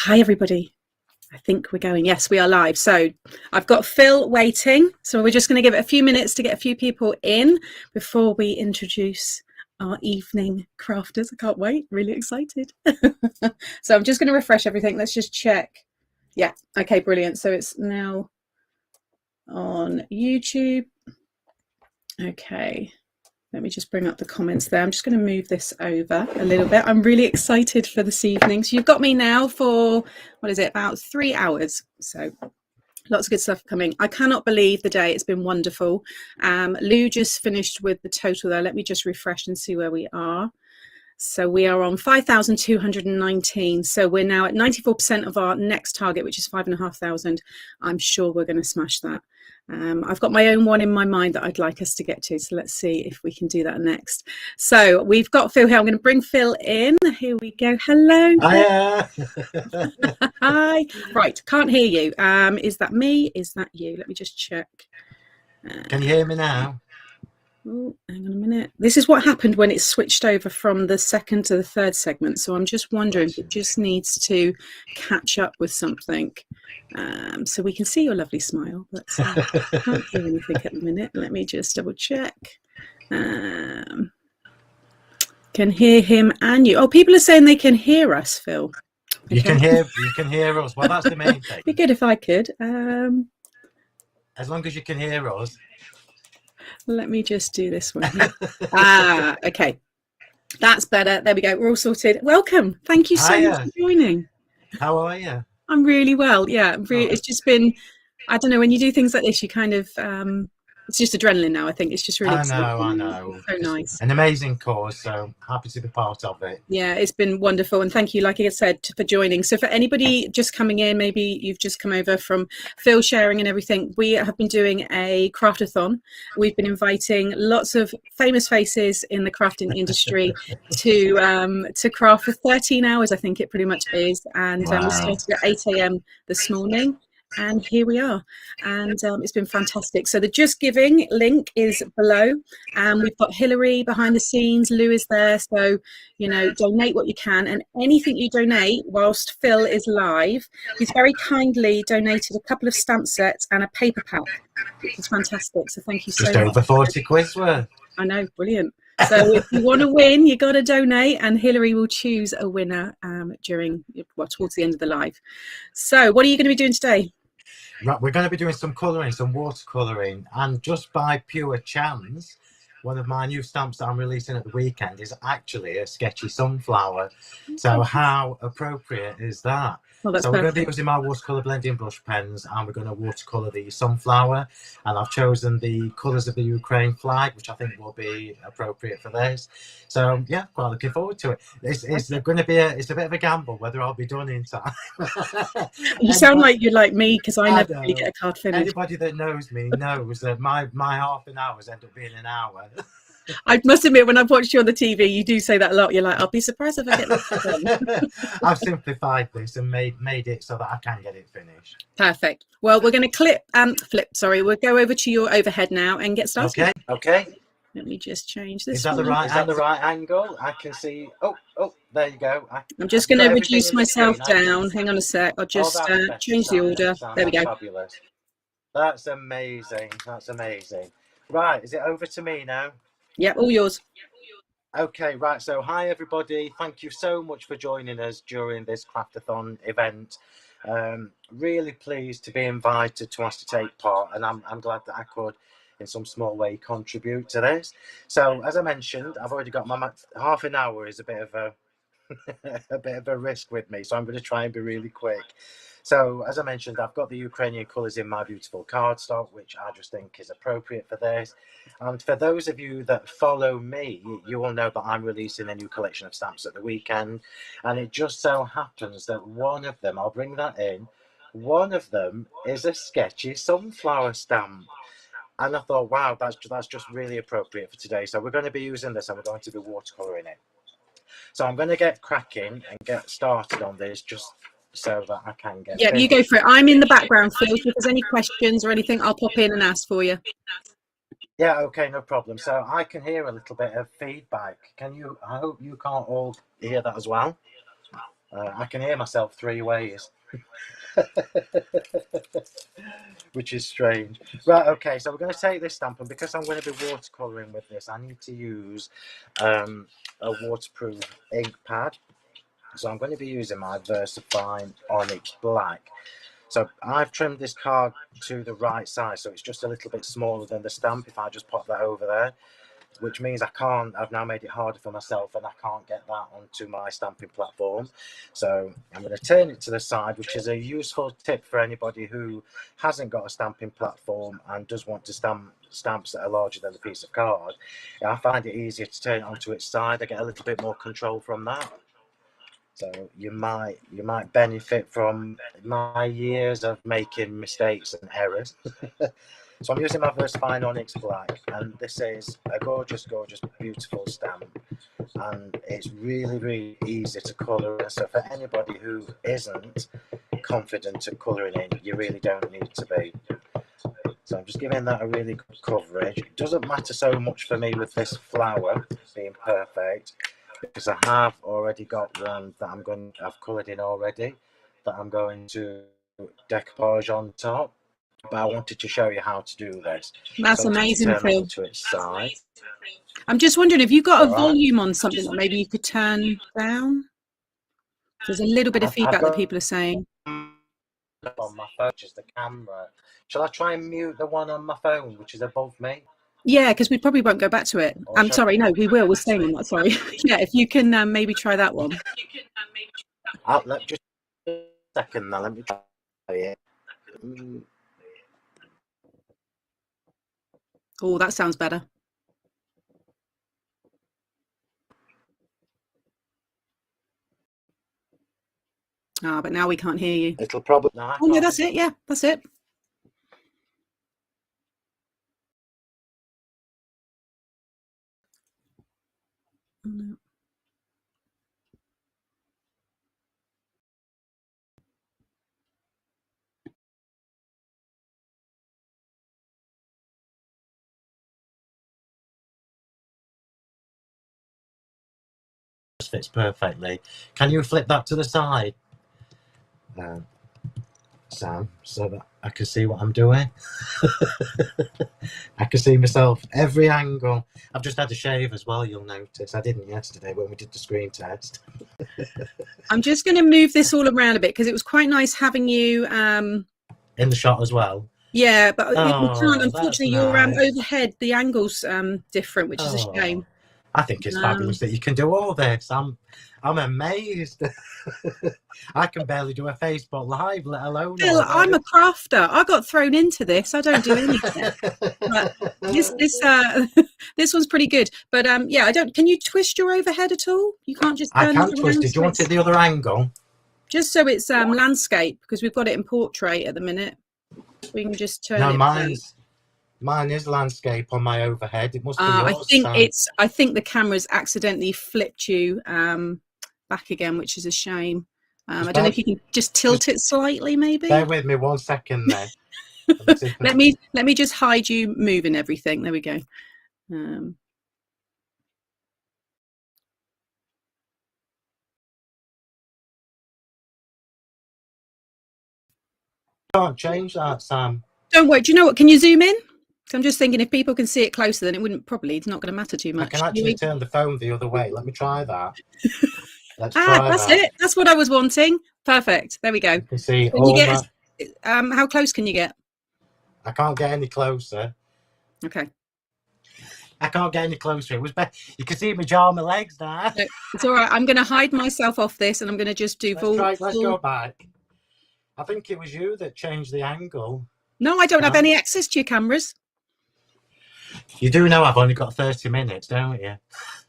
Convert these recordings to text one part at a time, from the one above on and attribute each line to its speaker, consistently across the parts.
Speaker 1: Hi, everybody. I think we're going. Yes, we are live. So I've got Phil waiting. So we're just going to give it a few minutes to get a few people in before we introduce our evening crafters. I can't wait. Really excited. So I'm just going to refresh everything. Let's just check. Yeah. Okay, brilliant. So it's now on YouTube. Okay. Let me just bring up the comments there. I'm just going to move this over a little bit. I'm really excited for this evening. So you've got me now for, what is it, about 3 hours. So lots of good stuff coming. I cannot believe the day. It's been wonderful. Lou just finished with the total there. Let me just refresh and see where we are. So we are on 5,219. So we're now at 94% of our next target, which is 5,500. I'm sure we're going to smash that. I've got my own one in my mind that I'd like us to get to. So let's see if we can do that next. So we've got Phil here. I'm going to bring Phil in. Here we go. Hello.
Speaker 2: Hiya.
Speaker 1: Hi. Right. Can't hear you. Is that me? Is that you? Let me just check.
Speaker 2: Can you hear me now?
Speaker 1: Oh, hang on a minute. This is what happened when it switched over from the second to the third segment. So I'm just wondering if it just needs to catch up with something. So we can see your lovely smile. But I can't hear anything at the minute. Let me just double check. Can hear him and you. Oh, people are saying they can hear us, Phil. Okay.
Speaker 2: You can hear us. Well, that's the main thing.
Speaker 1: Be good if I could.
Speaker 2: As long as you can hear us.
Speaker 1: Let me just do this one here. Okay. That's better. There we go. We're all sorted. Welcome. Thank you so much for joining.
Speaker 2: How are you?
Speaker 1: I'm really well. Yeah. It's just been, I don't know, when you do things like this, you kind of, it's just adrenaline now, I think. It's just really exciting.
Speaker 2: I know.
Speaker 1: So nice.
Speaker 2: An amazing cause, so happy to be part of it.
Speaker 1: Yeah, it's been wonderful. And thank you, like I said, for joining. So for anybody just coming in, maybe you've just come over from Phil sharing and everything, we have been doing a craftathon. We've been inviting lots of famous faces in the crafting industry to craft for 13 hours, I think it pretty much is. And we started at 8 a.m. this morning. And here we are, and it's been fantastic. So the Just Giving link is below, and we've got Hillary behind the scenes. Lou is there, so you know, donate what you can, and anything you donate whilst Phil is live. He's very kindly donated a couple of stamp sets and a paper pack, which is fantastic. So thank you so much.
Speaker 2: Just over 40 quid worth.
Speaker 1: I know, brilliant. So if you want to win, you got to donate, and Hillary will choose a winner towards the end of the live. So what are you going to be doing today?
Speaker 2: Right, we're going to be doing some colouring, some watercolouring, and just by pure chance, one of my new stamps that I'm releasing at the weekend is actually a sketchy sunflower. So how appropriate is that?
Speaker 1: Well,
Speaker 2: so we're going to be using my watercolour blending brush pens, and we're going to watercolour the sunflower, and I've chosen the colours of the Ukraine flag, which I think will be appropriate for this. So yeah, quite looking forward to it. It's going to be it's a bit of a gamble whether I'll be done in time.
Speaker 1: You sound like you're like me, because I never really get a card finished.
Speaker 2: Anybody that knows me knows that my half an hours end up being an hour.
Speaker 1: I must admit, when I've watched you on the TV, you do say that a lot. You're like, I'll be surprised if I get this done.
Speaker 2: I've simplified this and made it so that I can get it finished.
Speaker 1: Perfect. Well, we're going to we'll go over to your overhead now and get started.
Speaker 2: Okay.
Speaker 1: Let me just change this.
Speaker 2: Is that the right angle? I can see. Oh, there you go.
Speaker 1: I'm just going to reduce myself down. Hang on a sec. I'll just change the order. There we go.
Speaker 2: Fabulous. That's amazing. That's amazing. Right, is it over to me now?
Speaker 1: Yeah, all yours.
Speaker 2: Okay, right. So hi everybody. Thank you so much for joining us during this craftathon event. Really pleased to be invited to us to take part, and I'm glad that I could in some small way contribute to this. So as I mentioned, I've already got my half an hour is a bit of a risk with me, so I'm going to try and be really quick. So as I mentioned, I've got the Ukrainian colours in my beautiful cardstock, which I just think is appropriate for this. And for those of you that follow me, you will know that I'm releasing a new collection of stamps at the weekend. And it just so happens that one of them, I'll bring that in, one of them is a sketchy sunflower stamp. And I thought, wow, that's just really appropriate for today. So we're going to be using this, and we're going to be watercolouring it. So I'm going to get cracking and get started on this, just so that I can get finished.
Speaker 1: You go for it. I'm in the background, Phil. If there's any questions or anything, I'll pop in and ask for you.
Speaker 2: Yeah, okay, no problem. So I can hear a little bit of feedback. I hope you can't all hear that as well. I can hear myself 3 ways. Which is strange. Right, okay, so we're going to take this stamp, and because I'm going to be watercolouring with this, I need to use a waterproof ink pad. So I'm going to be using my VersaFine Onyx Black. So I've trimmed this card to the right size, so it's just a little bit smaller than the stamp if I just pop that over there, which means I've now made it harder for myself and I can't get that onto my stamping platform. So I'm going to turn it to the side, which is a useful tip for anybody who hasn't got a stamping platform and does want to stamp stamps that are larger than the piece of card. I find it easier to turn it onto its side. I get a little bit more control from that. So you might benefit from my years of making mistakes and errors. So I'm using my VersaFine Onyx Black, and this is a gorgeous, gorgeous, beautiful stamp, and it's really, really easy to colour in. So for anybody who isn't confident at colouring in, you really don't need to be. So I'm just giving that a really good coverage. It doesn't matter so much for me with this flower being perfect, because I have already got one that I've coloured in already, that I'm going to decoupage on top. But I wanted to show you how to do this.
Speaker 1: That's amazing, Phil.
Speaker 2: To its side.
Speaker 1: I'm just wondering, have you got a volume on something that maybe you could turn down? There's a little bit of feedback that people are saying.
Speaker 2: On my phone, just the camera. Shall I try and mute the one on my phone, which is above me?
Speaker 1: Yeah, because we probably won't go back to it. I'm sorry, no, we will. We're staying on that. Sorry. Yeah, if you can maybe try that one.
Speaker 2: Just a second now. Let me try it.
Speaker 1: Oh, that sounds better. But now we can't hear you.
Speaker 2: It'll probably.
Speaker 1: Oh no, that's it. Yeah, that's it. Oh, no.
Speaker 2: Fits perfectly. Can you flip that to the side, Sam, so that I can see what I'm doing? I can see myself every angle. I've just had a shave as well, you'll notice. I didn't yesterday when we did the screen test.
Speaker 1: I'm just going to move this all around a bit because it was quite nice having you
Speaker 2: in the shot as well.
Speaker 1: Yeah, but we can't. Unfortunately, you're overhead. The angle's different, which is a shame.
Speaker 2: I think it's fabulous that you can do all this. I'm amazed. I can barely do a Facebook Live, let alone.
Speaker 1: Phil, I'm a crafter. I got thrown into this. I don't do anything. But this one's pretty good. But yeah, I don't. Can you twist your overhead at all? You can't just.
Speaker 2: I can't twist it. Do you want it the other angle?
Speaker 1: Just so it's landscape, because we've got it in portrait at the minute. We can just turn it.
Speaker 2: No, mine is landscape on my overhead. It must be yours.
Speaker 1: I think the camera's accidentally flipped you back again, which is a shame. I don't know if you can just tilt it slightly, maybe.
Speaker 2: Bear with me 1 second there.
Speaker 1: let me just hide you moving everything. There we go.
Speaker 2: Can't change that, Sam.
Speaker 1: Don't worry. Do you know what? Can you zoom in? So I'm just thinking if people can see it closer, then it wouldn't probably. It's not going to matter too much.
Speaker 2: I can actually turn the phone the other way. Let me try that.
Speaker 1: Let's try that's that. It. That's what I was wanting. Perfect. There we go.
Speaker 2: You can see
Speaker 1: how close can you get?
Speaker 2: I can't get any closer.
Speaker 1: Okay.
Speaker 2: I can't get any closer. It was better. You can see my jaw and my legs now.
Speaker 1: No, it's all right. I'm going to hide myself off this, and I'm going to just do
Speaker 2: let's go back. I think it was you that changed the angle.
Speaker 1: No, I don't have any access to your cameras.
Speaker 2: You do know I've only got 30 minutes, don't you?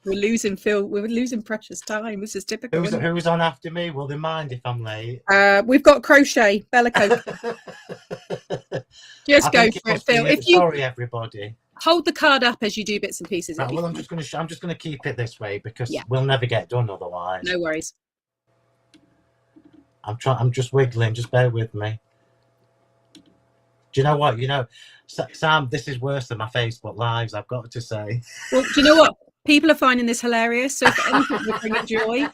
Speaker 1: We're losing, Phil. We're losing precious time. This is typical.
Speaker 2: Who's on after me? Will they mind if I'm late?
Speaker 1: We've got Crochet, Bellico. Just go for it, Phil.
Speaker 2: Sorry, everybody.
Speaker 1: Hold the card up as you do bits and pieces.
Speaker 2: Right, well, I'm just going to keep it this way because we'll never get done otherwise.
Speaker 1: No worries.
Speaker 2: I'm just wiggling. Just bear with me. Do you know what? Sam, this is worse than my Facebook Lives, I've got to say.
Speaker 1: Well, do you know what? People are finding this hilarious, so if anything will bring a joy.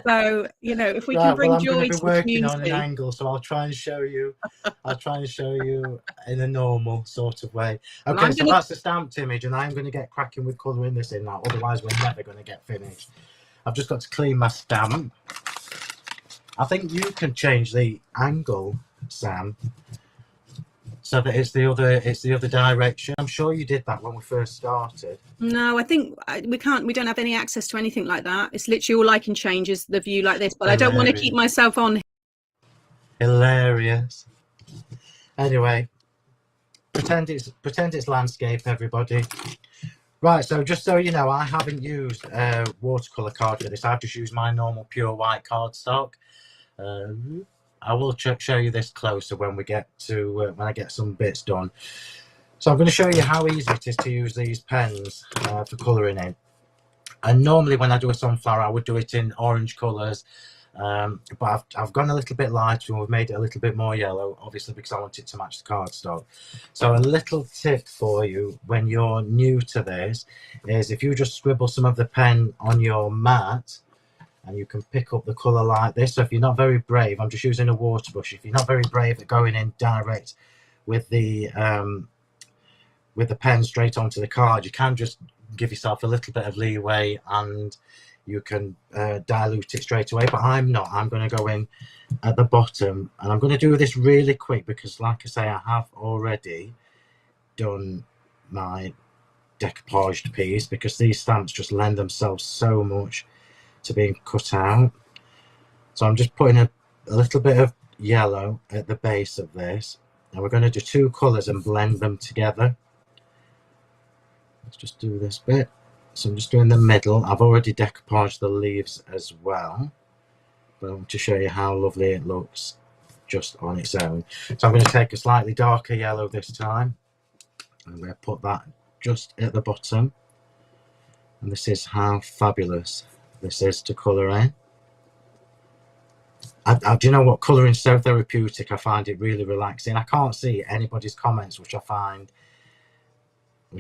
Speaker 1: So, you know, if we can bring
Speaker 2: I'm
Speaker 1: joy
Speaker 2: going to
Speaker 1: to
Speaker 2: be
Speaker 1: the
Speaker 2: working on an
Speaker 1: community.
Speaker 2: angle, so I'll try and show you. I'll try and show you in a normal sort of way. Okay, so that's the stamped image, and I'm going to get cracking with colouring this in now. Otherwise, we're never going to get finished. I've just got to clean my stamp. I think you can change the angle, Sam, so that it's the other direction. I'm sure you did that when we first started.
Speaker 1: No, I think we don't have any access to anything like that. It's literally all I can change is the view like this, but
Speaker 2: Hilarious.
Speaker 1: I don't want to keep myself on.
Speaker 2: Hilarious. Anyway, pretend it's landscape, everybody. Right, so just so you know, I haven't used a watercolour card for this. I've just used my normal pure white cardstock. I will show you this closer when we get to when I get some bits done. So I'm going to show you how easy it is to use these pens for colouring in. And normally when I do a sunflower, I would do it in orange colours, but I've gone a little bit lighter and we've made it a little bit more yellow, obviously because I want it to match the cardstock. So a little tip for you when you're new to this is if you just scribble some of the pen on your mat, and you can pick up the colour like this. So if you're not very brave, I'm just using a water brush. If you're not very brave at going in direct with the pen straight onto the card, you can just give yourself a little bit of leeway and you can dilute it straight away. But I'm not. I'm going to go in at the bottom, and I'm going to do this really quick because, like I say, I have already done my decoupaged piece because these stamps just lend themselves so much to being cut out. So I'm just putting a little bit of yellow at the base of this, and we're going to do two colours and blend them together. Let's just do this bit. So I'm just doing the middle. I've already decoupaged the leaves as well, but I want to show you how lovely it looks just on its own. So I'm going to take a slightly darker yellow this time. I'm going to put that just at the bottom, and this is how fabulous this is to colour in. Do you know what? Colouring is so therapeutic. I find it really relaxing. I can't see anybody's comments, which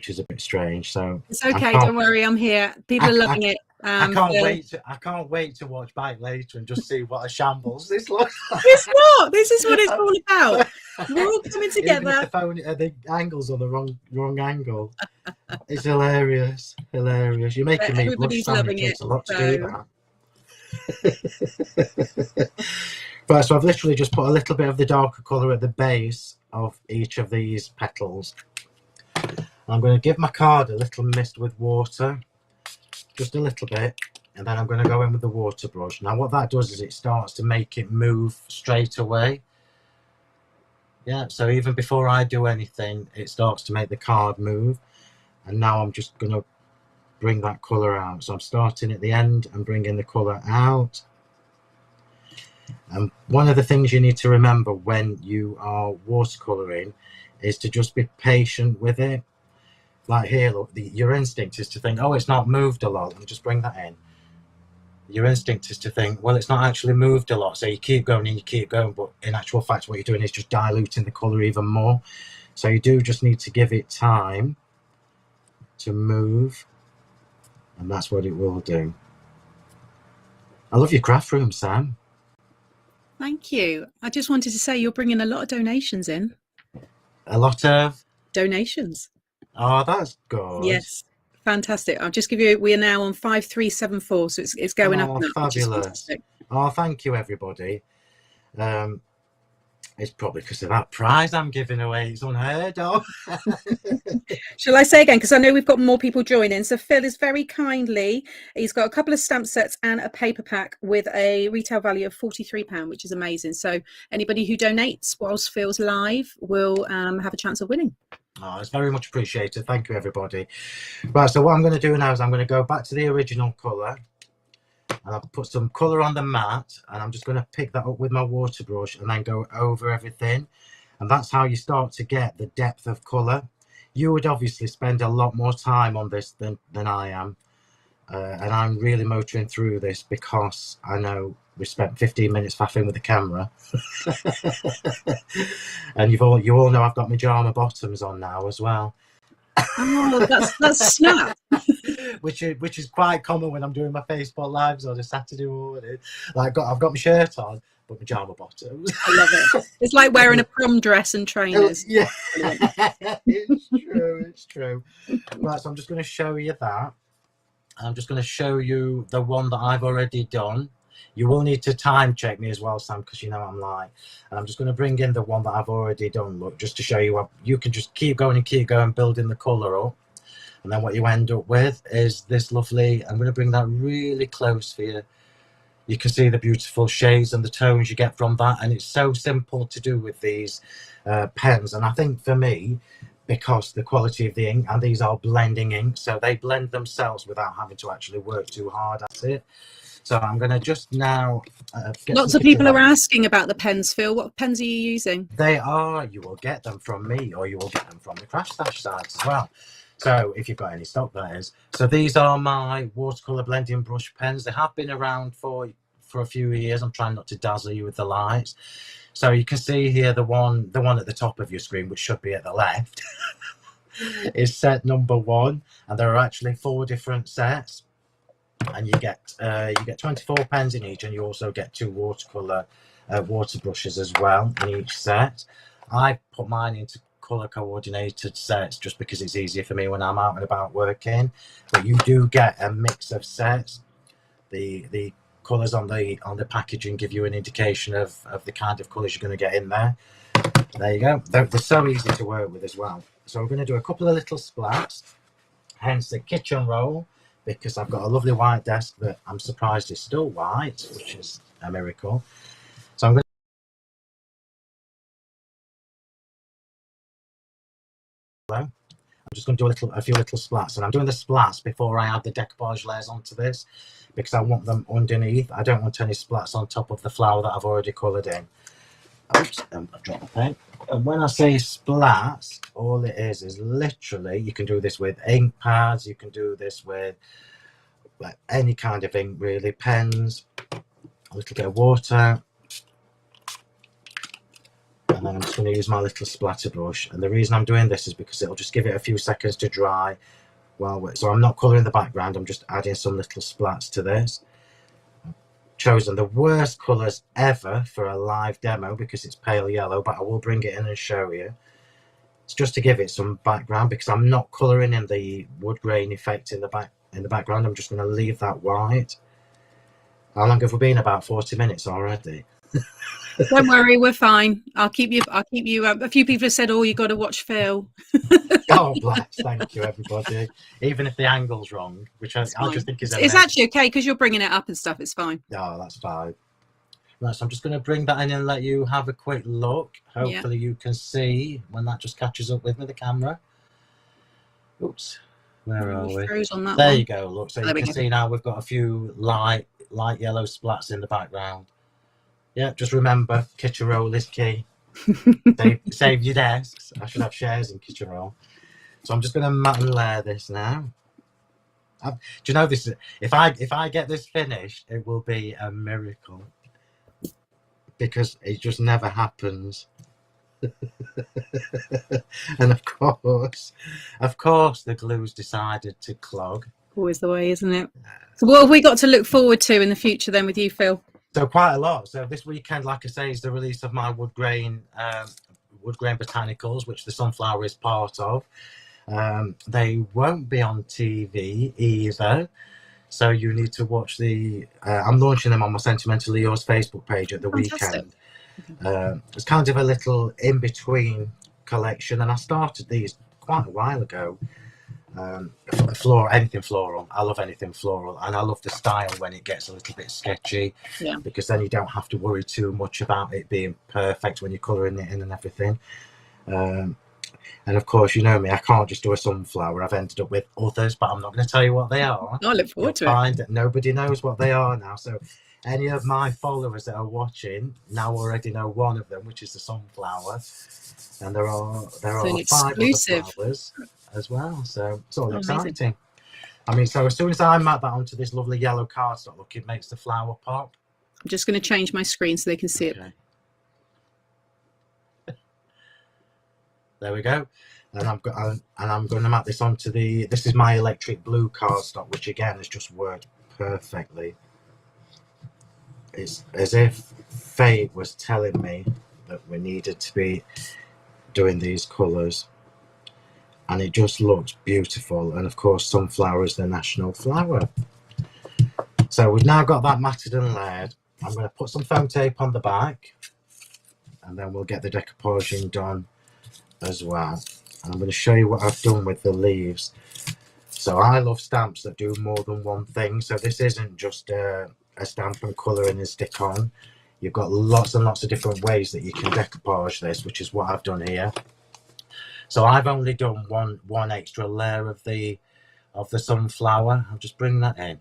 Speaker 2: is a bit strange. So
Speaker 1: it's okay. Don't worry, I'm here. People are loving it.
Speaker 2: I can't wait to watch back later and just see what a shambles this looks like.
Speaker 1: It's not. This is what it's all about. We're all coming together.
Speaker 2: Even if the angle's on the wrong angle. It's hilarious. Hilarious. You're making me blush.
Speaker 1: Loving it.
Speaker 2: A lot to do that. Right, so I've literally just put a little bit of the darker colour at the base of each of these petals. I'm going to give my card a little mist with water, just a little bit, and then I'm going to go in with the water brush. Now what that does is it starts to make it move straight away. Yeah, so even before I do anything, it starts to make the card move. And now I'm just going to bring that colour out. So I'm starting at the end and bringing the colour out. And one of the things you need to remember when you are watercolouring is to just be patient with it. Like here, look, your instinct is to think, oh, it's not moved a lot. Let me just bring that in. Your instinct is to think, well, it's not actually moved a lot. So you keep going and you keep going. But in actual fact, what you're doing is just diluting the colour even more. So you do just need to give it time to move. And that's what it will do. I love your craft room, Sam.
Speaker 1: Thank you. I just wanted to say you're bringing a lot of donations in.
Speaker 2: A lot of?
Speaker 1: Donations.
Speaker 2: Oh, that's good.
Speaker 1: Yes, fantastic. I'll just give you, we are now on 5374, so it's going up and up,
Speaker 2: fabulous.
Speaker 1: Which is fantastic.
Speaker 2: Oh, thank you, everybody. It's probably because of that prize I'm giving away. It's unheard of.
Speaker 1: Shall I say again? Because I know we've got more people joining. So Phil is very kindly, he's got a couple of stamp sets and a paper pack with a retail value of £43, which is amazing. So anybody who donates whilst Phil's live will have a chance of winning.
Speaker 2: Oh, it's very much appreciated. Thank you, everybody. Right, so what I'm going to do now is I'm going to go back to the original colour. And I'll put some colour on the mat, and I'm just going to pick that up with my water brush and then go over everything. And that's how you start to get the depth of colour. You would obviously spend a lot more time on this than I am. And I'm really motoring through this because I know we spent 15 minutes faffing with the camera. And you all know I've got my pyjama bottoms on now as well.
Speaker 1: Oh, that's snap.
Speaker 2: which is quite common when I'm doing my Facebook lives on a Saturday morning. Like I've got my shirt on, but pajama bottoms.
Speaker 1: I love it. It's like wearing a prom dress and trainers.
Speaker 2: Yeah, it's true. It's true. Right, so I'm just going to show you that. I'm just going to show you the one that I've already done. You will need to time check me as well, Sam, because you know I'm like. And I'm just going to bring in the one that I've already done, look, just to show you what you can just keep going, building the colour up. And then what you end up with is this lovely, I'm going to bring that really close for you. You can see the beautiful shades and the tones you get from that. And it's so simple to do with these pens. And I think for me, because the quality of the ink, and these are blending inks, so they blend themselves without having to actually work too hard at it. So I'm going to just now get
Speaker 1: lots of people are asking about the pens, Phil. What pens are you using?
Speaker 2: You will get them from me, or you will get them from the Craft Stash sites as well. So if you've got any stock, that is. So these are my watercolor blending brush pens. They have been around for a few years. I'm trying not to dazzle you with the lights. So you can see here the one at the top of your screen, which should be at the left, is set number 1, and there are actually 4 different sets, and you get 24 pens in each, and you also get 2 watercolor water brushes as well in each set. I put mine into color coordinated sets just because it's easier for me when I'm out and about working, but you do get a mix of sets. The colours on the packaging give you an indication of the kind of colours you're going to get in there. There you go. They're so easy to work with as well. So we're going to do a couple of little splats, hence the kitchen roll, because I've got a lovely white desk that I'm surprised is still white, which is a miracle. So I'm just going to do a few little splats, and I'm doing the splats before I add the decoupage layers onto this, because I want them underneath. I don't want any splats on top of the flower that I've already coloured in. Oops, I dropped the pen. And when I say splats, all it is literally, you can do this with ink pads, you can do this with like any kind of ink really, pens, a little bit of water, and then I'm just going to use my little splatter brush. And the reason I'm doing this is because it'll just give it a few seconds to dry. So I'm not colouring the background, I'm just adding some little splats to this. I've chosen the worst colours ever for a live demo because it's pale yellow, but I will bring it in and show you. It's just to give it some background, because I'm not colouring in the wood grain effect in the background. I'm just going to leave that white. How long have we been? About 40 minutes already.
Speaker 1: Don't worry, we're fine. I'll keep you. A few people have said, "Oh, you got to watch Phil."
Speaker 2: Oh, bless! Thank you, everybody. Even if the angle's wrong, which I just think is
Speaker 1: it's actually okay because you're bringing it up and stuff. It's fine.
Speaker 2: Oh, that's fine. Right, so I'm just going to bring that in and let you have a quick look. Hopefully, you can see when that just catches up with me, the camera. Oops, where are we?
Speaker 1: On that
Speaker 2: there
Speaker 1: one.
Speaker 2: You go. Look, so you can see now we've got a few light yellow splats in the background. Yeah, just remember, kitchen roll is key. save your desks. I should have shares in kitchen roll. So I'm just going to matte and layer this now. Do you know this? If I get this finished, it will be a miracle, because it just never happens. And of course, the glue's decided to clog.
Speaker 1: Always the way, isn't it? So what have we got to look forward to in the future then with you, Phil?
Speaker 2: So quite a lot. So this weekend, like I say, is the release of my wood grain botanicals, which the sunflower is part of. They won't be on TV either, so you need to watch the I'm launching them on my Sentimentally Yours Facebook page at the weekend. It's kind of a little in-between collection, and I started these quite a while ago. Anything floral. I love anything floral, and I love the style when it gets a little bit sketchy, because then you don't have to worry too much about it being perfect when you're colouring it in and everything. And of course, you know me, I can't just do a sunflower. I've ended up with others, but I'm not going to tell you what they are.
Speaker 1: I look forward to it.
Speaker 2: Find that nobody knows what they are now. So any of my followers that are watching now already know one of them, which is the sunflower. And there are 5 other flowers as well. So it's all exciting. Amazing. I mean, so as soon as I map that onto this lovely yellow cardstock, look, it makes the flower pop.
Speaker 1: I'm just going to change my screen so they can see it.
Speaker 2: There we go. and I'm going to map this onto this is my electric blue cardstock, which again has just worked perfectly. It's as if fate was telling me that we needed to be doing these colours, and it just looks beautiful. And of course, sunflower is the national flower. So we've now got that matted and layered. I'm going to put some foam tape on the back, and then we'll get the decoupaging done as well. And I'm going to show you what I've done with the leaves. So I love stamps that do more than one thing. So this isn't just a stamp and colour and a stick on. You've got lots and lots of different ways that you can decoupage this, which is what I've done here. So I've only done one extra layer of the sunflower. I'll just bring that in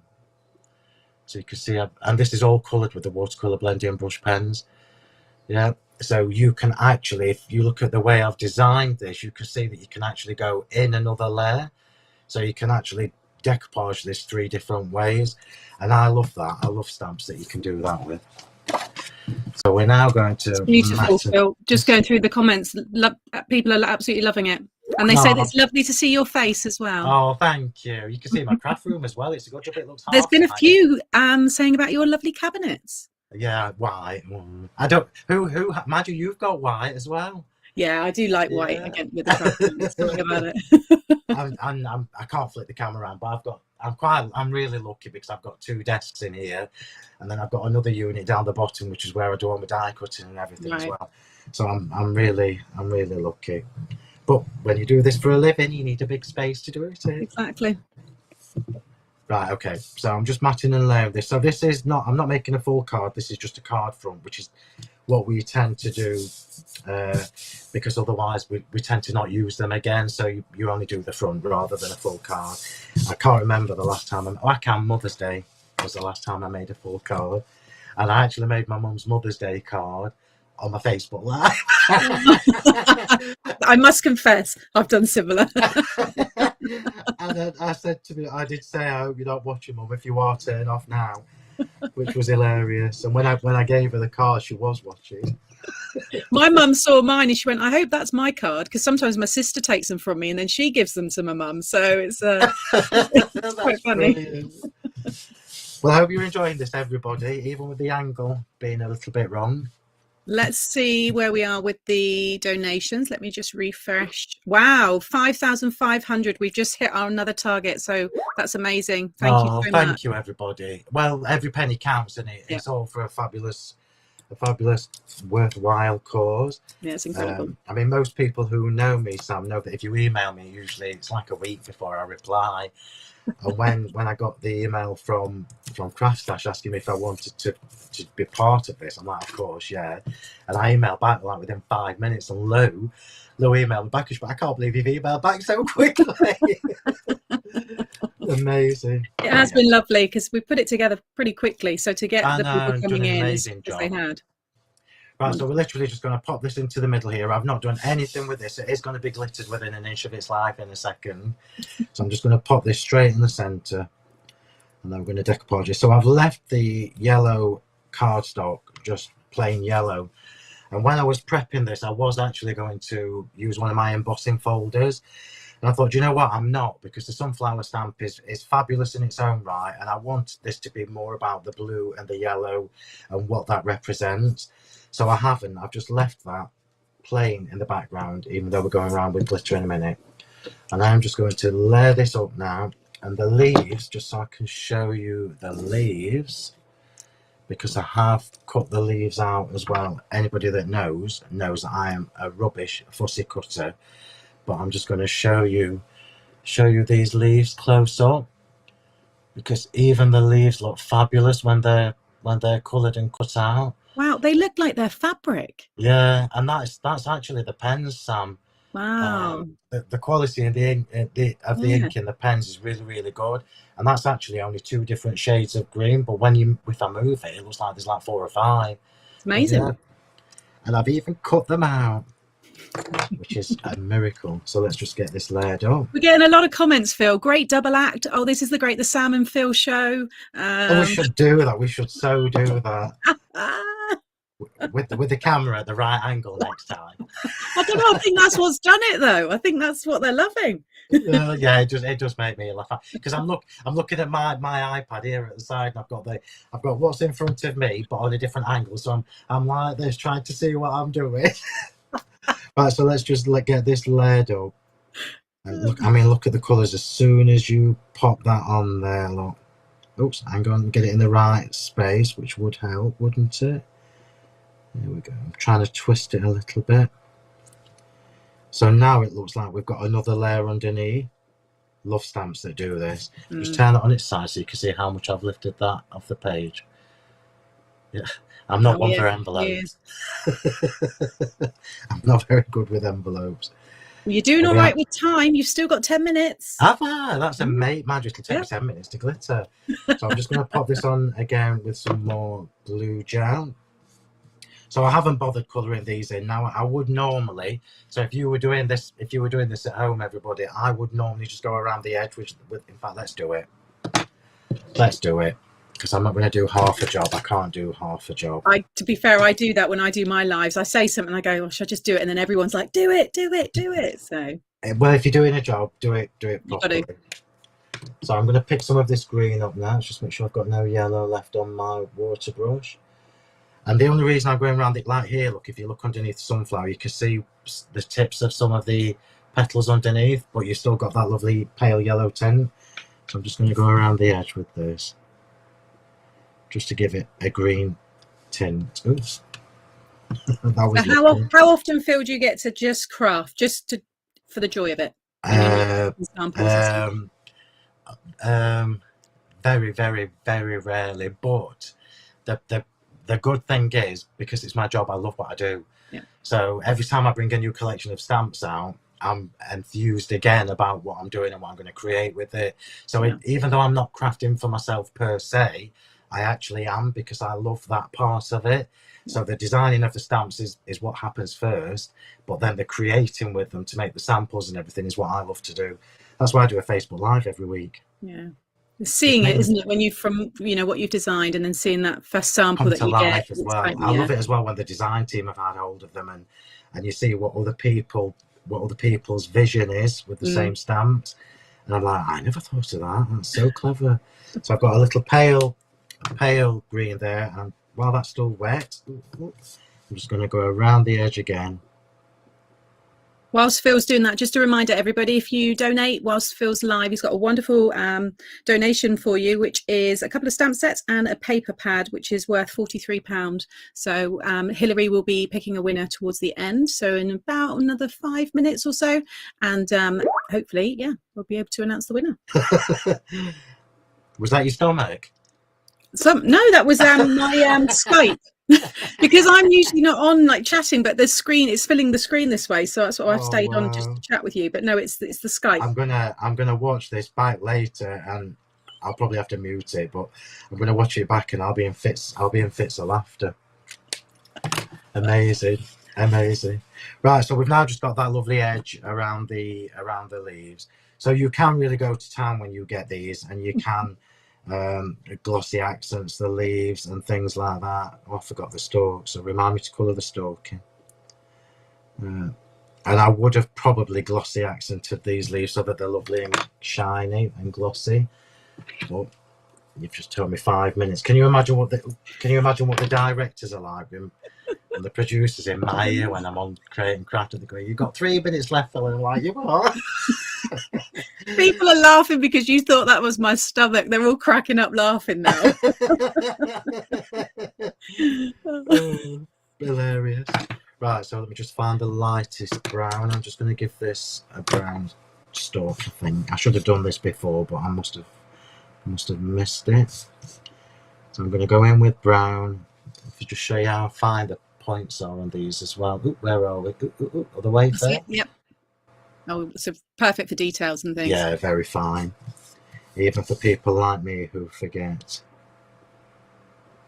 Speaker 2: so you can see. And this is all coloured with the watercolour blending brush pens. Yeah. So you can actually, if you look at the way I've designed this, you can see that you can actually go in another layer. So you can actually decoupage this 3 different ways. And I love that. I love stamps that you can do that with. So we're now going to... It's
Speaker 1: beautiful, Phil. Just going through the comments, people are absolutely loving it. And they say that it's lovely to see your face as well.
Speaker 2: Oh, thank you. You can see my craft room as well. It's a good job it looks half.
Speaker 1: There's been a few saying about your lovely cabinets.
Speaker 2: Yeah, white. I don't. Who? Imagine you've got white as well.
Speaker 1: Yeah, I do like white again with the craft room. There's something about it.
Speaker 2: I can't flip the camera around, but I'm really lucky because I've got 2 desks in here, and then I've got another unit down the bottom, which is where I do all my die cutting and everything as well. So I'm really lucky. But when you do this for a living, you need a big space to do it in.
Speaker 1: Exactly.
Speaker 2: Right, okay, so I'm just matting and layering this. So this is not, I'm not making a full card, this is just a card front, which is what we tend to do because otherwise we tend to not use them again. So you only do the front rather than a full card. I can't remember the last time, I can Mother's Day was the last time I made a full card. And I actually made my mum's Mother's Day card on my Facebook Live.
Speaker 1: I must confess, I've done similar.
Speaker 2: And then I said to me, I did say, I hope you're not watching, Mum. If you are, turn off now, which was hilarious. And when I gave her the card, she was watching.
Speaker 1: My mum saw mine and she went, I hope that's my card, because sometimes my sister takes them from me and then she gives them to my mum. So it's quite funny.
Speaker 2: Brilliant. Well, I hope you're enjoying this, everybody, even with the angle being a little bit wrong.
Speaker 1: Let's see where we are with the donations. Let me just refresh. Wow, 5,500. We've just hit our another target. So that's amazing. Thank you so much.
Speaker 2: Thank you, everybody. Well, every penny counts, and it's all for a fabulous, worthwhile cause.
Speaker 1: Yeah, it's incredible.
Speaker 2: I mean, most people who know me, Sam, know that if you email me, usually it's like a week before I reply. And when I got the email from Craftstash asking me if I wanted to be part of this, I'm like, of course, yeah. And I emailed back like within 5 minutes, and Lou emailed me back, but I can't believe you've emailed back so quickly. Amazing.
Speaker 1: It has been lovely because we put it together pretty quickly. So to get the people coming in as they had.
Speaker 2: Right, so we're literally just going to pop this into the middle here. I've not done anything with this. It is going to be glittered within an inch of its life in a second. So I'm just going to pop this straight in the centre, and then we're going to decoupage it. So I've left the yellow cardstock just plain yellow. And when I was prepping this, I was actually going to use one of my embossing folders. And I thought, you know what, I'm not, because the sunflower stamp is fabulous in its own right. And I want this to be more about the blue and the yellow and what that represents. So I haven't. I've just left that plain in the background, even though we're going around with glitter in a minute. And I'm just going to layer this up now. And the leaves, just so I can show you the leaves, because I have cut the leaves out as well. Anybody that knows that I am a rubbish fussy cutter. But I'm just going to show you these leaves close up, because even the leaves look fabulous when they're coloured and cut out.
Speaker 1: Wow, they look like they're fabric.
Speaker 2: Yeah, and that's actually the pens, Sam.
Speaker 1: Wow.
Speaker 2: The quality of the ink in the pens is really, really good. And that's actually only 2 different shades of green. But if I move it, it looks like there's like 4 or 5.
Speaker 1: It's amazing.
Speaker 2: Yeah. And I've even cut them out, which is a miracle. So let's just get this layered up.
Speaker 1: We're getting a lot of comments, Phil. Great double act. Oh, this is the Sam and Phil show.
Speaker 2: We should do that. We should so do that. with the camera at the right angle next time.
Speaker 1: I don't know. I think that's what's done it, though. I think that's what they're loving.
Speaker 2: Yeah, it does make me laugh because I'm looking at my iPad here at the side, and I've got what's in front of me, but on a different angle. So I'm like this, trying to see what I'm doing. Right, so let's just get this layered up. Look at the colours. As soon as you pop that on there, look. Oops, hang on, get it in the right space, which would help, wouldn't it? There we go. I'm trying to twist it a little bit. So now it looks like we've got another layer underneath. Love stamps that do this. Just turn it on its side so you can see how much I've lifted that off the page. Yeah, I'm not one for envelopes. I'm not very good with envelopes.
Speaker 1: You're doing all right with time. You've still got 10 minutes.
Speaker 2: Have I? That's a magic. It'll take me 10 minutes to glitter. So I'm just going to pop this on again with some more glue gel. So I haven't bothered colouring these in. Now I would normally. So if you were doing this at home, everybody, I would normally just go around the edge. In fact, let's do it. Let's do it. Because I'm not going to do half a job. I can't do half a job.
Speaker 1: To be fair, I do that when I do my lives. I say something, I go, "Oh, should I just do it?" And then everyone's like, "Do it, do it, do it." So,
Speaker 2: well, if you're doing a job, do it properly. So I'm going to pick some of this green up now. Just make sure I've got no yellow left on my water brush. And the only reason I'm going around it like here, look, if you look underneath the sunflower, you can see the tips of some of the petals underneath, but you've still got that lovely pale yellow tint. So I'm just going to go around the edge with this, just to give it a green tint. Oops.
Speaker 1: How often, Phil, do you get to just craft, for the joy of it?
Speaker 2: Very, very, very rarely. But the good thing is, because it's my job, I love what I do.
Speaker 1: Yeah.
Speaker 2: So every time I bring a new collection of stamps out, I'm enthused again about what I'm doing and what I'm going to create with it. So even though I'm not crafting for myself per se, I actually am, because I love that part of it. So the designing of the stamps is what happens first, but then the creating with them to make the samples and everything is what I love to do. That's why I do a Facebook Live every week.
Speaker 1: Yeah. Seeing it, isn't it, when what you've designed and then seeing that first sample that you get
Speaker 2: as well. I love it as well when the design team have had hold of them and you see what other people's vision is with the same stamps. And I'm like, I never thought of that. That's so clever. So I've got a little pale green there, and while that's still wet, I'm just going to go around the edge again.
Speaker 1: Whilst Phil's doing that, just a reminder, everybody, if you donate whilst Phil's live, he's got a wonderful donation for you, which is a couple of stamp sets and a paper pad, which is worth £43. So Hilary will be picking a winner towards the end, so in about another 5 minutes or so, and hopefully, we'll be able to announce the winner.
Speaker 2: Was that your stomach?
Speaker 1: No, that was my Skype. Because I'm usually not on chatting, but the screen is filling the screen this way, so that's what I've stayed on just to chat with you. But no, it's the Skype.
Speaker 2: I'm gonna watch this back later, and I'll probably have to mute it, but I'm gonna watch it back, and I'll be in fits of laughter. Amazing. Right, so we've now just got that lovely edge around the leaves. So you can really go to town when you get these, and you can glossy accents the leaves and things like that. I forgot the stalk, so remind me to colour the stalking. And I would have probably glossy accented these leaves so that they're lovely and shiny and glossy. But you've just told me 5 minutes. Can you imagine what the directors are like and the producers in my ear when I'm on Creating Craft at the Green? You've got 3 minutes left, Phil, and I'm like, you are.
Speaker 1: People are laughing because you thought that was my stomach. They're all cracking up laughing now.
Speaker 2: Hilarious. Right, so let me just find the lightest brown. I'm just going to give this a brown stalk, I think. I should have done this before, but I must have missed it. So I'm going to go in with brown to just show you how fine the points are on these as well. Ooh, where are we? Other way there.
Speaker 1: Yep. Oh, so perfect for details and things.
Speaker 2: Yeah, very fine. Even for people like me who forget.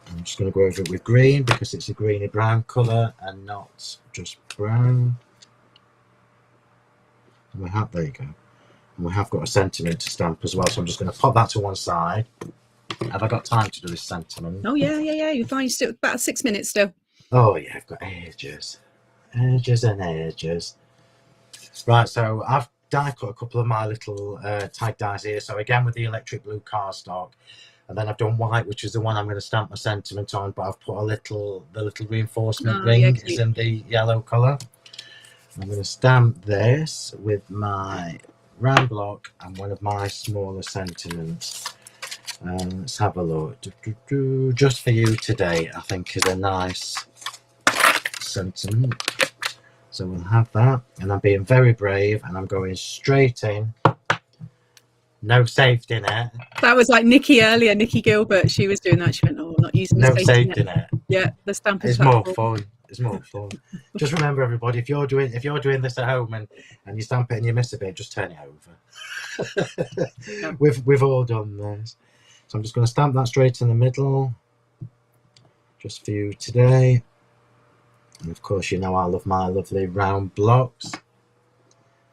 Speaker 2: I'm just going to go over it with green because it's a greeny brown colour and not just brown. And there you go. And we have got a sentiment to stamp as well, so I'm just going to pop that to one side. Have I got time to do this sentiment?
Speaker 1: Oh yeah. You're fine. Still about 6 minutes still.
Speaker 2: Oh yeah, I've got ages and ages. Right, so I've die cut a couple of my little tag dies here. So again with the electric blue cardstock, and then I've done white, which is the one I'm going to stamp my sentiment on, but I've put the little reinforcement ring
Speaker 1: Yeah,
Speaker 2: is in the yellow colour. I'm going to stamp this with my round block and one of my smaller sentiments. Let's have a look. Just for you today, I think, is a nice sentiment. So we'll have that, and I'm being very brave, and I'm going straight in. No safety net.
Speaker 1: that was like Nikki earlier, Nikki Gilbert. She was doing that. She went, "Oh, I'm not using the
Speaker 2: No safety net.
Speaker 1: Yeah, the stamping
Speaker 2: It's
Speaker 1: platform.
Speaker 2: more fun. It's more fun. Just remember, everybody, if you're doing this at home and you stamp it and you miss a bit, just turn it over. Yeah. We've all done this. So I'm just going to stamp that straight in the middle, just for you today. And of course, you know I love my lovely round blocks.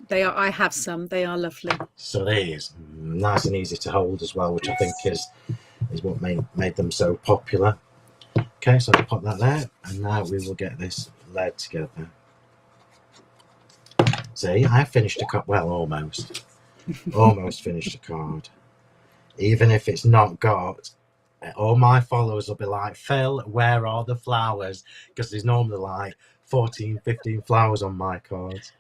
Speaker 1: They are. I have some. They are lovely.
Speaker 2: So these nice and easy to hold as well, which I think is what made them so popular. Okay, so I'll pop that there, and now we will get this laid together. See, I finished a card. Well, almost finished a card. Even if it's not got, all my followers will be like, Phil, where are the flowers? Because there's normally like 14, 15 flowers on my cards.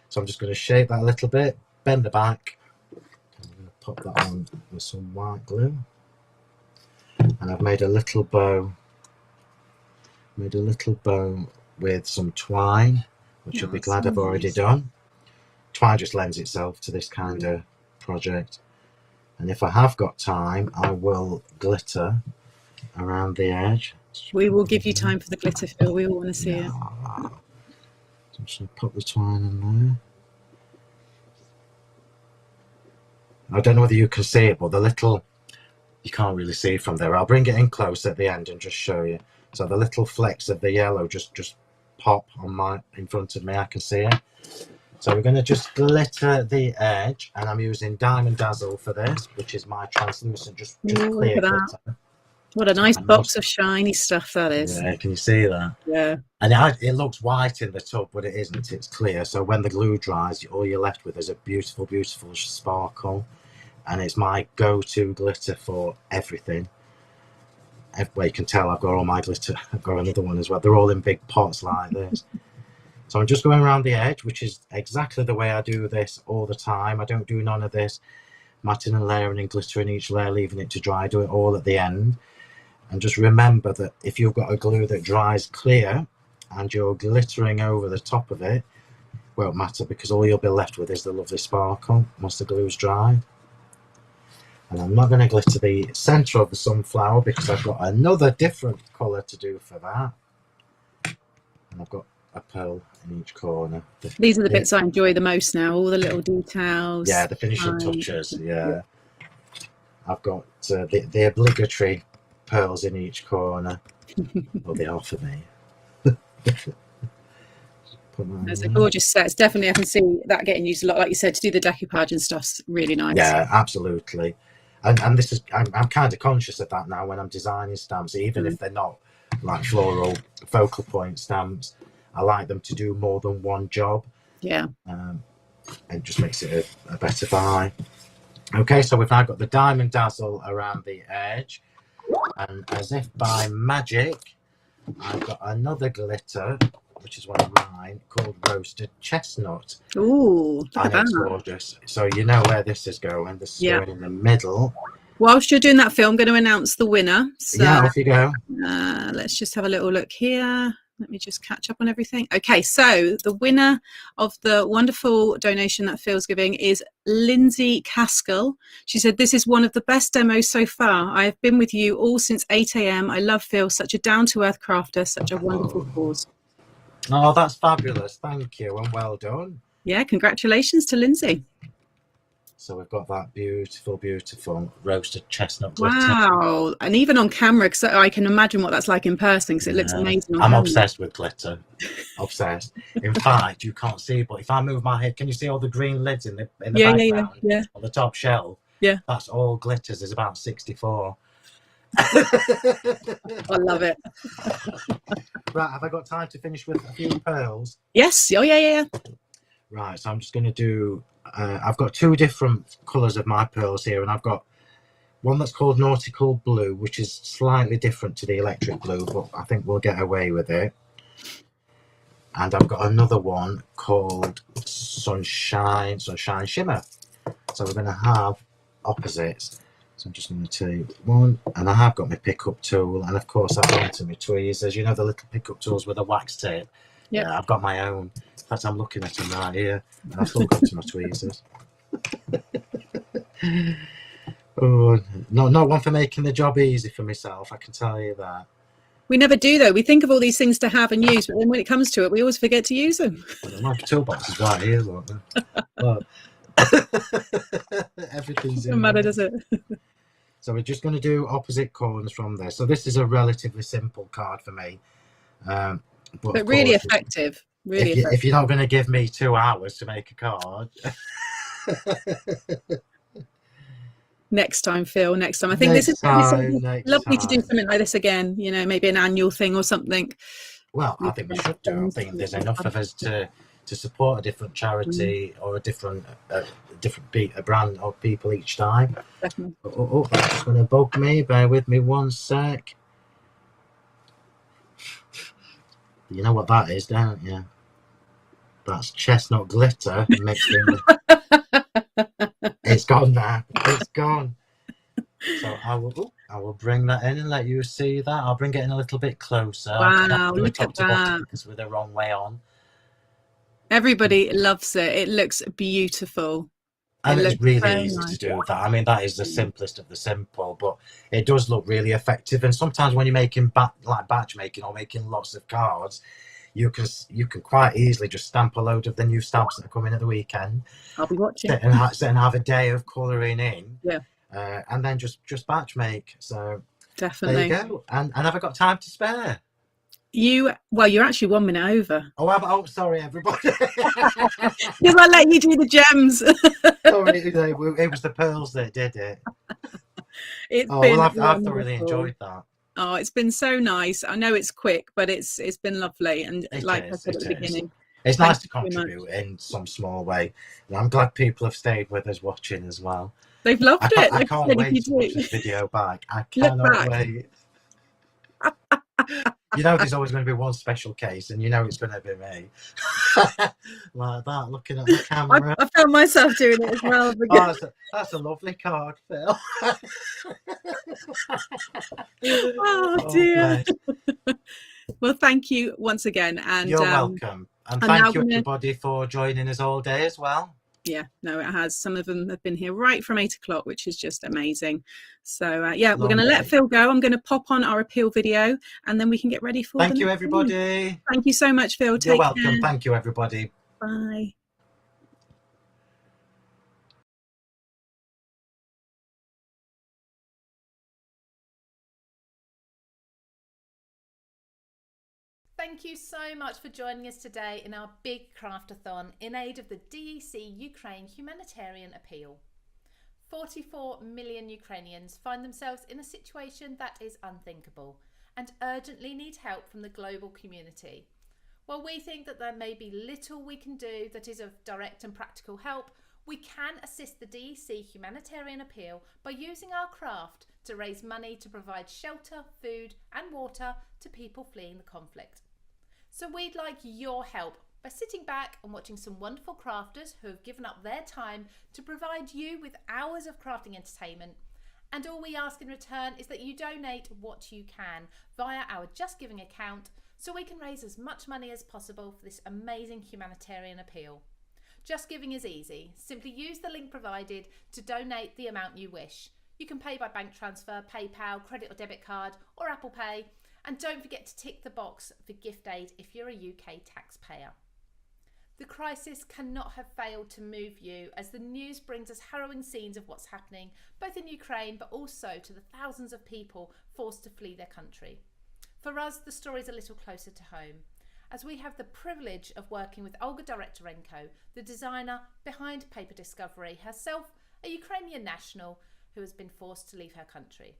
Speaker 2: So I'm just going to shape that a little bit, bend the back. I'm going to pop that on with some white glue. And I've made a little bow. With some twine, which you'll be glad I've already done. Twine just lends itself to this kind of project. And if I have got time, I will glitter around the edge.
Speaker 1: We will give you time for the glitter, Phil. We all want to see it.
Speaker 2: So I'm just going to put the twine in there. I don't know whether you can see it, but the little, you can't really see from there. I'll bring it in close at the end and just show you. So the little flecks of the yellow just pop on in front of me. I can see it. So we're going to just glitter the edge, and I'm using Diamond Dazzle for this, which is my translucent, just clear glitter.
Speaker 1: What a nice box of shiny stuff that is.
Speaker 2: Yeah, can you see that?
Speaker 1: Yeah.
Speaker 2: And it looks white in the tub, but it isn't. It's clear. So when the glue dries, all you're left with is a beautiful, beautiful sparkle. And it's my go-to glitter for everything. Everywhere you can tell, I've got all my glitter. I've got another one as well. They're all in big pots like this. So I'm just going around the edge, which is exactly the way I do this all the time. I don't do none of this matting and layering and glittering each layer, leaving it to dry. I do it all at the end. And just remember that if you've got a glue that dries clear and you're glittering over the top of it, won't matter, because all you'll be left with is the lovely sparkle once the glue's dry. And I'm not going to glitter the centre of the sunflower because I've got another different colour to do for that. And I've got a pearl in each corner.
Speaker 1: These are the bits I enjoy the most now, all the little details.
Speaker 2: Yeah, the finishing touches, yeah. I've got the obligatory pearls in each corner. Well, they are for me.
Speaker 1: It's a gorgeous set. It's definitely, I can see that getting used a lot. Like you said, to do the decoupage and stuff's really nice.
Speaker 2: Yeah, absolutely. And this is, I'm kind of conscious of that now when I'm designing stamps, even if they're not like floral focal point stamps. I like them to do more than one job.
Speaker 1: Yeah.
Speaker 2: It just makes it a better buy. Okay, so we've now got the Diamond Dazzle around the edge. And as if by magic, I've got another glitter, which is one of mine, called Roasted Chestnut.
Speaker 1: Ooh, look at that.
Speaker 2: It's gorgeous. So you know where this is going. This is going in the middle.
Speaker 1: Whilst you're doing that, Phil, I'm going to announce the winner. So,
Speaker 2: yeah, off you go.
Speaker 1: Let's just have a little look here. Let me just catch up on everything. Okay, so the winner of the wonderful donation that Phil's giving is Lindsay Caskell. She said, "This is one of the best demos so far. I have been with you all since 8 a.m. I love Phil, such a down-to-earth crafter, such a wonderful cause."
Speaker 2: Oh, that's fabulous. Thank you, and well done.
Speaker 1: Yeah, congratulations to Lindsay.
Speaker 2: So we've got that beautiful, beautiful roasted chestnut glitter.
Speaker 1: Wow. And even on camera, because I can imagine what that's like in person, because it looks amazing on
Speaker 2: I'm
Speaker 1: camera.
Speaker 2: obsessed with glitter. Obsessed. In fact, you can't see, but if I move my head, can you see all the green lids in the background?
Speaker 1: Yeah.
Speaker 2: On the top shelf?
Speaker 1: Yeah.
Speaker 2: That's all glitters. There's about 64.
Speaker 1: I love it.
Speaker 2: Right, have I got time to finish with a few pearls?
Speaker 1: Yes. Oh, yeah.
Speaker 2: Right, so I'm just going to do, I've got two different colours of my pearls here, and I've got one that's called Nautical Blue, which is slightly different to the electric blue, but I think we'll get away with it. And I've got another one called Sunshine Shimmer. So we're going to have opposites. So I'm just going to take one, and I have got my pickup tool, and of course I've gone to my tweezers. You know, the little pickup tools with a wax tape?
Speaker 1: Yep.
Speaker 2: Yeah, I've got my own. In fact, I'm looking at them right here, and I've still got to my tweezers. Oh, not one for making the job easy for myself, I can tell you that.
Speaker 1: We never do, though. We think of all these things to have and use, but then when it comes to it, we always forget to use them.
Speaker 2: My toolbox is right here, look. Look. Everything's
Speaker 1: Doesn't matter, does it?
Speaker 2: So we're just going to do opposite corners from this. So this is a relatively simple card for me, but
Speaker 1: really effective. Really effective.
Speaker 2: If you're not going to give me 2 hours to make a card.
Speaker 1: Next time, Phil. Next time. I think this is lovely to do something like this again. You know, maybe an annual thing or something.
Speaker 2: Well, I think we should do. I think there's enough of us to support a different charity or a different brand or people each time.
Speaker 1: Definitely.
Speaker 2: Oh, that's just going to bug me. Bear with me one sec. You know what that is, don't you? That's chestnut glitter mixed in with... It's gone now. It's gone. So I will bring that in and let you see that. I'll bring it in a little bit closer.
Speaker 1: Wow, look at that.
Speaker 2: Because we're the wrong way on.
Speaker 1: Everybody loves it. It looks beautiful.
Speaker 2: And it's really easy to do that. I mean, that is the simplest of the simple, but it does look really effective. And sometimes when you're making batch making or making lots of cards, you can quite easily just stamp a load of the new stamps that are coming at the weekend.
Speaker 1: I'll be watching.
Speaker 2: Sit and have a day of colouring in.
Speaker 1: Yeah.
Speaker 2: And then just batch make. So
Speaker 1: definitely.
Speaker 2: There you go. And have I got time to spare?
Speaker 1: You're actually 1 minute over.
Speaker 2: Oh, sorry, everybody.
Speaker 1: Because I let you do the gems.
Speaker 2: Sorry, it was the pearls that did it. I've thoroughly enjoyed that.
Speaker 1: Oh, it's been so nice. I know it's quick, but it's been lovely. And like I said at the beginning,
Speaker 2: it's nice to contribute in some small way. And I'm glad people have stayed with us watching as well.
Speaker 1: They've loved it.
Speaker 2: I can't wait to watch this video back. I cannot wait. You know, there's always going to be one special case, and you know it's going to be me. Like that, looking at the camera.
Speaker 1: I found myself doing it as well.
Speaker 2: That's a lovely card, Phil.
Speaker 1: Oh dear. Well, thank you once again. And
Speaker 2: you're welcome. And thank you, everybody, for joining us all day as well.
Speaker 1: Yeah, no, it has. Some of them have been here right from 8 o'clock, which is just amazing. So yeah, we're going to let Phil go. I'm going to pop on our appeal video, and then we can get ready for.
Speaker 2: Thank you, everybody.
Speaker 1: Thank you so much, Phil.
Speaker 2: You're welcome. Thank you, everybody.
Speaker 1: Bye.
Speaker 3: Thank you so much for joining us today in our big craftathon in aid of the DEC Ukraine Humanitarian Appeal. 44 million Ukrainians find themselves in a situation that is unthinkable and urgently need help from the global community. While we think that there may be little we can do that is of direct and practical help, we can assist the DEC Humanitarian Appeal by using our craft to raise money to provide shelter, food and water to people fleeing the conflict. So we'd like your help by sitting back and watching some wonderful crafters who have given up their time to provide you with hours of crafting entertainment. And all we ask in return is that you donate what you can via our Just Giving account so we can raise as much money as possible for this amazing humanitarian appeal. Just Giving is easy. Simply use the link provided to donate the amount you wish. You can pay by bank transfer, PayPal, credit or debit card or Apple Pay. And don't forget to tick the box for gift aid if you're a UK taxpayer. The crisis cannot have failed to move you as the news brings us harrowing scenes of what's happening both in Ukraine but also to the thousands of people forced to flee their country. For us, the story's a little closer to home as we have the privilege of working with Olga Direktorenko, the designer behind Paper Discovery, herself a Ukrainian national who has been forced to leave her country.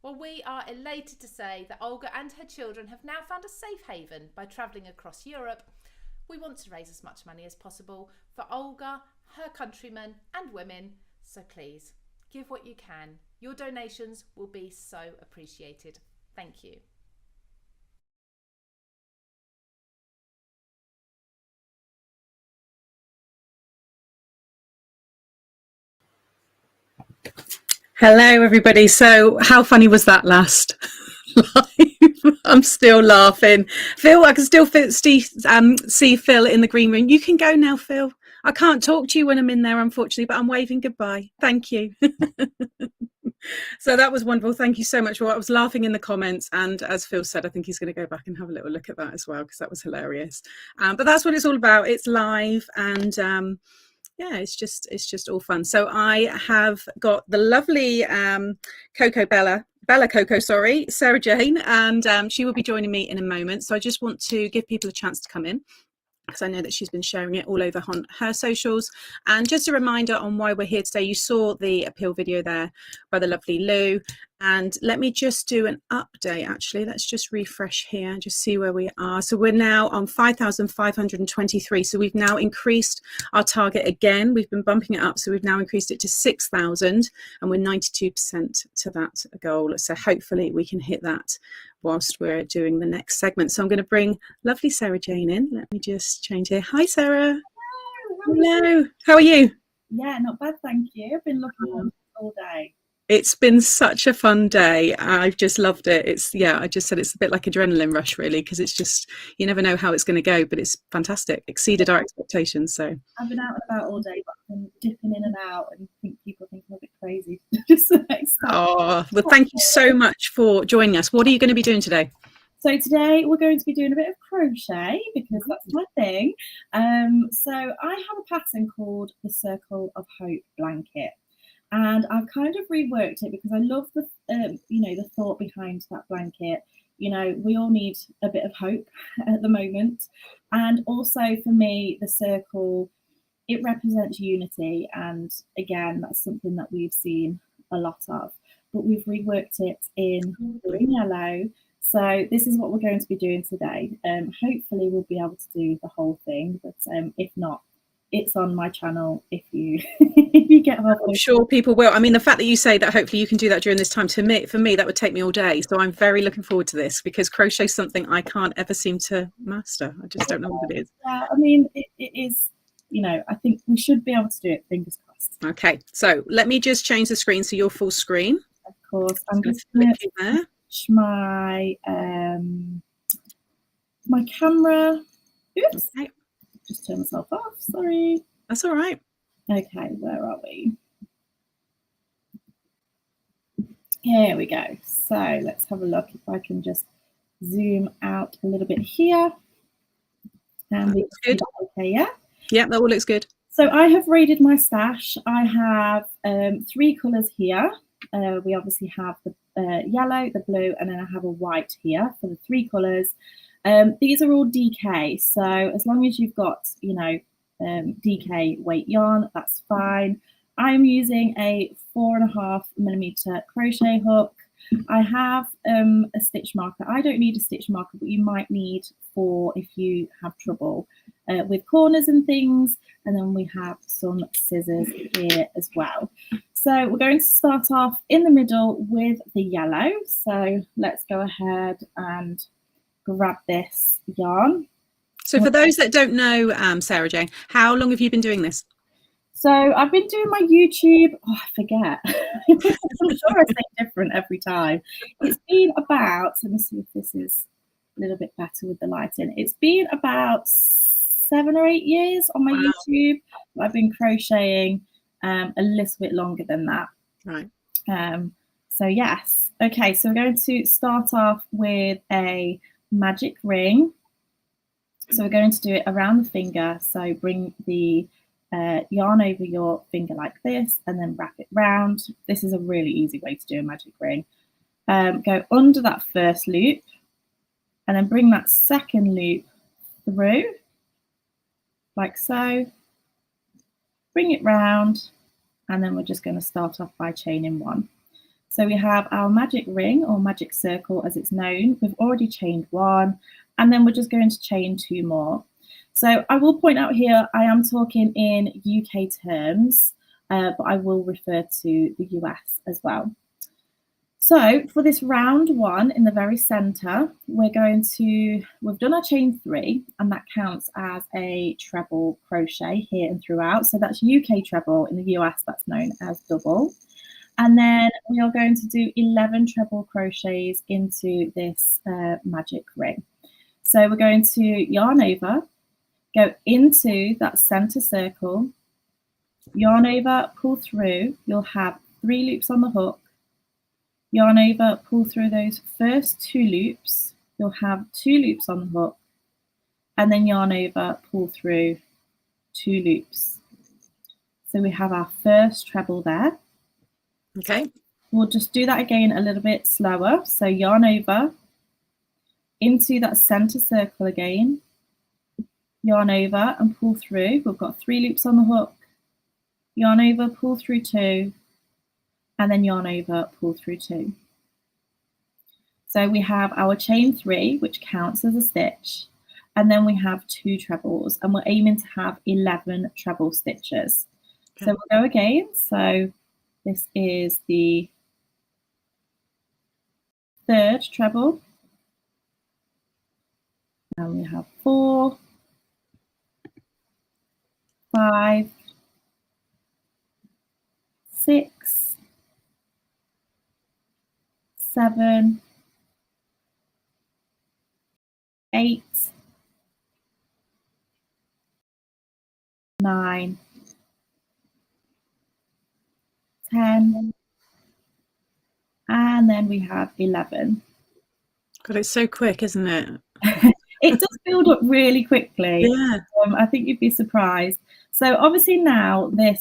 Speaker 3: Well, we are elated to say that Olga and her children have now found a safe haven by travelling across Europe. We want to raise as much money as possible for Olga, her countrymen and women, so please give what you can. Your donations will be so appreciated. Thank you.
Speaker 1: Hello, everybody. So how funny was that last live? I'm still laughing. Phil, I can still see Phil in the green room. You can go now, Phil. I can't talk to you when I'm in there, unfortunately, but I'm waving goodbye. Thank you. So that was wonderful. Thank you so much. Well, I was laughing in the comments, and as Phil said, I think he's going to go back and have a little look at that as well, because that was hilarious. But that's what it's all about. It's live, and yeah, it's just all fun. So I have got the lovely Bella Coco, sorry, Sarah Jane, and she will be joining me in a moment. So I just want to give people a chance to come in, because I know that she's been sharing it all over on her socials. And just a reminder on why we're here today. You saw the appeal video there by the lovely Lou. And let me just do an update, actually. Let's just refresh here and just see where we are. So we're now on 5,523. So we've now increased our target again. We've been bumping it up. So we've now increased it to 6,000, and we're 92% to that goal. So hopefully we can hit that whilst we're doing the next segment. So I'm going to bring lovely Sarah Jane in. Let me just change here. Hi, Sarah. Hello. How are you?
Speaker 4: Yeah, not bad, thank you. I've been looking forward to it all day.
Speaker 1: It's been such a fun day. I've just loved it. It's, yeah, I just said it's a bit like adrenaline rush, really, because it's just, you never know how it's going to go, but it's fantastic. Exceeded our expectations. So
Speaker 4: I've been out and about all day, but I've been dipping in and out, and people think I'm a bit crazy.
Speaker 1: Oh, well, thank you so much for joining us. What are you going to be doing today?
Speaker 4: So today we're going to be doing a bit of crochet, because that's my thing. So I have a pattern called the Circle of Hope blanket, and I've kind of reworked it because I love the the thought behind that blanket. You know, we all need a bit of hope at the moment, and also for me, the circle, it represents unity, and again, that's something that we've seen a lot of, but we've reworked it in green yellow. So this is what we're going to be doing today. Hopefully we'll be able to do the whole thing, but if not, it's on my channel if you if you get halfway.
Speaker 1: I'm sure people will. I mean, the fact that you say that hopefully you can do that during this time, for me that would take me all day. So I'm very looking forward to this, because crochet is something I can't ever seem to master. I just don't know what it is.
Speaker 4: Yeah, I mean, it is, I think we should be able to do it, fingers crossed.
Speaker 1: Okay, so let me just change the screen so you're full screen.
Speaker 4: Of course, I'm just
Speaker 1: going to switch
Speaker 4: my my camera. Oops. Okay. Just turn myself off, sorry.
Speaker 1: That's all right.
Speaker 4: Okay, where are we? Here we go. So let's have a look if I can just zoom out a little bit here. And we
Speaker 1: good.
Speaker 4: Okay, yeah?
Speaker 1: Yeah, that all looks good.
Speaker 4: So I have raided my stash. I have 3 colours here. We obviously have the yellow, the blue, and then I have a white here for the 3 colours. These are all DK, so as long as you've got, DK weight yarn, that's fine. I'm using a 4.5mm crochet hook. I have a stitch marker. I don't need a stitch marker, but you might need for if you have trouble with corners and things. And then we have some scissors here as well. So we're going to start off in the middle with the yellow. So let's go ahead and grab this yarn.
Speaker 1: So for those that don't know, Sarah Jane, how long have you been doing this?
Speaker 4: So I've been doing my YouTube, I forget. I'm sure I say different every time. It's been about, let me see if this is a little bit better with the lighting. It's been about 7 or 8 years on my YouTube. I've been crocheting a little bit longer than that.
Speaker 1: Right.
Speaker 4: So yes. Okay, so we're going to start off with a magic ring. So we're going to do it around the finger. So bring the yarn over your finger like this and then wrap it round. This is a really easy way to do a magic ring. Go under that first loop and then bring that second loop through like so. Bring it round, and then we're just going to start off by chaining 1. So we have our magic ring or magic circle as it's known. We've already chained 1, and then we're just going to chain 2 more. So I will point out here, I am talking in UK terms, but I will refer to the US as well. So for this round 1 in the very center, we've done our chain 3, and that counts as a treble crochet here and throughout. So that's UK treble. In the US, that's known as double. And then we are going to do 11 treble crochets into this magic ring. So we're going to yarn over, go into that center circle, yarn over, pull through. You'll have 3 loops on the hook. Yarn over, pull through those first 2 loops. You'll have 2 loops on the hook, and then yarn over, pull through 2 loops. So we have our first treble there.
Speaker 1: Okay.
Speaker 4: We'll just do that again a little bit slower. So yarn over into that center circle again, yarn over and pull through. We've got 3 loops on the hook, yarn over, pull through 2, and then yarn over, pull through 2. So we have our chain 3, which counts as a stitch, and then we have 2 trebles, and we're aiming to have 11 treble stitches. Okay. So we'll go again. So this is the 3rd treble, and we have 4, 5, 6, 7, 8, 9, 10, and then we have 11.
Speaker 1: God, it's so quick, isn't it?
Speaker 4: It does build up really quickly.
Speaker 1: Yeah.
Speaker 4: I think you'd be surprised. So obviously now it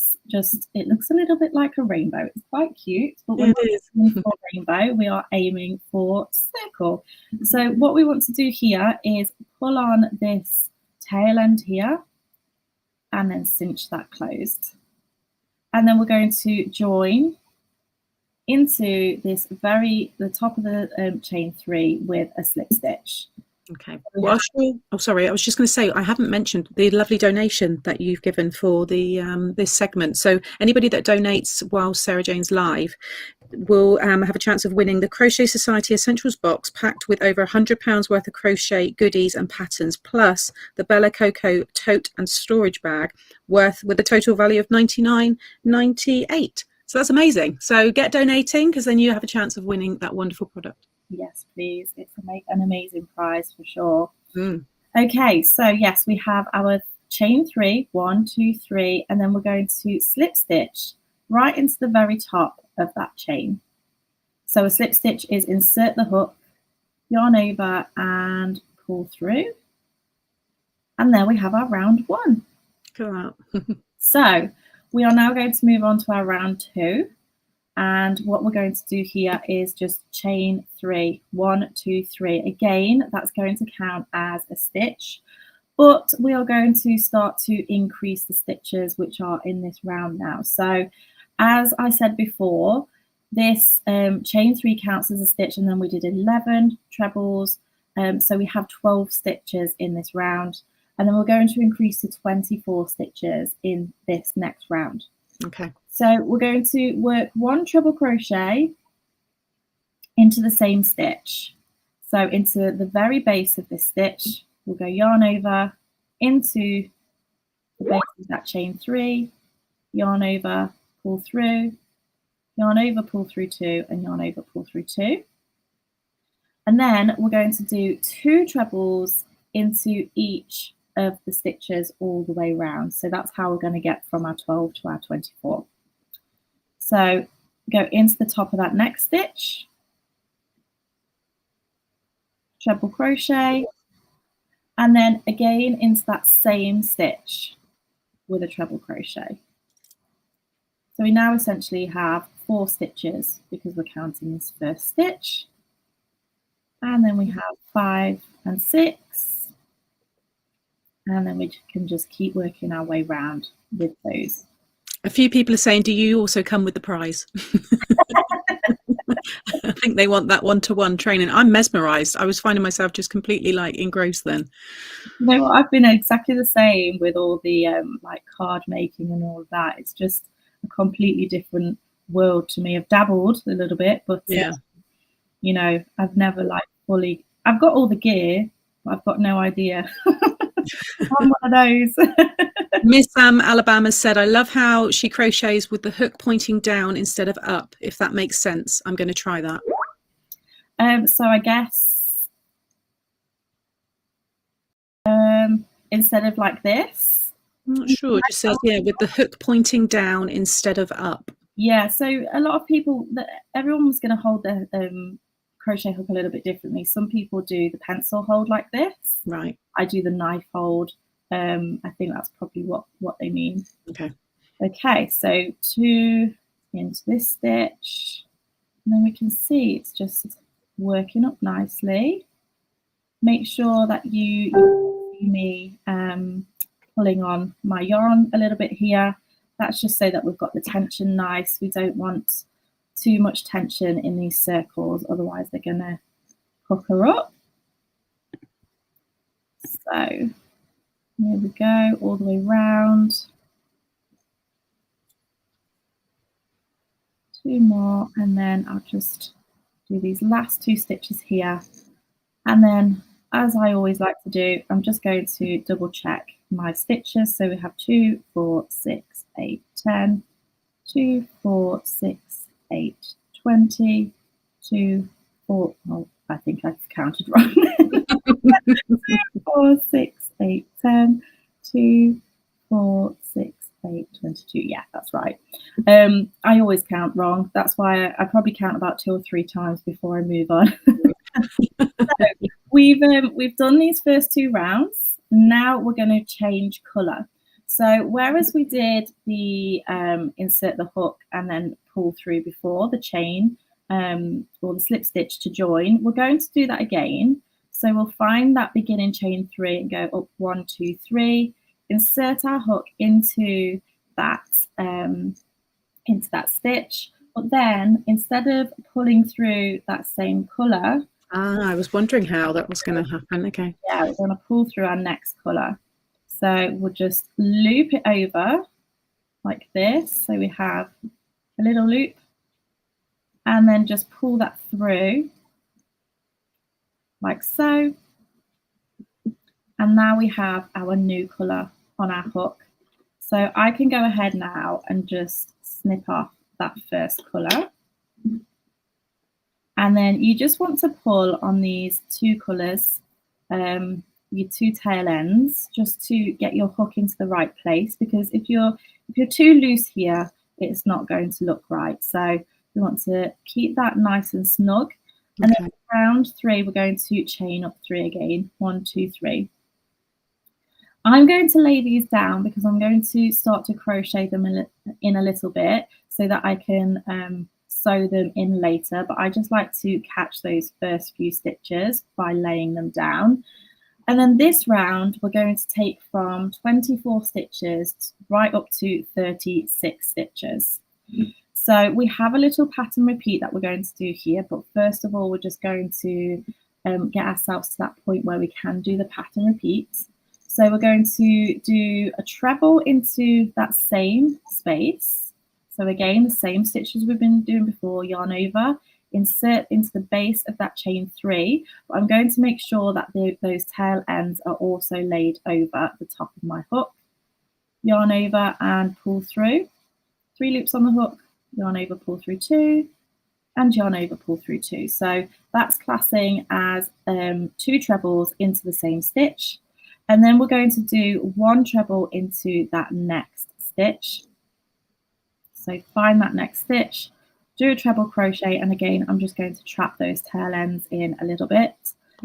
Speaker 4: looks a little bit like a rainbow. It's quite cute, but we're not aiming for rainbow. We are aiming for circle. So what we want to do here is pull on this tail end here and then cinch that closed. And then we're going to join into the top of the chain 3 with a slip stitch.
Speaker 1: Okay. Well, sorry, I was just going to say, I haven't mentioned the lovely donation that you've given for the this segment. So anybody that donates while Sarah Jane's live will have a chance of winning the Crochet Society Essentials box packed with over £100 worth of crochet goodies and patterns, plus the Bella Coco tote and storage bag with a total value of $99.98. So that's amazing. So get donating, because then you have a chance of winning that wonderful product.
Speaker 4: Yes, please. It's an amazing prize for sure.
Speaker 1: Mm.
Speaker 4: Okay, so yes, we have our chain 3, 1, 2, 3, and then we're going to slip stitch right into the very top of that chain. So a slip stitch is insert the hook, yarn over and pull through. And there we have our round 1.
Speaker 1: Cool.
Speaker 4: So we are now going to move on to our round 2. And what we're going to do here is just chain 3, 1, 2, 3. Again, that's going to count as a stitch, but we are going to start to increase the stitches which are in this round now. So as I said before, this chain 3 counts as a stitch, and then we did 11 trebles. So we have 12 stitches in this round, and then we're going to increase to 24 stitches in this next round.
Speaker 1: Okay.
Speaker 4: So we're going to work 1 treble crochet into the same stitch. So into the very base of this stitch, we'll go yarn over into the base of that chain 3, yarn over, pull through, yarn over, pull through 2, and yarn over, pull through 2. And then we're going to do 2 trebles into each of the stitches all the way round. So that's how we're going to get from our 12 to our 24. So go into the top of that next stitch, treble crochet, and then again into that same stitch with a treble crochet. So we now essentially have 4 stitches because we're counting this first stitch. And then we have 5 and 6. And then we can just keep working our way round with those.
Speaker 1: A few people are saying, do you also come with the prize? I think they want that one-to-one training. I'm mesmerized. I was finding myself just completely like engrossed then.
Speaker 4: You know what? I've been exactly the same with all the like card making and all of that. It's just a completely different world to me. I've dabbled a little bit, but
Speaker 1: Yeah.
Speaker 4: you know, I've never like fully. I've got all the gear, but I've got no idea. I'm one of those.
Speaker 1: Miss Alabama said, I love how she crochets with the hook pointing down instead of up. If that makes sense, I'm going to try that.
Speaker 4: So I guess instead of like this.
Speaker 1: I'm not sure. It just says, yeah, with the hook pointing down instead of up.
Speaker 4: Yeah, so a lot of people, everyone was going to hold their crochet hook a little bit differently. Some people do the pencil hold like this.
Speaker 1: Right.
Speaker 4: I do the knife hold. I think that's probably what they mean.
Speaker 1: Okay.
Speaker 4: Okay, so 2 into this stitch, and then we can see it's just working up nicely. Make sure that you see me pulling on my yarn a little bit here. That's just so that we've got the tension nice. We don't want too much tension in these circles, otherwise they're going to pucker up. So here we go, all the way round. 2 more, and then I'll just do these last 2 stitches here. And then, as I always like to do, I'm just going to double check my stitches. So we have 2, 4, 6, 8, 10, 2, 4, 6, 8, 20, 2, 4, oh, I think I've counted wrong. 2, 4, 6, 8, 10, 2, 4, 6, 8, 22. Yeah, that's right. I always count wrong. That's why I probably count about 2 or 3 times before I move on. So we've done these first 2 rounds. Now we're going to change colour. So whereas we did the insert the hook and then pull through before the chain or the slip stitch to join, we're going to do that again. So we'll find that beginning chain 3 and go up 1, 2, 3, insert our hook into that stitch. But then instead of pulling through that same colour,
Speaker 1: I was wondering how that was going to happen. Okay.
Speaker 4: Yeah, we're going to pull through our next colour. So we'll just loop it over like this. So we have a little loop and then just pull that through like so. And now we have our new colour on our hook. So I can go ahead now and just snip off that first colour. And then you just want to pull on these 2 colours, your 2 tail ends, just to get your hook into the right place. Because if you're too loose here, it's not going to look right. So we want to keep that nice and snug. And then round 3, we're going to chain up 3 again. 1, 2, 3. I'm going to lay these down because I'm going to start to crochet them in a little bit so that I can sew them in later, but I just like to catch those first few stitches by laying them down. And then this round we're going to take from 24 stitches right up to 36 stitches. So we have a little pattern repeat that we're going to do here, but first of all we're just going to get ourselves to that point where we can do the pattern repeat. So we're going to do a treble into that same space. So again, the same stitches we've been doing before, yarn over, insert into the base of that chain 3. But I'm going to make sure that those tail ends are also laid over the top of my hook. Yarn over and pull through. 3 loops on the hook, yarn over, pull through 2, and yarn over, pull through 2. So that's classing as 2 trebles into the same stitch. And then we're going to do 1 treble into that next stitch. So find that next stitch, do a treble crochet, and again, I'm just going to trap those tail ends in a little bit.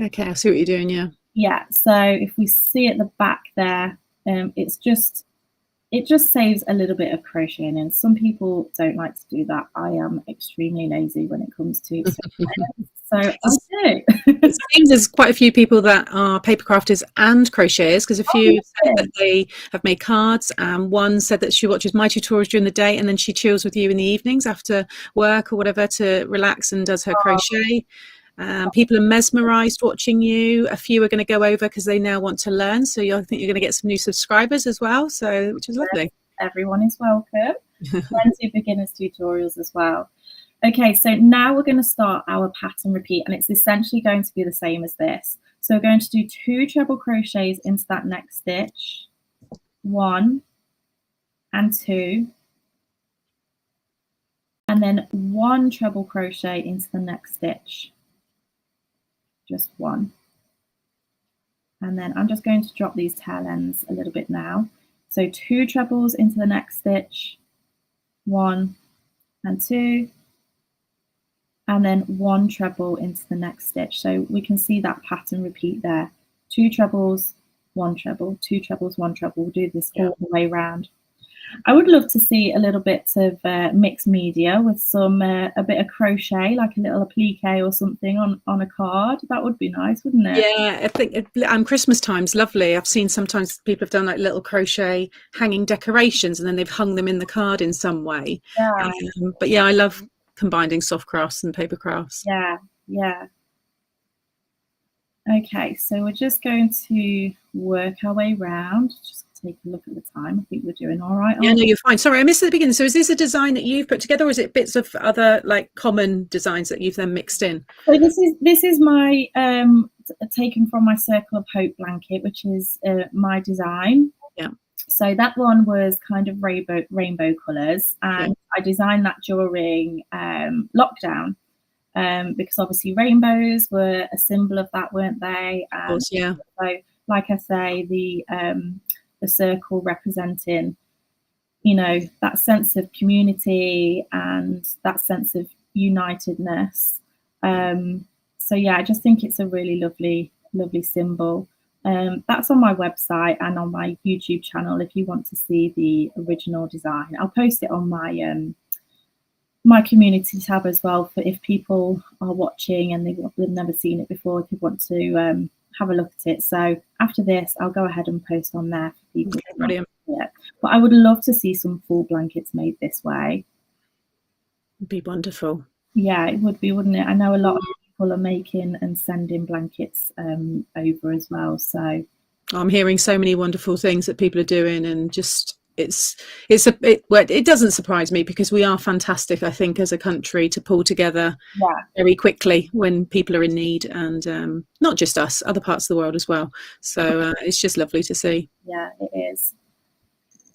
Speaker 1: Okay, I see what you're doing, yeah.
Speaker 4: Yeah, so if we see at the back there, it's just it just saves a little bit of crocheting, and some people don't like to do that. I am extremely lazy when it comes to so I do.
Speaker 1: It seems there's quite a few people that are paper crafters and crocheters, because a few said that they have made cards, and one said that she watches my tutorials during the day and then she chills with you in the evenings after work or whatever to relax and does her crochet. People are mesmerized watching you. A few are going to go over because they now want to learn, so I think you're going to get some new subscribers as well, so which is lovely.
Speaker 4: Everyone is welcome. Plenty of beginners tutorials as well. Okay, so now we're going to start our pattern repeat, and it's essentially going to be the same as this. So we're going to do 2 treble crochets into that next stitch, 1 and 2, and then 1 treble crochet into the next stitch, just 1. And then I'm just going to drop these tail ends a little bit now. So 2 trebles into the next stitch, 1 and 2, and then 1 treble into the next stitch. So we can see that pattern repeat there. 2 trebles, 1 treble, 2 trebles, 1 treble. We'll do this all the way around. I would love to see a little bit of mixed media with some a bit of crochet, like a little applique or something on a card. That would be nice, wouldn't it?
Speaker 1: Yeah, I think Christmas time's lovely. I've seen sometimes people have done like little crochet hanging decorations and then they've hung them in the card in some way.
Speaker 4: Yeah.
Speaker 1: But yeah, I love combining soft crafts and paper crafts.
Speaker 4: Yeah, yeah. Okay, so we're just going to work our way around. Just take a look at the time. I think we're doing all right.
Speaker 1: Yeah, no, you're fine. Sorry, I missed the beginning. So is this a design that you've put together, or is it bits of other like common designs that you've then mixed in?
Speaker 4: So this is my taken from my Circle of Hope blanket, which is my design.
Speaker 1: Yeah.
Speaker 4: So that one was kind of rainbow colours, and I designed that during lockdown. Because obviously rainbows were a symbol of that, weren't they?
Speaker 1: Of course, yeah.
Speaker 4: So, like I say, the circle representing, you know, that sense of community and that sense of unitedness. So yeah, I just think it's a really lovely symbol. That's on my website and on my YouTube channel if you want to see the original design. I'll post it on my my community tab as well, for if people are watching and they've never seen it before, if you want to have a look at it. So after this, I'll go ahead and post on there for people.
Speaker 1: Okay, brilliant.
Speaker 4: Yeah, but I would love to see some full blankets made this way.
Speaker 1: It'd be wonderful.
Speaker 4: Yeah, it would be, wouldn't it? I know a lot of people are making and sending blankets over as well. So
Speaker 1: I'm hearing so many wonderful things that people are doing, and just it doesn't surprise me, because we are fantastic, I think, as a country to pull together very quickly when people are in need, and not just us, other parts of the world as well. So it's just lovely to see.
Speaker 4: Yeah, it is.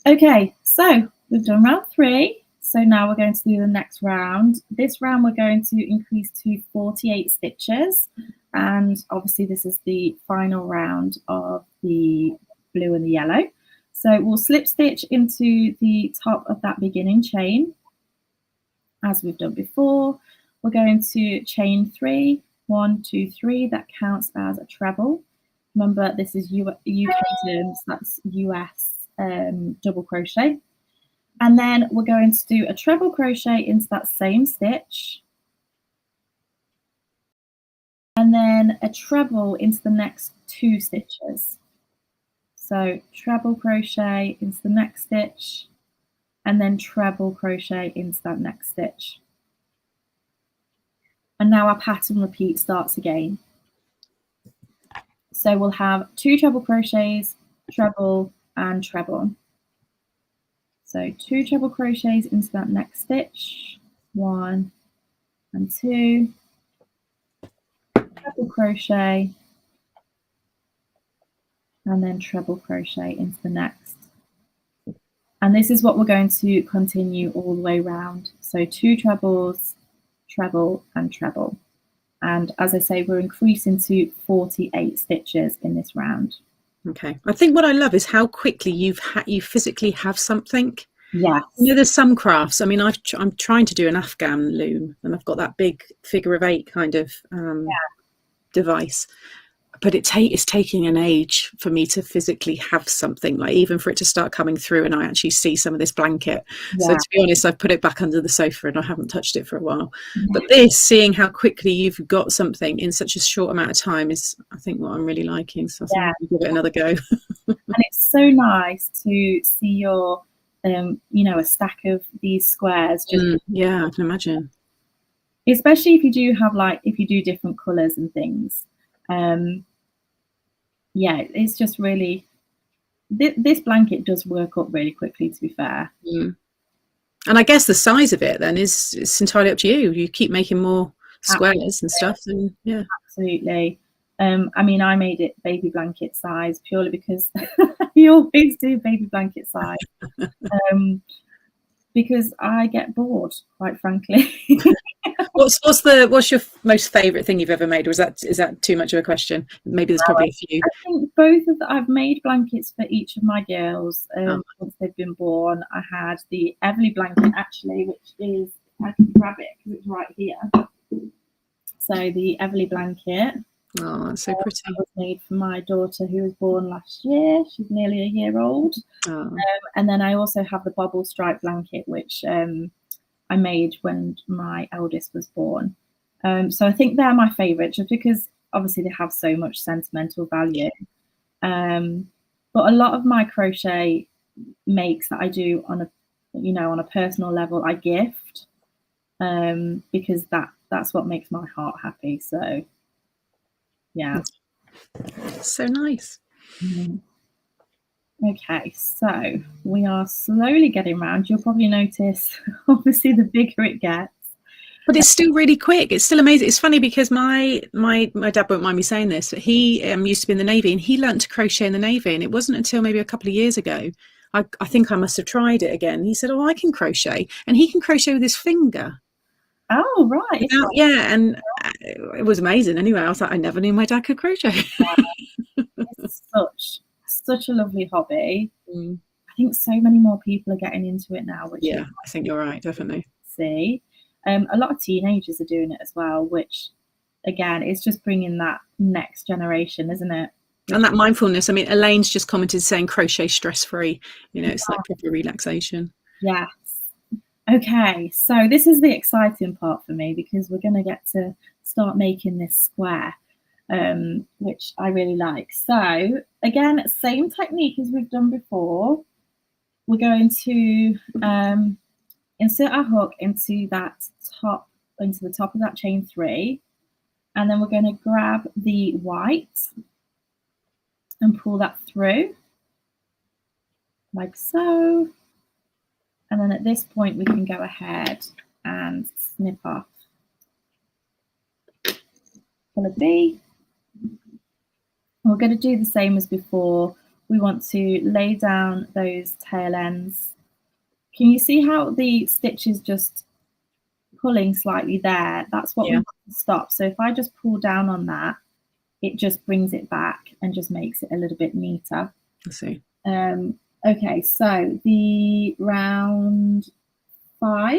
Speaker 4: Okay, so we've done round 3. So now we're going to do the next round. This round we're going to increase to 48 stitches, and obviously this is the final round of the blue and the yellow. So we'll slip stitch into the top of that beginning chain, as we've done before. We're going to chain 3, 1, 2, 3. That counts as a treble. Remember, this is UK terms, that's US double crochet. And then we're going to do a treble crochet into that same stitch, and then a treble into the next 2 stitches. So treble crochet into the next stitch, and then treble crochet into that next stitch. And now our pattern repeat starts again. So we'll have 2 treble crochets, treble and treble. So 2 treble crochets into that next stitch, 1 and 2, treble crochet, and then treble crochet into the next. And this is what we're going to continue all the way around. So 2 trebles, treble and treble. And as I say, we're increasing to 48 stitches in this round.
Speaker 1: Okay. I think what I love is how quickly you physically have something.
Speaker 4: Yes.
Speaker 1: You know, there's some crafts. I mean, I'm trying to do an Afghan loom, and I've got that big figure of 8 kind of device. but it's taking an age for me to physically have something, like even for it to start coming through and I actually see some of this blanket. So to be honest, I've put it back under the sofa and I haven't touched it for a while. But seeing how quickly you've got something in such a short amount of time is, I think, what I'm really liking. So I think I'll give it another go.
Speaker 4: And it's so nice to see your a stack of these squares. Just
Speaker 1: I can imagine.
Speaker 4: Especially if you do different colours and things. It's just really, this blanket does work up really quickly, to be fair.
Speaker 1: And I guess the size of it then it's entirely up to you. You keep making more squares and stuff, and
Speaker 4: absolutely. I mean, I made it baby blanket size purely because you always do baby blanket size. Because I get bored, quite frankly.
Speaker 1: What's your most favourite thing you've ever made, or is that too much of a question? Maybe there's probably a few.
Speaker 4: I think both of I've made blankets for each of my girls once they've been born. I had the Everly blanket actually, which is, I can grab it because it's right here. So the Everly blanket.
Speaker 1: Oh, that's so pretty.
Speaker 4: That was made for my daughter who was born last year. She's nearly a year old. And then I also have the bobble stripe blanket, which I made when my eldest was born. So I think they're my favourite, just because obviously they have so much sentimental value. But a lot of my crochet makes that I do on a personal level, I gift, because that's what makes my heart happy. So yeah,
Speaker 1: so nice.
Speaker 4: Okay, so we are slowly getting around. You'll probably notice, obviously, the bigger it gets.
Speaker 1: But it's still really quick. It's still amazing. It's funny because my dad won't mind me saying this, but he used to be in the Navy and he learnt to crochet in the Navy. And it wasn't until maybe a couple of years ago, I think I must have tried it again. He said, "Oh, I can crochet." And he can crochet with his finger.
Speaker 4: Oh, right.
Speaker 1: And it was amazing. Anyway, I was like, I never knew my dad could crochet.
Speaker 4: It's such a lovely hobby. I think so many more people are getting into it now. Which
Speaker 1: I think you're right, definitely.
Speaker 4: See, a lot of teenagers are doing it as well, which again is just bringing that next generation, isn't it?
Speaker 1: And that mindfulness. I mean, Elaine's just commented saying crochet stress-free. It's like proper relaxation.
Speaker 4: Yes. Okay, so this is the exciting part for me because we're going to get to start making this square, which I really like. So again, same technique as we've done before. We're going to insert our hook into the top of that chain 3, and then we're going to grab the white and pull that through like so. And then at this point, we can go ahead and snip off colour B. We're going to do the same as before. We want to lay down those tail ends. Can you see how the stitch is just pulling slightly there? That's what we want to stop. So if I just pull down on that, it just brings it back and just makes it a little bit neater.
Speaker 1: I see.
Speaker 4: Okay, so the round 5,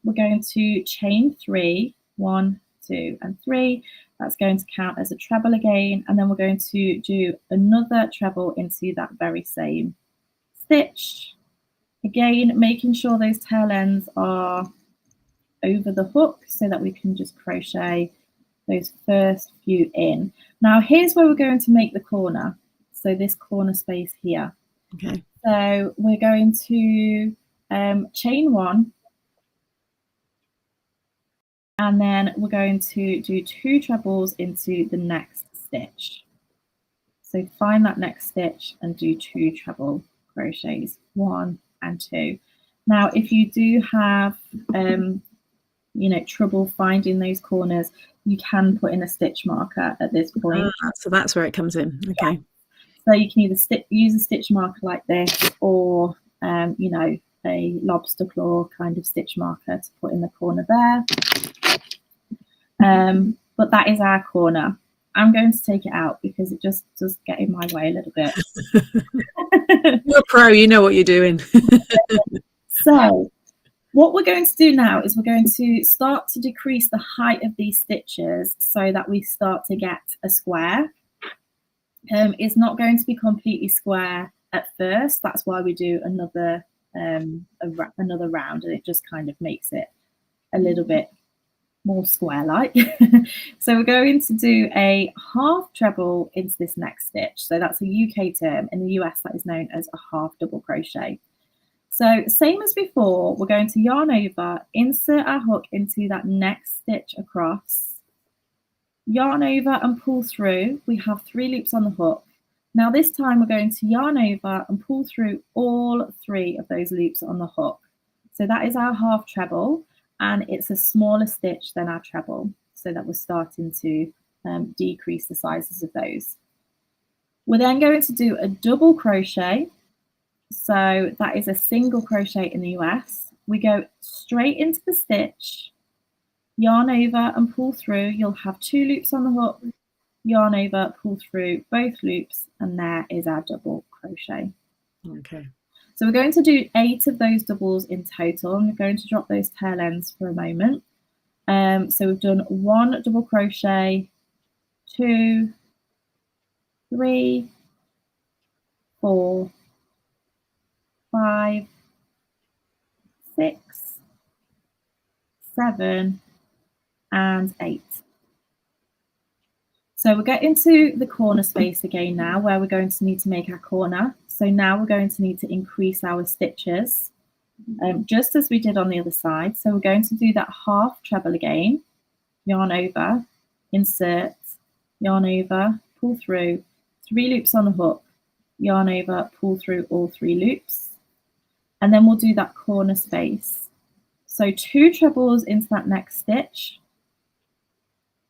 Speaker 4: we're going to chain 3, 1, 2, and 3. That's going to count as a treble again, and then we're going to do another treble into that very same stitch. Again, making sure those tail ends are over the hook so that we can just crochet those first few in. Now, here's where we're going to make the corner. So this corner space here.
Speaker 1: Okay.
Speaker 4: So we're going to chain 1, and then we're going to do 2 trebles into the next stitch. So find that next stitch and do 2 treble crochets, 1 and 2. Now, if you do have trouble finding those corners, you can put in a stitch marker at this point.
Speaker 1: So that's where it comes in. Okay.
Speaker 4: Yeah. So you can either use a stitch marker like this, or a lobster claw kind of stitch marker to put in the corner there. But that is our corner. I'm going to take it out because it just does get in my way a little bit.
Speaker 1: You're a pro, you know what you're doing.
Speaker 4: So what we're going to do now is we're going to start to decrease the height of these stitches so that we start to get a square. It's not going to be completely square at first. That's why we do another another round, and it just kind of makes it a little bit more square-like. So we're going to do a half treble into this next stitch. So that's a UK term. In the US, that is known as a half double crochet. So same as before, we're going to yarn over, insert our hook into that next stitch across, yarn over and pull through. We have 3 loops on the hook. Now this time we're going to yarn over and pull through all 3 of those loops on the hook. So that is our half treble, and it's a smaller stitch than our treble, so that we're starting to decrease the sizes of those. We're then going to do a double crochet. So that is a single crochet in the US. We go straight into the stitch, yarn over and pull through. You'll have 2 loops on the hook, yarn over, pull through both loops, and there is our double crochet.
Speaker 1: Okay.
Speaker 4: So we're going to do 8 of those doubles in total, and we're going to drop those tail ends for a moment. So we've done 1 double crochet, 2, 3, 4, 5, 6, 7, and 8. So we're getting to the corner space again now, where we're going to need to make our corner. So now we're going to need to increase our stitches, just as we did on the other side. So we're going to do that half treble again, yarn over, insert, yarn over, pull through, 3 loops on the hook, yarn over, pull through all 3 loops, and then we'll do that corner space. So 2 trebles into that next stitch,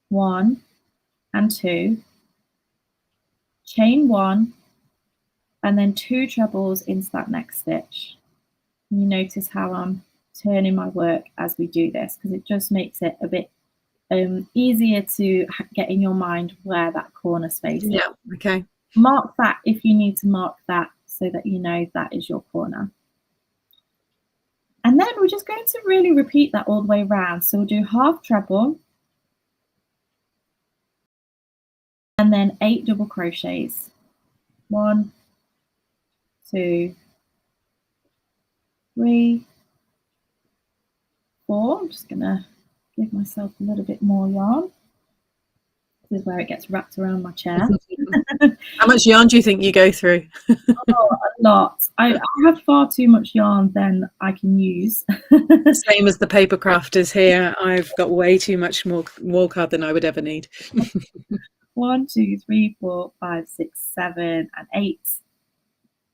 Speaker 4: 1 and 2, chain 1, and then 2 trebles into that next stitch. And you notice how I'm turning my work as we do this, because it just makes it a bit easier to get in your mind where that corner space is.
Speaker 1: Yeah, okay.
Speaker 4: Mark that if you need to mark that, so that you know that is your corner. And then we're just going to really repeat that all the way around. So we'll do half treble, and then 8 double crochets. 1, 2, 3, 4. I'm just going to give myself a little bit more yarn. This is where it gets wrapped around my chair.
Speaker 1: How much yarn do you think you go through?
Speaker 4: Oh, a lot. I have far too much yarn than I can use.
Speaker 1: Same as the paper crafters here. I've got way too much more wool card than I would ever need.
Speaker 4: 1, 2, 3, 4, 5, 6, 7, and 8.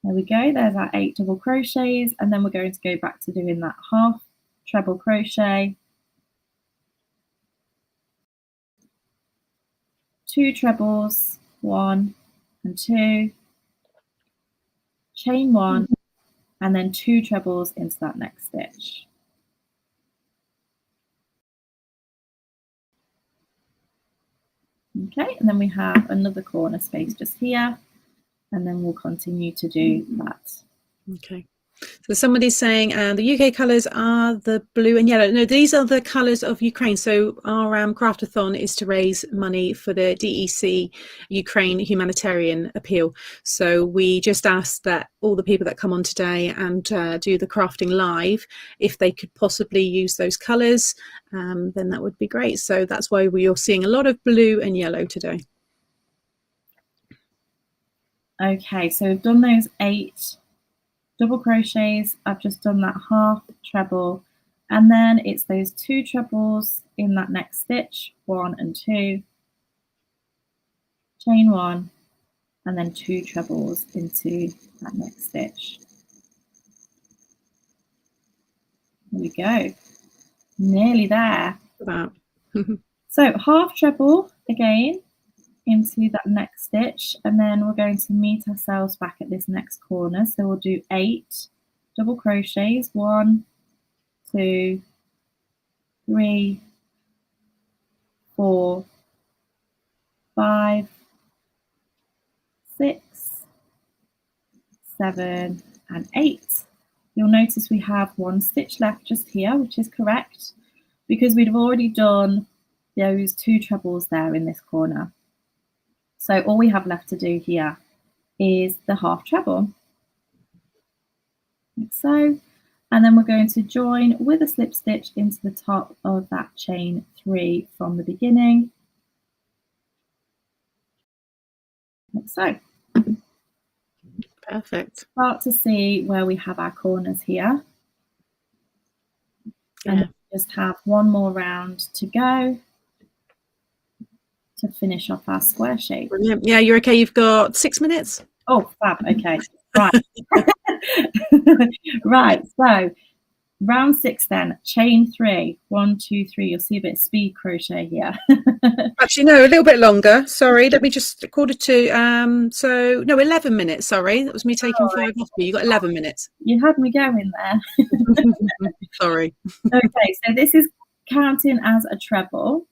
Speaker 4: There we go. There's our 8 double crochets, and then we're going to go back to doing that half treble crochet, 2 trebles, 1 and 2, chain 1, and then 2 trebles into that next stitch. Okay, and then we have another corner space just here, and then we'll continue to do that.
Speaker 1: Okay. So somebody's saying the UK colours are the blue and yellow. No, these are the colours of Ukraine. So our craftathon is to raise money for the DEC Ukraine Humanitarian Appeal. So we just asked that all the people that come on today and do the crafting live, if they could possibly use those colours, then that would be great. So that's why you're seeing a lot of blue and yellow today.
Speaker 4: Okay, so we've done those 8 double crochets. I've just done that half treble, and then it's those 2 trebles in that next stitch, 1 and 2, chain 1, and then 2 trebles into that next stitch. There we go, nearly there.
Speaker 1: Wow.
Speaker 4: So half treble again into that next stitch, and then we're going to meet ourselves back at this next corner. So we'll do 8 double crochets, 1, 2, 3, 4, 5, 6, 7, and 8. You'll notice we have 1 stitch left just here, which is correct, because we'd have already done those 2 trebles there in this corner. So all we have left to do here is the half treble, like so, and then we're going to join with a slip stitch into the top of that chain 3 from the beginning, like so.
Speaker 1: Perfect.
Speaker 4: Start to see where we have our corners here, and
Speaker 1: Yeah.
Speaker 4: just have one more round to go to finish off our square shape.
Speaker 1: Brilliant. Yeah, you're okay. You've got 6 minutes.
Speaker 4: Oh, fab. Okay, right. Right, so round 6 then, chain 3, 1, 2, 3. You'll see a bit of speed crochet here.
Speaker 1: Actually, no, a little bit longer. Sorry, let me just 1:45. So no, 11 minutes. Sorry, that was me taking 5 off you. You got 11 minutes.
Speaker 4: You had me going there.
Speaker 1: Sorry.
Speaker 4: Okay, so this is counting as a treble.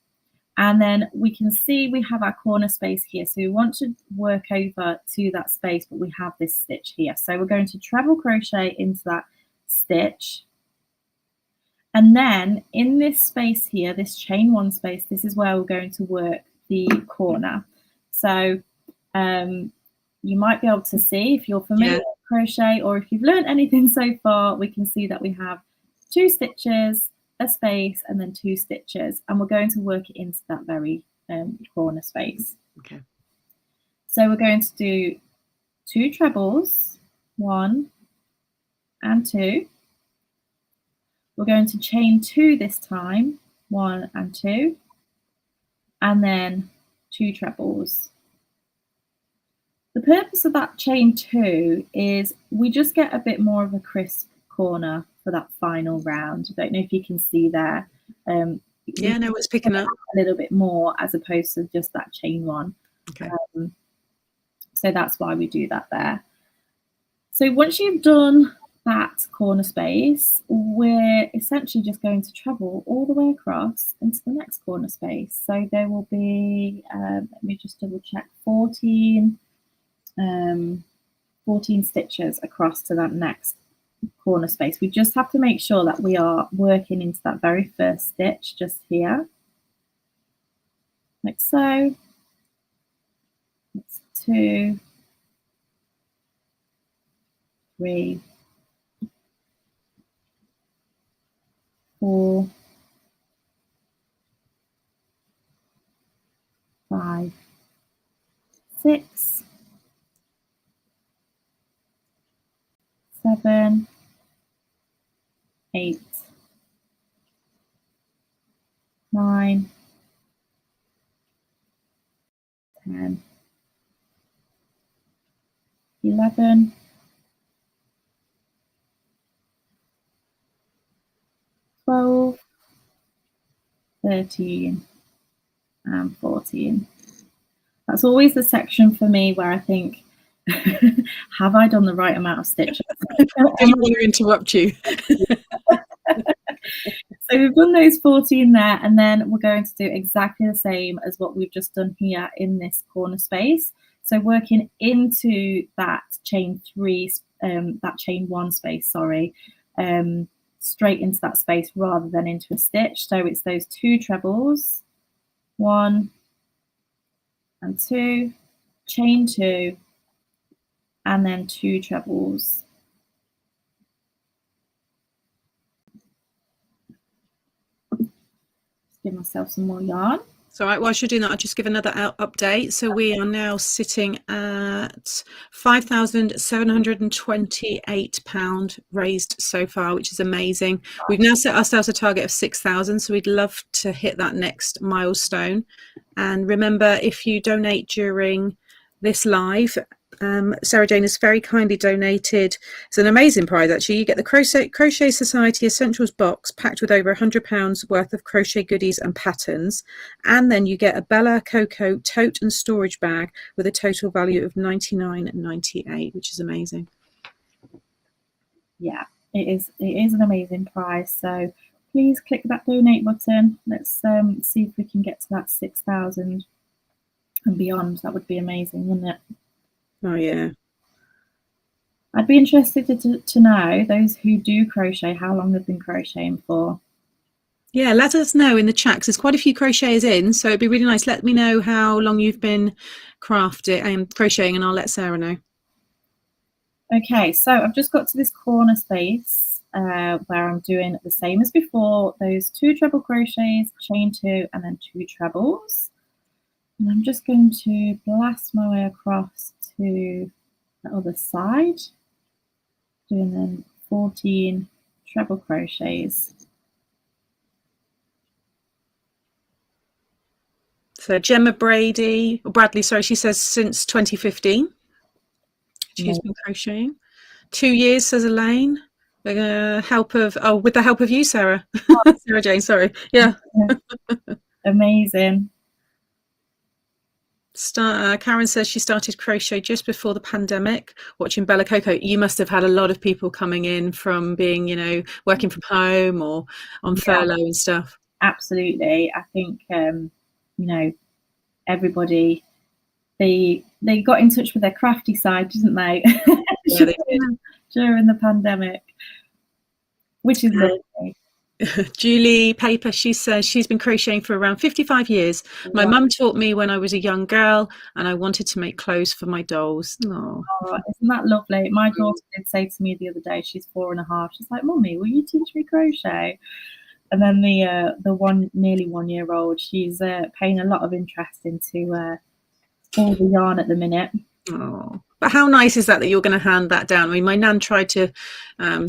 Speaker 4: And then we can see we have our corner space here. So we want to work over to that space, but we have this stitch here. So we're going to treble crochet into that stitch. And then in this space here, this chain 1 space, this is where we're going to work the corner. So you might be able to see, if you're familiar with crochet, or if you've learned anything so far, we can see that we have 2 stitches, a space, and then 2 stitches, and we're going to work it into that very corner space.
Speaker 1: Okay.
Speaker 4: So we're going to do 2 trebles, 1 and 2. We're going to chain 2 this time, 1 and 2, and then 2 trebles. The purpose of that chain 2 is we just get a bit more of a crisp corner for that final round. I don't know if you can see there.
Speaker 1: Yeah, no, it's picking up
Speaker 4: a little bit more as opposed to just that chain 1.
Speaker 1: Okay.
Speaker 4: So that's why we do that there. So once you've done that corner space, we're essentially just going to treble all the way across into the next corner space. So there will be, let me just double check, 14 stitches across to that next corner space. We just have to make sure that we are working into that very first stitch just here, like so. That's 2, 3, 4, 5, 6, 7, 8, 9, 10, 11, 12, 13, and 14. That's always the section for me where I think, have I done the right amount of stitches?
Speaker 1: I didn't want to interrupt you.
Speaker 4: So we've done those 14 there, and then we're going to do exactly the same as what we've just done here in this corner space. So working into that chain 3, that chain 1 space, sorry, straight into that space rather than into a stitch. So it's those 2 trebles, 1 and 2, chain 2, and then 2 trebles. Give myself some more yarn.
Speaker 1: So whilst you're doing that, I'll just give another update. So we are now sitting at £5,728 raised so far, which is amazing. We've now set ourselves a target of 6,000, so we'd love to hit that next milestone. And remember, if you donate during this live, Sarah Jane has very kindly donated. It's an amazing prize, actually. You get the Crochet Society Essentials box packed with over £100 worth of crochet goodies and patterns, and then you get a Bella Coco tote and storage bag with a total value of $99.98, which is amazing.
Speaker 4: Yeah, it is an amazing prize. So please click that donate button. Let's see if we can get to that 6,000 and beyond. That would be amazing, wouldn't it?
Speaker 1: Oh yeah.
Speaker 4: I'd be interested to know, those who do crochet, how long they've been crocheting for.
Speaker 1: Yeah, let us know in the chat, 'cause there's quite a few crocheters in, so it'd be really nice. Let me know how long you've been crocheting, and I'll let Sarah know.
Speaker 4: Okay, so I've just got to this corner space where I'm doing the same as before, those 2 treble crochets, chain 2, and then 2 trebles. And I'm just going to blast my way across to the other side, doing then 14 treble crochets.
Speaker 1: So Gemma Bradley, sorry, she says since 2015 she's been crocheting. 2 years, says Elaine. With the help of you, Sarah. Sarah Jane, sorry. Yeah.
Speaker 4: Amazing.
Speaker 1: Karen says she started crochet just before the pandemic, watching Bella Coco. You must have had a lot of people coming in from being, working from home or on furlough and stuff.
Speaker 4: Absolutely. I think, everybody, they got in touch with their crafty side, didn't they?
Speaker 1: Yeah, they did.
Speaker 4: During the pandemic, which is lovely.
Speaker 1: Julie Paper, she says she's been crocheting for around 55 years. My mum taught me when I was a young girl, and I wanted to make clothes for my dolls. Oh,
Speaker 4: isn't that lovely? My daughter did say to me the other day, she's 4.5. She's like, "Mummy, will you teach me crochet?" And then the nearly 1-year-old, she's paying a lot of interest into all the yarn at the minute.
Speaker 1: Oh, but how nice is that you're going to hand that down? I mean, my nan tried to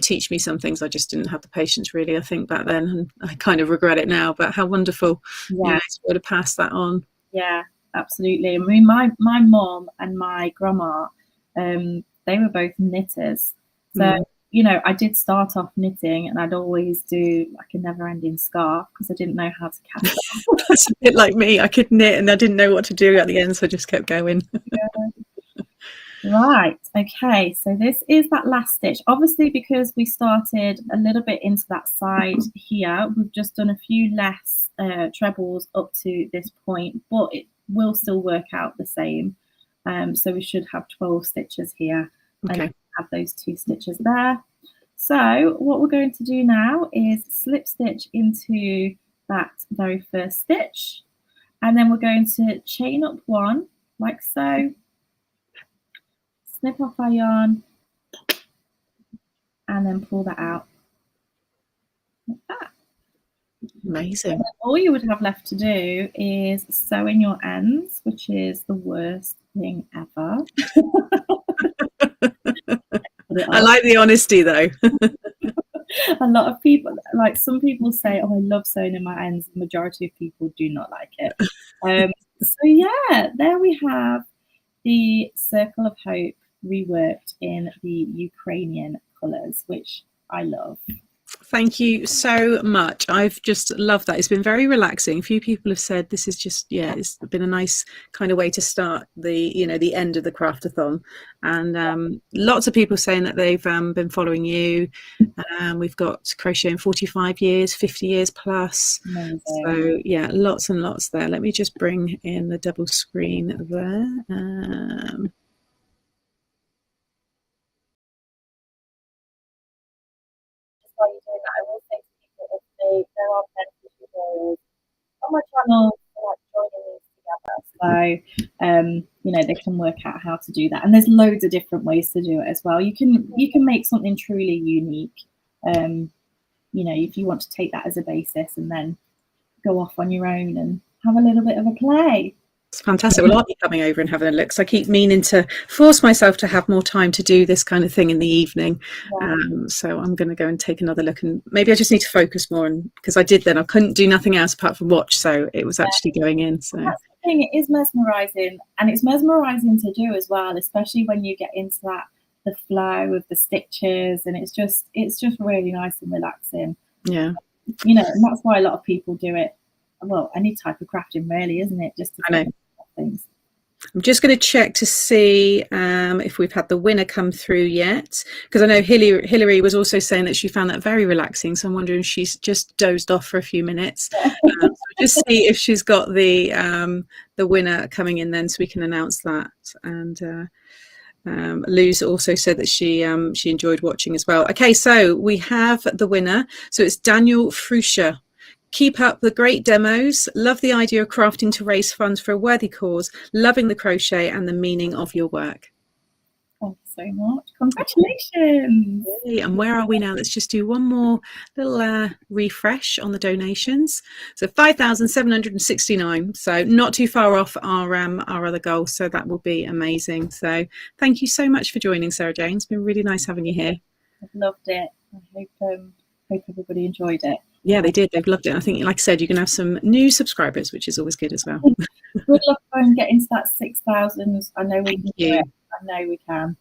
Speaker 1: teach me some things. I just didn't have the patience, really, I think, back then, and I kind of regret it now. But how wonderful, to be able to pass that on. Yeah,
Speaker 4: absolutely. I mean, my mum and my grandma, they were both knitters. So, I did start off knitting, and I'd always do like a never-ending scarf because I didn't know how to cast it.
Speaker 1: That's a bit like me. I could knit, and I didn't know what to do at the end, so I just kept going.
Speaker 4: Right, okay, so this is that last stitch. Obviously, because we started a little bit into that side here, we've just done a few less trebles up to this point, but it will still work out the same. So we should have 12 stitches here, and have those 2 stitches there. So what we're going to do now is slip stitch into that very first stitch, and then we're going to chain up 1 like so, snip off our yarn, and then pull that out like that.
Speaker 1: Amazing.
Speaker 4: All you would have left to do is sew in your ends, which is the worst thing ever.
Speaker 1: I like the honesty, though.
Speaker 4: A lot of people, like some people say, "Oh, I love sewing in my ends." The majority of people do not like it. So yeah, there we have the Circle of Hope reworked in the Ukrainian colours, which I love.
Speaker 1: Thank you so much. I've just loved that. It's been very relaxing. A few people have said this is just, it's been a nice kind of way to start the end of the Craftathon. And lots of people saying that they've been following you. We've got crocheting 45 years, 50 years plus.
Speaker 4: Amazing.
Speaker 1: So yeah, lots and lots there. Let me just bring in the double screen there.
Speaker 4: While you're doing that, I will say to people, if there are plenty of tutorials on my channel, like joining these together, so they can work out how to do that. And there's loads of different ways to do it as well. You can make something truly unique. If you want to take that as a basis and then go off on your own and have a little bit of a play.
Speaker 1: It's fantastic. Well, I'll be coming over and having a look. So I keep meaning to force myself to have more time to do this kind of thing in the evening. Yeah. So I'm going to go and take another look, and maybe I just need to focus more. And because I couldn't do nothing else apart from watch. So it was actually going in. So
Speaker 4: that's the thing. It is mesmerising, and it's mesmerising to do as well, especially when you get into the flow of the stitches, and it's just really nice and relaxing.
Speaker 1: Yeah.
Speaker 4: And that's why a lot of people do it. Well, any type of crafting, really, isn't it? Just to
Speaker 1: I know. Things. I'm just going to check to see if we've had the winner come through yet, because I know Hillary was also saying that she found that very relaxing. So I'm wondering if she's just dozed off for a few minutes. So just see if she's got the winner coming in then, so we can announce that. And Lou's also said that she enjoyed watching as well. Okay, so we have the winner. So it's Daniel Fruscia. Keep up the great demos. Love the idea of crafting to raise funds for a worthy cause. Loving the crochet and the meaning of your work.
Speaker 4: Thank you so much. Congratulations.
Speaker 1: Yay. And where are we now? Let's just do one more little refresh on the donations. So 5,769. So not too far off our other goal. So that will be amazing. So thank you so much for joining, Sarah Jane. It's been really nice having you here.
Speaker 4: I've loved it. I hope everybody enjoyed it.
Speaker 1: Yeah, they did. They've loved it. I think, like I said, you can have some new subscribers, which is always good as well.
Speaker 4: Good luck on getting to that 6,000. I know we can do it. I know we can.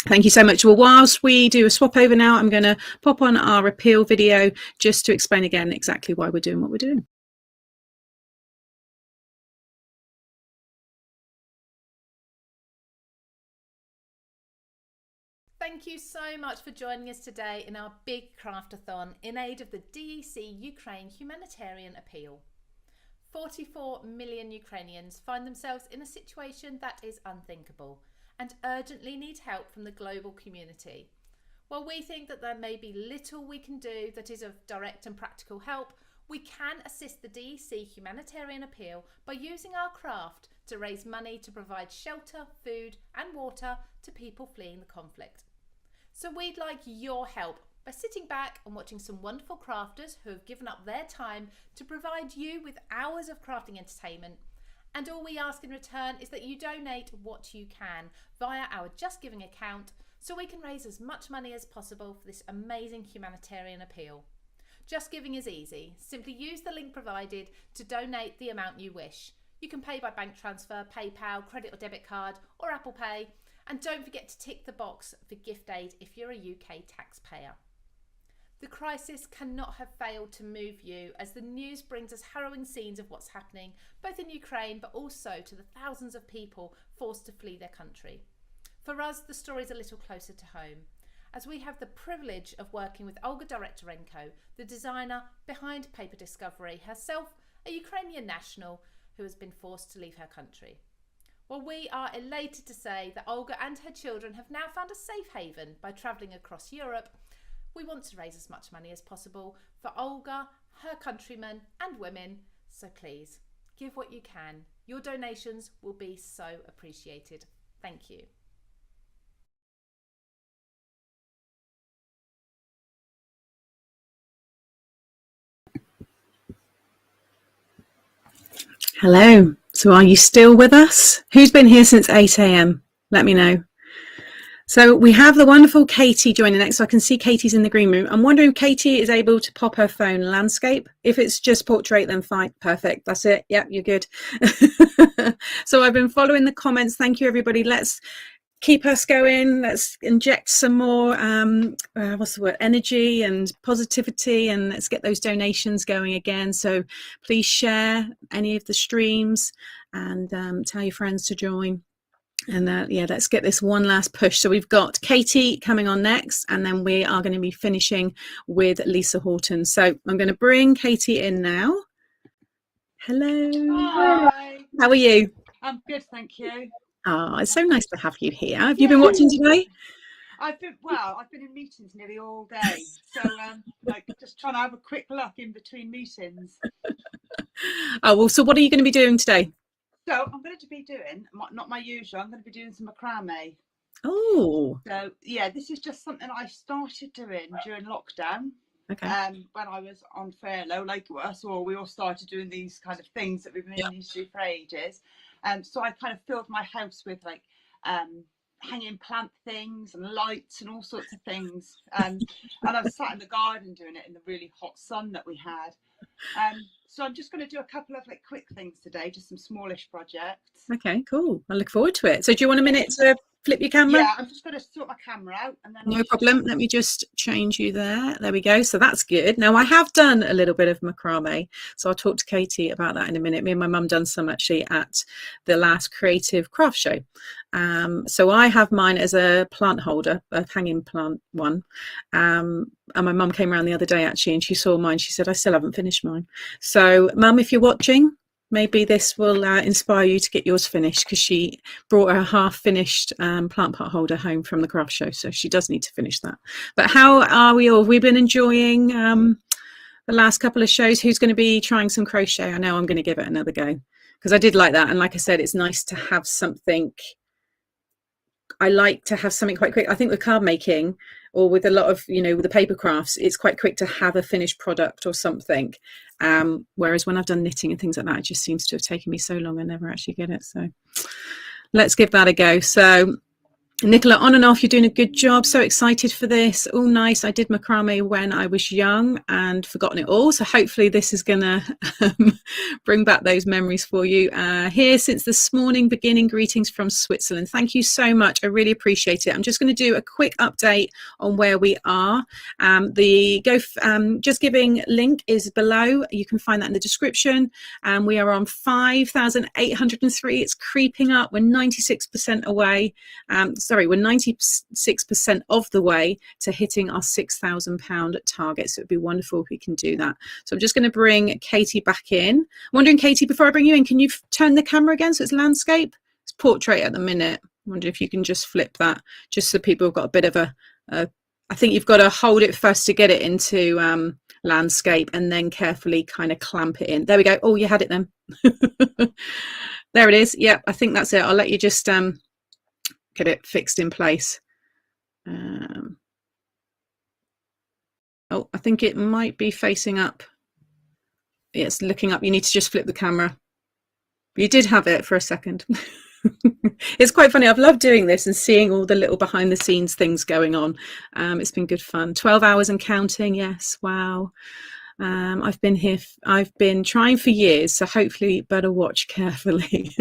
Speaker 1: Thank you so much. Well, whilst we do a swap over now, I'm going to pop on our appeal video just to explain again exactly why we're doing what we're doing.
Speaker 3: Thank you so much for joining us today in our Big Craftathon in aid of the DEC Ukraine Humanitarian Appeal. 44 million Ukrainians find themselves in a situation that is unthinkable and urgently need help from the global community. While we think that there may be little we can do that is of direct and practical help, we can assist the DEC Humanitarian Appeal by using our craft to raise money to provide shelter, food and water to people fleeing the conflict. So we'd like your help by sitting back and watching some wonderful crafters who have given up their time to provide you with hours of crafting entertainment. And all we ask in return is that you donate what you can via our Just Giving account so we can raise as much money as possible for this amazing humanitarian appeal. Just Giving is easy. Simply use the link provided to donate the amount you wish. You can pay by bank transfer, PayPal, credit or debit card or Apple Pay. And don't forget to tick the box for gift aid if you're a UK taxpayer. The crisis cannot have failed to move you as the news brings us harrowing scenes of what's happening both in Ukraine but also to the thousands of people forced to flee their country. For us, the story is a little closer to home as we have the privilege of working with Olga Direktorenko, the designer behind Paper Discovery, herself a Ukrainian national who has been forced to leave her country. Well, we are elated to say that Olga and her children have now found a safe haven by travelling across Europe. We want to raise as much money as possible for Olga, her countrymen and women, so please give what you can. Your donations will be so appreciated. Thank you.
Speaker 1: Hello. So are you still with us? Who's been here since 8 a.m? Let me know. So we have the wonderful Katie joining next. So I can see Katie's in the green room. I'm wondering if Katie is able to pop her phone landscape. If it's just portrait, then fine. Perfect. That's it. Yep, you're good. So I've been following the comments. Thank you, everybody. Let's keep us going. Let's inject some more energy and positivity, and let's get those donations going again. So please share any of the streams and tell your friends to join. And yeah, let's get this one last push. So we've got Katie coming on next, and then we are going to be finishing with Lisa Horton. So I'm going to bring Katie in now. Hello.
Speaker 5: Hi.
Speaker 1: How are you?
Speaker 5: I'm good, thank you.
Speaker 1: Oh, it's so nice to have you here. Have you been watching today?
Speaker 5: I've been in meetings nearly all day, so like just trying to have a quick look in between meetings.
Speaker 1: Oh well, so what are you going to be doing today?
Speaker 5: So I'm going to be doing not my usual. I'm going to be doing some macrame.
Speaker 1: Oh.
Speaker 5: So yeah, this is just something I started doing during lockdown.
Speaker 1: Okay.
Speaker 5: When I was on furlough, like us, or we all started doing these kind of things that we've been meaning to do for ages. So I kind of filled my house with like hanging plant things and lights and all sorts of things. And I was sat in the garden doing it in the really hot sun that we had. So I'm just going to do a couple of like quick things today, just some smallish projects.
Speaker 1: Okay, cool. I look forward to it. So do you want a minute to flip your camera?
Speaker 5: Yeah, I'm just going to sort my camera out and then
Speaker 1: no problem. Let me just change you there. There we go. So that's good. Now I have done a little bit of macrame, so I'll talk to Katie about that in a minute. Me and my mum done some actually at the last creative craft show. So I have mine as a plant holder, a hanging plant one. And my mum came around the other day actually, and she saw mine. She said, I still haven't finished mine. So mum, if you're watching, maybe this will inspire you to get yours finished, because she brought a half-finished plant pot holder home from the craft show, so she does need to finish that. But how are we all? Have we been enjoying the the last couple of shows. Who's going to be trying some crochet? I know I'm going to give it another go, because I did like that. And like I said, it's nice to have something. I like to have something quite quick. I think with card making, or with a lot of, you know, with the paper crafts, it's quite quick to have a finished product or something. Whereas when I've done knitting and things like that, it just seems to have taken me so long I never actually get it. So let's give that a go. So Nicola, on and off, you're doing a good job. So excited for this. Oh, nice. I did macrame when I was young and forgotten it all. So hopefully this is going to bring back those memories for you. Here since this morning, beginning greetings from Switzerland. Thank you so much. I really appreciate it. I'm just going to do a quick update on where we are. The Just Giving link is below. You can find that in the description. We are on 5,803. It's creeping up. We're 96% away. We're 96% of the way to hitting our £6,000 target. So it'd be wonderful if we can do that. So I'm just going to bring Katie back in. I'm wondering, Katie, before I bring you in, can you turn the camera again so it's landscape? It's portrait at the minute. I wonder if you can just flip that, just so people have got a bit of I think you've got to hold it first to get it into landscape, and then carefully kind of clamp it in. There we go. Oh, you had it then. There it is. Yeah, I think that's it. I'll let you just get it fixed in place. Oh, I think it might be facing up. Yes, looking up. You need to just flip the camera. You did have it for a second. It's quite funny. I've loved doing this and seeing all the little behind the scenes things going on. It's been good fun. 12 hours and counting. Yes. Wow. I've been trying for years, so hopefully better watch carefully.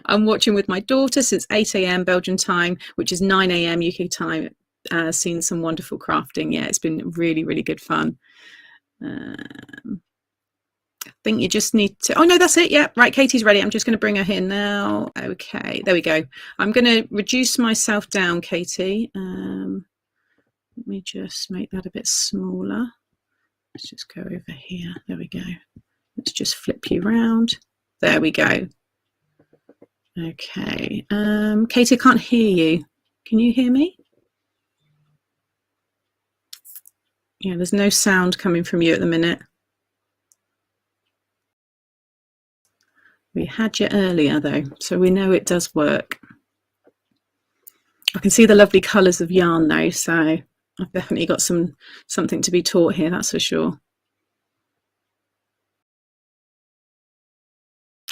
Speaker 1: I'm watching with my daughter since 8 a.m. Belgian time, which is 9 a.m. UK time. Seen some wonderful crafting. Yeah, it's been really, really good fun. I think you just need to, oh no, that's it. Yeah, right, Katie's ready. I'm just going to bring her here now. Okay, there we go. I'm going to reduce myself down, Katie. Let me just make that a bit smaller. Let's just go over here. There we go. Let's just flip you round. There we go. Okay. Katie, I can't hear you. Can you hear me? Yeah, there's no sound coming from you at the minute. We had you earlier though, so we know it does work. I can see the lovely colours of yarn though, so I've definitely got something to be taught here, that's for sure.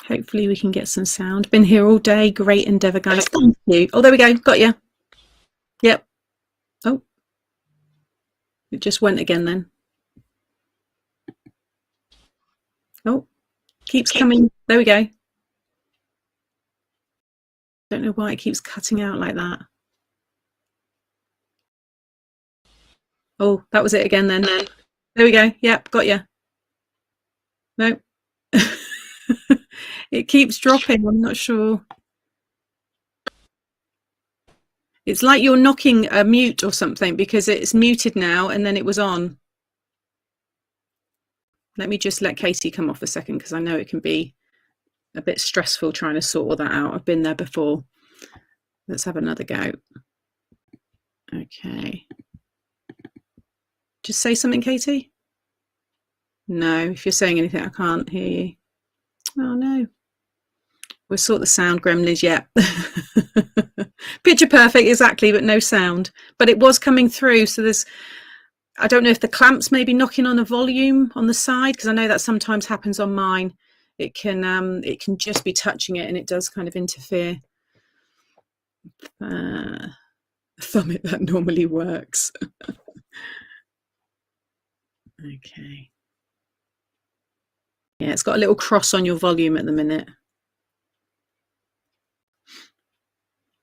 Speaker 1: Hopefully we can get some sound. Been here all day. Great endeavour, guys. Thank you. Oh, there we go. Got you. Yep. Oh, it just went again then. Oh, keeps coming. There we go. Don't know why it keeps cutting out like that. Oh, that was it again then. There we go. Yep, got you. No. It keeps dropping. I'm not sure. It's like you're knocking a mute or something, because it's muted now and then it was on. Let me just let Katie come off a second, because I know it can be a bit stressful trying to sort all that out. I've been there before. Let's have another go. Okay. Just say something, Katie. No, if you're saying anything, I can't hear you. Oh no. We'll sort the sound gremlins yet. Picture perfect, exactly, but no sound. But it was coming through, so there's, I don't know if the clamps may be knocking on a volume on the side, because I know that sometimes happens on mine. It can just be touching it and it does kind of interfere. Thumb it, that normally works. Okay. Yeah, it's got a little cross on your volume at the minute.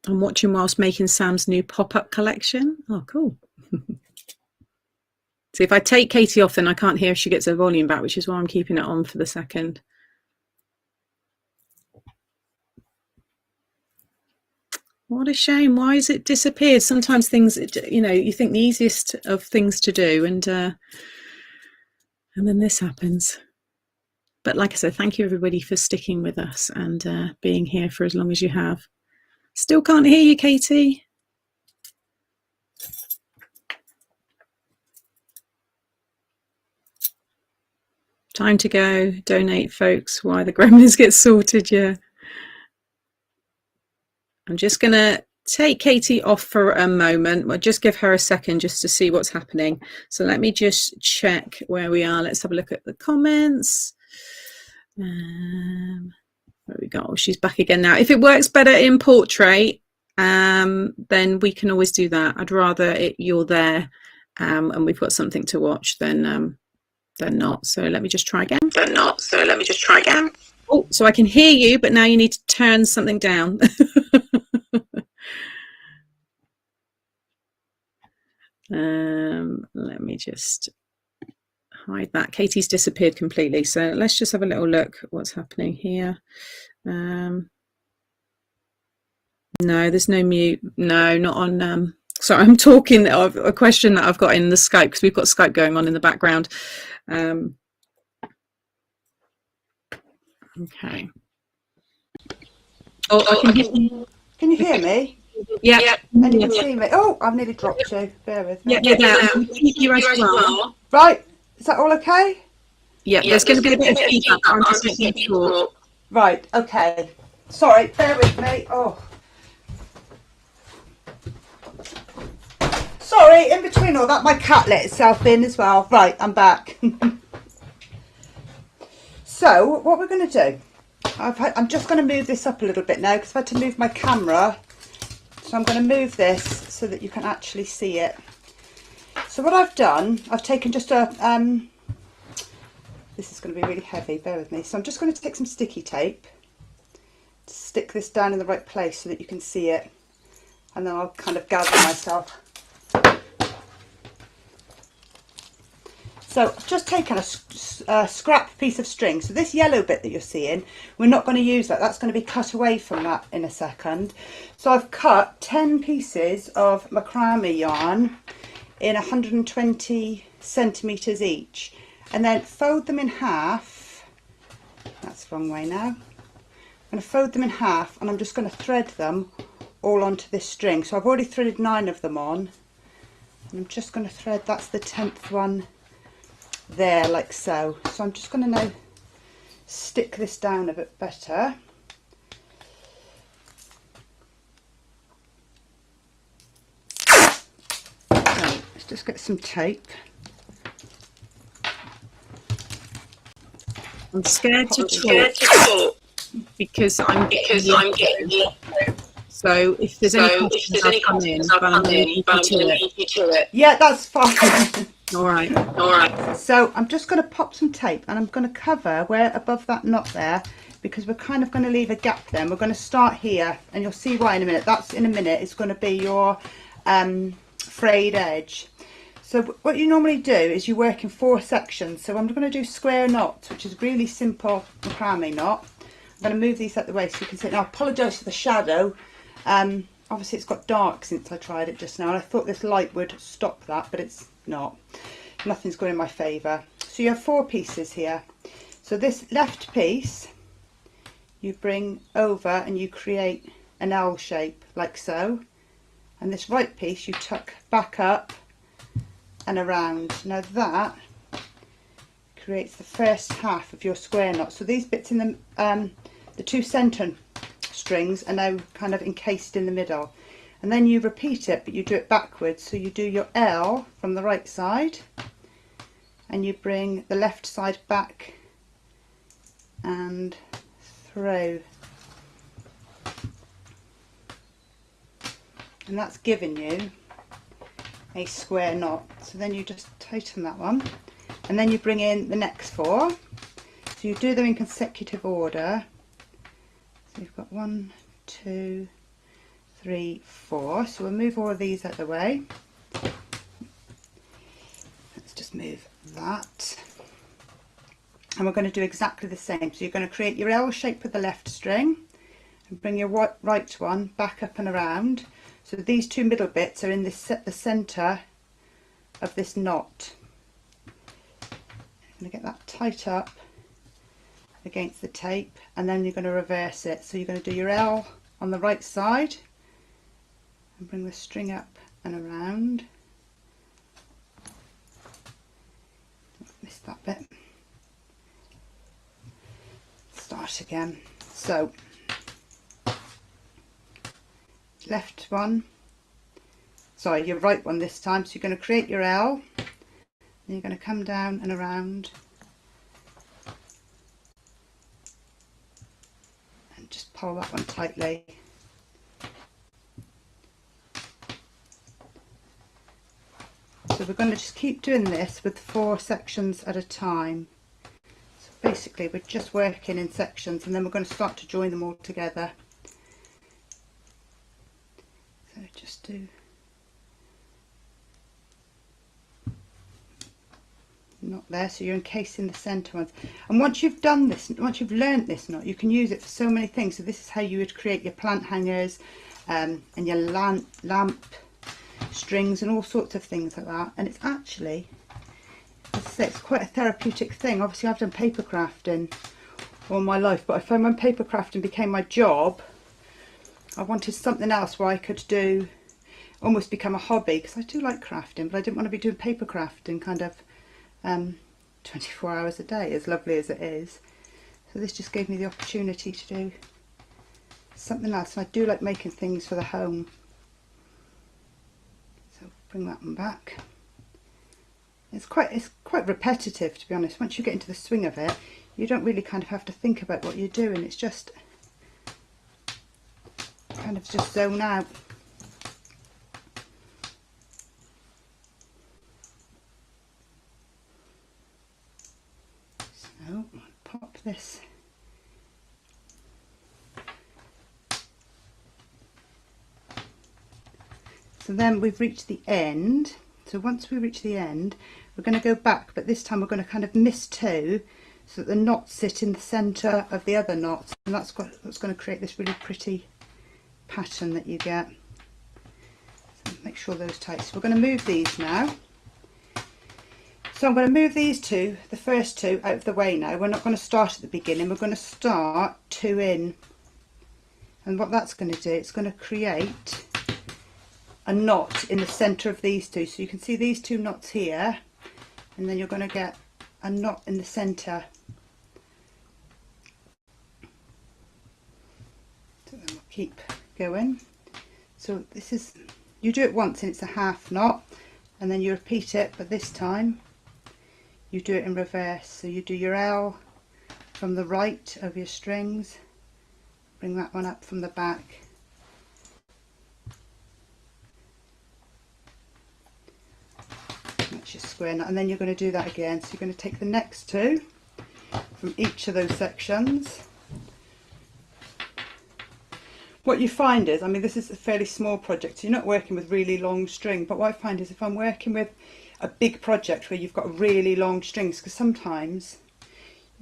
Speaker 1: I'm watching whilst making Sam's new pop-up collection. Oh, cool. See, if I take Katie off, then I can't hear if she gets her volume back, which is why I'm keeping it on for the second. What a shame. Why has it disappeared? Sometimes things, you know, you think the easiest of things to do, and then this happens. But like I said, thank you everybody for sticking with us and being here for as long as you have. Still can't hear you, Katie. Time to go. Donate, folks, while the gremlins get sorted. Yeah. I'm just going to take Katie off for a moment. We'll just give her a second just to see what's happening. So let me just check where we are. Let's have a look at the comments. There we go. She's back again now. If it works better in portrait, then we can always do that. I'd rather you're there and we've got something to watch than not. So let me just try again. Oh, so I can hear you, but now you need to turn something down. Let me just hide that. Katie's disappeared completely. So let's just have a little look at what's happening here. No, there's no mute. No, not on. Sorry, I'm talking of a question that I've got in the Skype because we've got Skype going on in the background. Okay. Oh,
Speaker 5: Can you hear me?
Speaker 1: Yeah.
Speaker 5: And you can see me. Oh, I've nearly dropped you. Bear with me.
Speaker 1: Yeah. You as well.
Speaker 5: Right. Is that all okay?
Speaker 1: Yeah, there's going to be a bit of feedback. I'm just making sure.
Speaker 5: Right. Okay. Sorry. Bear with me. Oh. Sorry. In between all that, my cat let itself in as well. Right. I'm back. So what we're going to do, I'm just going to move this up a little bit now because I've had to move my camera. So I'm going to move this so that you can actually see it. So what I've done, I've taken just a, this is going to be really heavy, bear with me. So I'm just going to take some sticky tape, stick this down in the right place so that you can see it. And then I'll kind of gather myself. So I've just taken a scrap piece of string. So this yellow bit that you're seeing, we're not going to use that. That's going to be cut away from that in a second. So I've cut 10 pieces of macrame yarn in 120 centimetres each. And then fold them in half. That's the wrong way now. I'm going to fold them in half and I'm just going to thread them all onto this string. So I've already threaded 9 of them on. And I'm just going to thread, that's the 10th one there, like so. So I'm just going to now stick this down a bit better. Right, let's just get some tape.
Speaker 1: I'm scared to talk because I'm getting the so if there's any questions, I'll come in, but I'm going to leave you to it.
Speaker 5: Yeah, that's fine.
Speaker 1: All right.
Speaker 5: So I'm just going to pop some tape and I'm going to cover where above that knot there, because we're kind of going to leave a gap then. We're going to start here and you'll see why in a minute. That's in a minute. It's going to be your frayed edge. So what you normally do is you work in 4 sections. So I'm going to do square knots, which is a really simple macrame knot. I'm going to move these out the way so you can see it. Now I apologise for the shadow. Obviously it's got dark since I tried it just now and I thought this light would stop that, but it's not. Nothing's going in my favour. So you have 4 pieces here. So this left piece you bring over and you create an L shape like so, and this right piece you tuck back up and around. Now that creates the first half of your square knot. So these bits in the 2 centre strings are now kind of encased in the middle, and then you repeat it, but you do it backwards. So you do your L from the right side and you bring the left side back and through, and that's giving you a square knot. So then you just tighten that one and then you bring in the next 4. So you do them in consecutive order. So you've got 1, 2, 3, 4. So we'll move all of these out of the way. Let's just move that. And we're going to do exactly the same. So you're going to create your L shape with the left string and bring your right one back up and around. So these 2 middle bits are in the centre of this knot. I'm going to get that tight up against the tape, and then you're going to reverse it. So you're going to do your L on the right side and bring the string up and around. Missed that bit. right again. So left one, sorry, your right one this time. So you're going to create your L, and you're going to come down and around and just pull that one tightly. So we're going to just keep doing this with 4 sections at a time. So basically we're just working in sections, and then we're going to start to join them all together. So just do knot there, so you're encasing the centre ones. And once you've done this, once you've learnt this knot, you can use it for so many things. So this is how you would create your plant hangers and your lamp strings and all sorts of things like that. And it's actually, as I say, it's quite a therapeutic thing. Obviously I've done paper crafting all my life, but I found when paper crafting became my job, I wanted something else where I could do, almost become a hobby, because I do like crafting, but I didn't want to be doing paper crafting kind of 24 hours a day, as lovely as it is. So this just gave me the opportunity to do something else. And I do like making things for the home. So bring that one back. It's quite repetitive, to be honest. Once you get into the swing of it, you don't really kind of have to think about what you're doing. It's just kind of just zone out. So I'll pop this. So then we've reached the end. So once we reach the end, we're going to go back, but this time we're going to kind of miss 2 so that the knots sit in the centre of the other knots, and that's what's going to create this really pretty pattern that you get. So make sure those tight. So we're going to move these now. So I'm going to move these 2, the first 2, out of the way now. We're not going to start at the beginning, we're going to start 2 in. And what that's going to do, it's going to create a knot in the centre of these 2. So you can see these 2 knots here, and then you're going to get a knot in the centre. So then we'll keep going. So this is, you do it once and it's a half knot, and then you repeat it, but this time you do it in reverse. So you do your L from the right of your strings, bring that one up from the back, that's your square knot, and then you're going to do that again. So you're going to take the next 2 from each of those sections. What you find is, I mean, this is a fairly small project, so you're not working with really long string, but what I find is if I'm working with a big project where you've got really long strings, because sometimes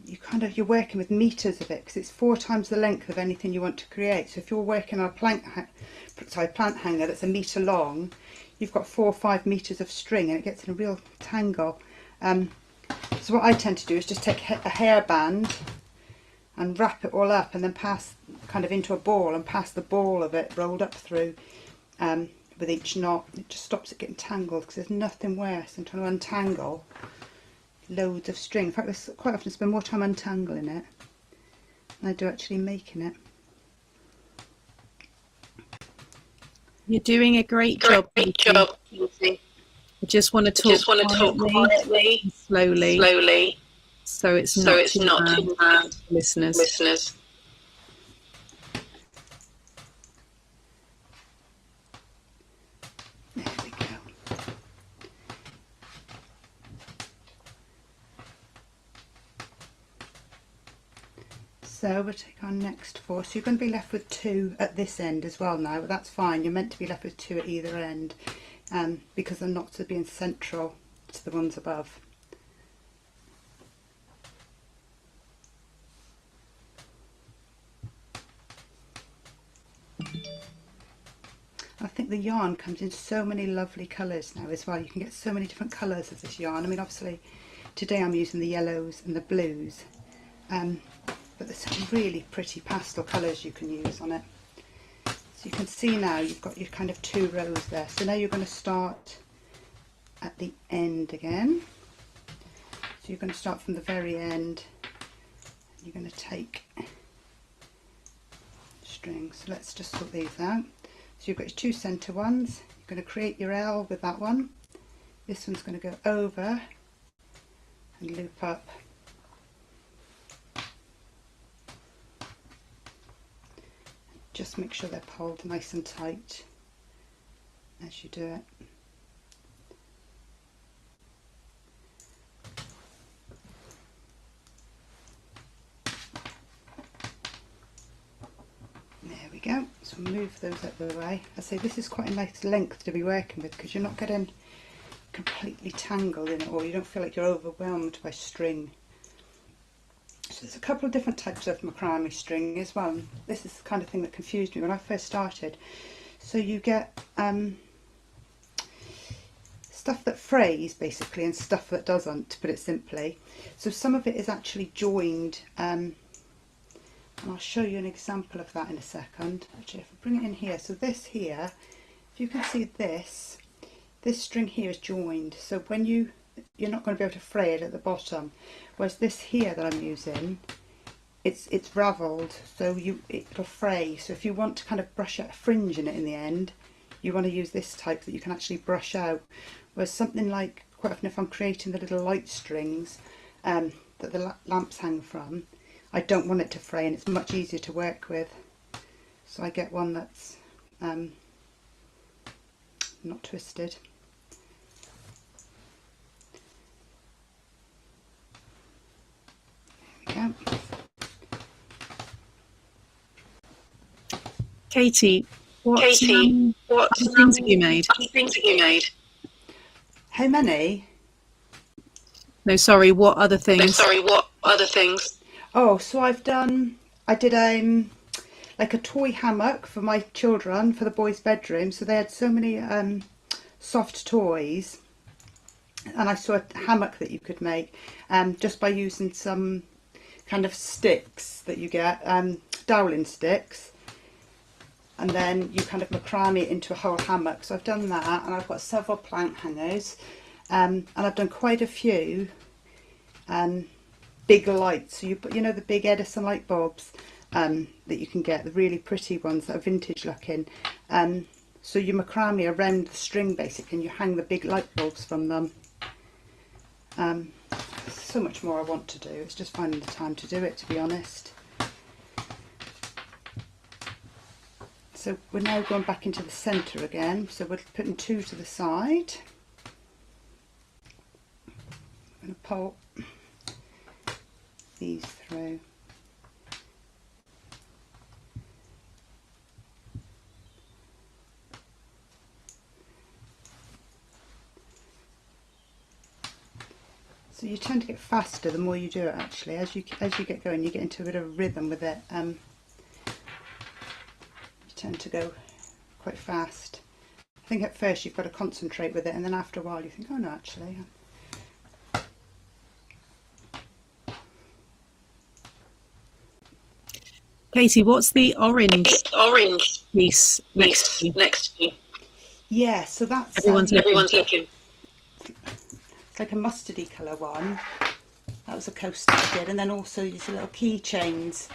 Speaker 5: you're working with meters of it, because it's 4 times the length of anything you want to create. So if you're working on a plant hanger that's a metre long, you've got 4 or 5 meters of string, and it gets in a real tangle. So what I tend to do is just take a hairband and wrap it all up, and then pass kind of into a ball, and pass the ball of it rolled up through with each knot. It just stops it getting tangled, because there's nothing worse than trying to untangle loads of string. In fact, I quite often spend more time untangling it than I do actually making it.
Speaker 1: You're doing a great job. I just want to talk quietly, slowly, so it's not too bad, listeners.
Speaker 5: There we go. So we'll take our next 4. So you're going to be left with 2 at this end as well now, but that's fine. You're meant to be left with 2 at either end, because the knots are being central to the ones above. I think the yarn comes in so many lovely colours now as well. You can get so many different colours of this yarn. I mean, obviously today I'm using the yellows and the blues, but there's some really pretty pastel colours you can use on it. So you can see now you've got your kind of 2 rows there. So now you're going to start at the end again. So you're going to start from the very end. You're going to take
Speaker 6: strings. So let's just sort these out. So you've got your 2 centre ones. You're going to create your L with that one. This one's going to go over and loop up. Just make sure they're pulled nice and tight as you do it. There we go. So move those out of the way. I say this is quite a nice length to be working with because you're not getting completely tangled in it, or you don't feel like you're overwhelmed by string. So there's a couple of different types of macrame string as well. This is the kind of thing that confused me when I first started. So you get stuff that frays basically and stuff that doesn't, to put it simply. So some of it is actually joined, and I'll show you an example of that in a second. Actually, if I bring it in here, so this here, if you can see this string here is joined, so when you're not going to be able to fray it at the bottom, whereas this here that I'm using, it's ravelled, so it'll fray. So if you want to kind of brush out a fringe in it in the end, you want to use this type that you can actually brush out. Whereas something like, quite often if I'm creating the little light strings that the lamps hang from, I don't want it to fray, and it's much easier to work with. So I get one that's not twisted. There we go.
Speaker 1: Katie, what other things have you made?
Speaker 6: How many?
Speaker 1: No, sorry, what other things?
Speaker 6: Oh, so I did like a toy hammock for my children for the boys' bedroom. So they had so many soft toys, and I saw a hammock that you could make just by using some kind of sticks that you get, dowling sticks, and then you kind of macrame it into a whole hammock. So I've done that, and I've got several plant hangers, and I've done quite a few big lights. So you know the big Edison light bulbs that you can get, the really pretty ones that are vintage looking. So you macrame around the string basically, and you hang the big light bulbs from them. So much more I want to do, it's just finding the time to do it, to be honest. So we're now going back into the centre again, so we're putting 2 to the side. I'm going to pull these through. So you tend to get faster the more you do it, actually. As you get going, you get into a bit of a rhythm with it. You tend to go quite fast. I think at first you've got to concentrate with it, and then after a while you think, oh no, actually.
Speaker 1: Katie, what's the orange piece next to you?
Speaker 6: Yeah, so that's
Speaker 1: Everyone's looking.
Speaker 6: It's like a mustardy colour one. That was a coaster I did, and then also these little keychains.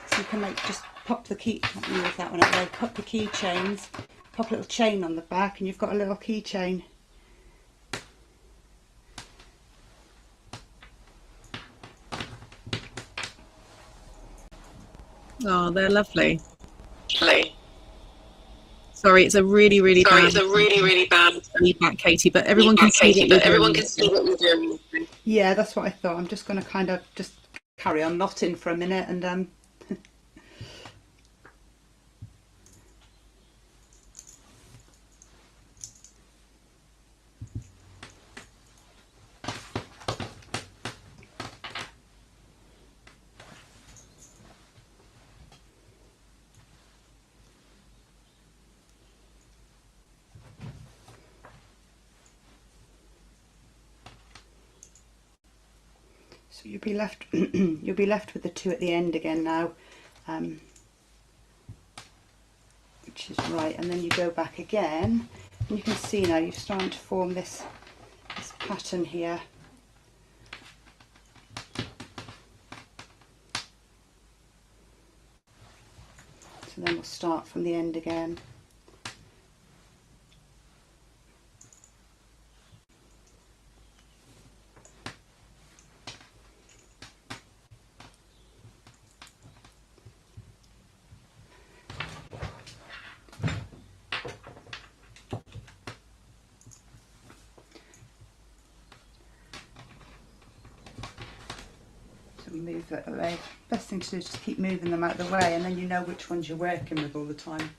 Speaker 6: So you can like just pop the key. Let me move that one out there. Pop the keychains, pop a little chain on the back, and you've got a little keychain.
Speaker 1: Oh, they're lovely. Sorry, it's a really bad feedback, Katie, but everyone can see what you're doing.
Speaker 6: Yeah, that's what I thought. I'm just going to kind of just carry on knotting for a minute, and so you'll be left with the 2 at the end again now, which is right, and then you go back again, and you can see now you're starting to form this pattern here. So and then we'll start from the end again. Move that away. Best thing to do is just keep moving them out of the way, and then you know which ones you're working with all the time.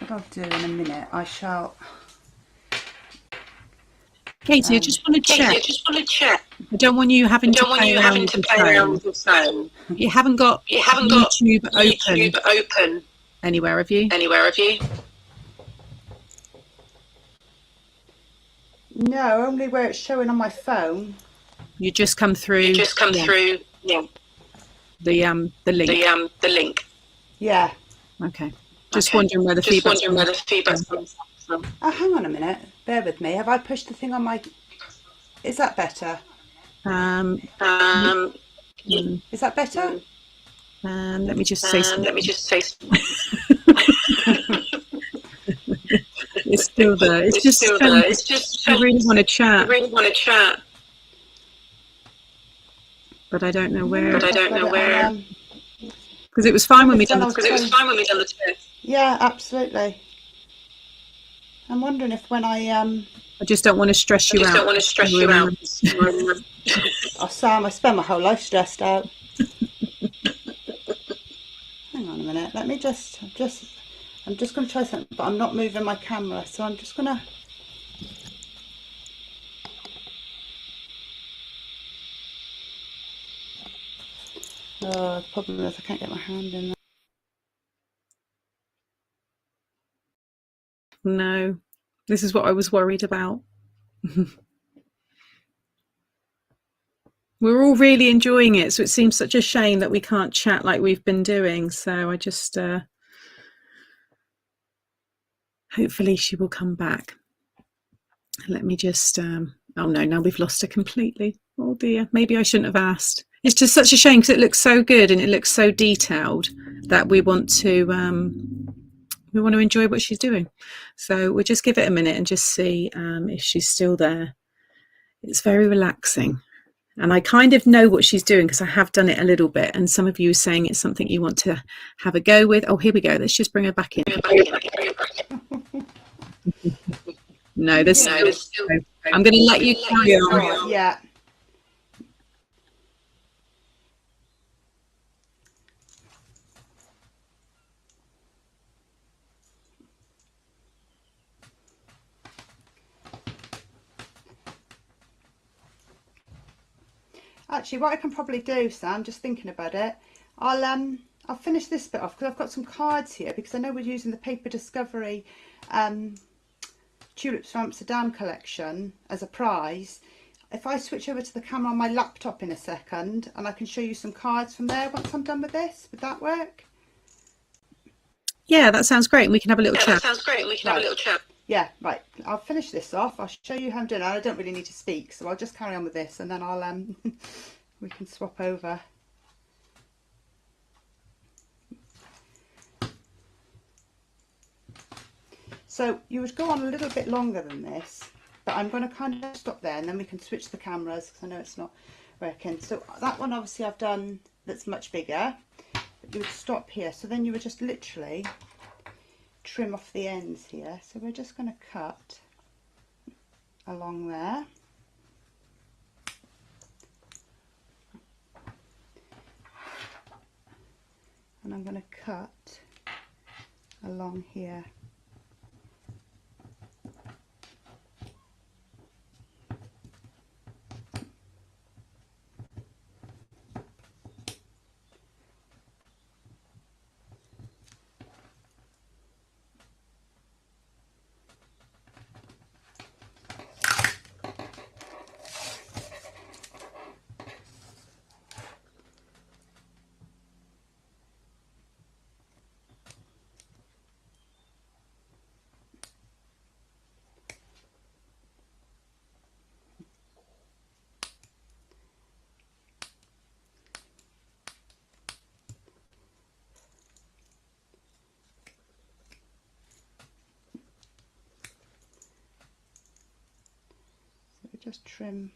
Speaker 6: What I'll do in a minute, I shall...
Speaker 1: Katie, I just want to check. I don't want you having to play around with your phone. You haven't got YouTube open anywhere, have you?
Speaker 6: No, only where it's showing on my phone.
Speaker 1: You just come through. The link.
Speaker 6: Yeah.
Speaker 1: Okay. Just wondering where the feedback comes from.
Speaker 6: Oh, hang on a minute. Bear with me. Have I pushed the thing on my... Is that better? Is that better?
Speaker 1: Let me just say something. It's still there. It's just I really want to chat. But I don't know where. Because it was fine when we done the test.
Speaker 6: Yeah, absolutely. I'm wondering if when I
Speaker 1: just don't want to stress you out.
Speaker 6: Oh, Sam, I spend my whole life stressed out. Hang on a minute. Let me I'm just going to try something, but I'm not moving my camera, so I'm just going to... Oh, the problem is I can't get my hand in there.
Speaker 1: No, this is what I was worried about. We're all really enjoying it, so it seems such a shame that we can't chat like we've been doing. So I just hopefully she will come back. Let me just oh no, now we've lost her completely. Oh dear, maybe I shouldn't have asked. It's just such a shame because it looks so good and it looks so detailed that we want to enjoy what she's doing. So we'll just give it a minute and just see if she's still there. It's very relaxing. And I kind of know what she's doing because I have done it a little bit. And some of you are saying it's something you want to have a go with. Oh, here we go. Let's just bring her back in. No, there's still. I'm going to let you carry on.
Speaker 6: Yeah. Actually, what I can probably do, Sam, just thinking about it, I'll finish this bit off because I've got some cards here because I know we're using the Paper Discovery Tulips from Amsterdam collection as a prize. If I switch over to the camera on my laptop in a second and I can show you some cards from there once I'm done with this, would that work?
Speaker 1: Yeah, that sounds great. And we can have a little chat.
Speaker 6: Yeah, right. I'll finish this off. I'll show you how I'm doing it. I don't really need to speak, so I'll just carry on with this and then I'll we can swap over. So you would go on a little bit longer than this, but I'm going to kind of stop there and then we can switch the cameras because I know it's not working. So that one obviously I've done that's much bigger, but you would stop here. So then you would just literally trim off the ends here. So we're just going to cut along there. And I'm going to cut along here. just trim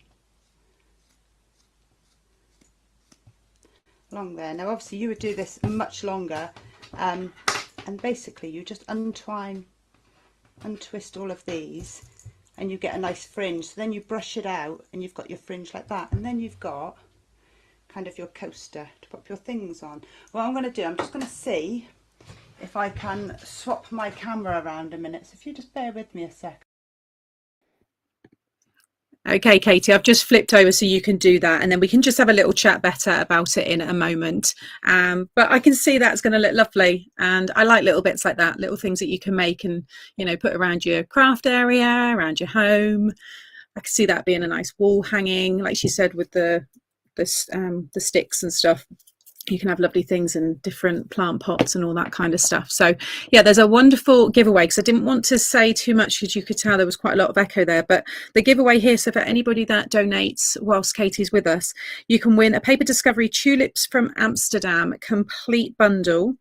Speaker 6: along there. Now obviously you would do this much longer, and basically you just untwist all of these and you get a nice fringe. So then you brush it out and you've got your fringe like that, and then you've got kind of your coaster to put your things on. What I'm going to do, I'm just going to see if I can swap my camera around a minute, so if you just bear with me a second.
Speaker 1: Okay, Katie, I've just flipped over so you can do that, and then we can just have a little chat better about it in a moment. But I can see that's going to look lovely, and I like little bits like that, little things that you can make and, you know, put around your craft area, around your home. I can see that being a nice wall hanging, like she said, with the sticks and stuff. You can have lovely things in different plant pots and all that kind of stuff. So yeah, there's a wonderful giveaway, because I didn't want to say too much because you could tell there was quite a lot of echo there, but the giveaway here, so for anybody that donates whilst Katie's with us, you can win a Paper Discovery Tulips from Amsterdam complete bundle,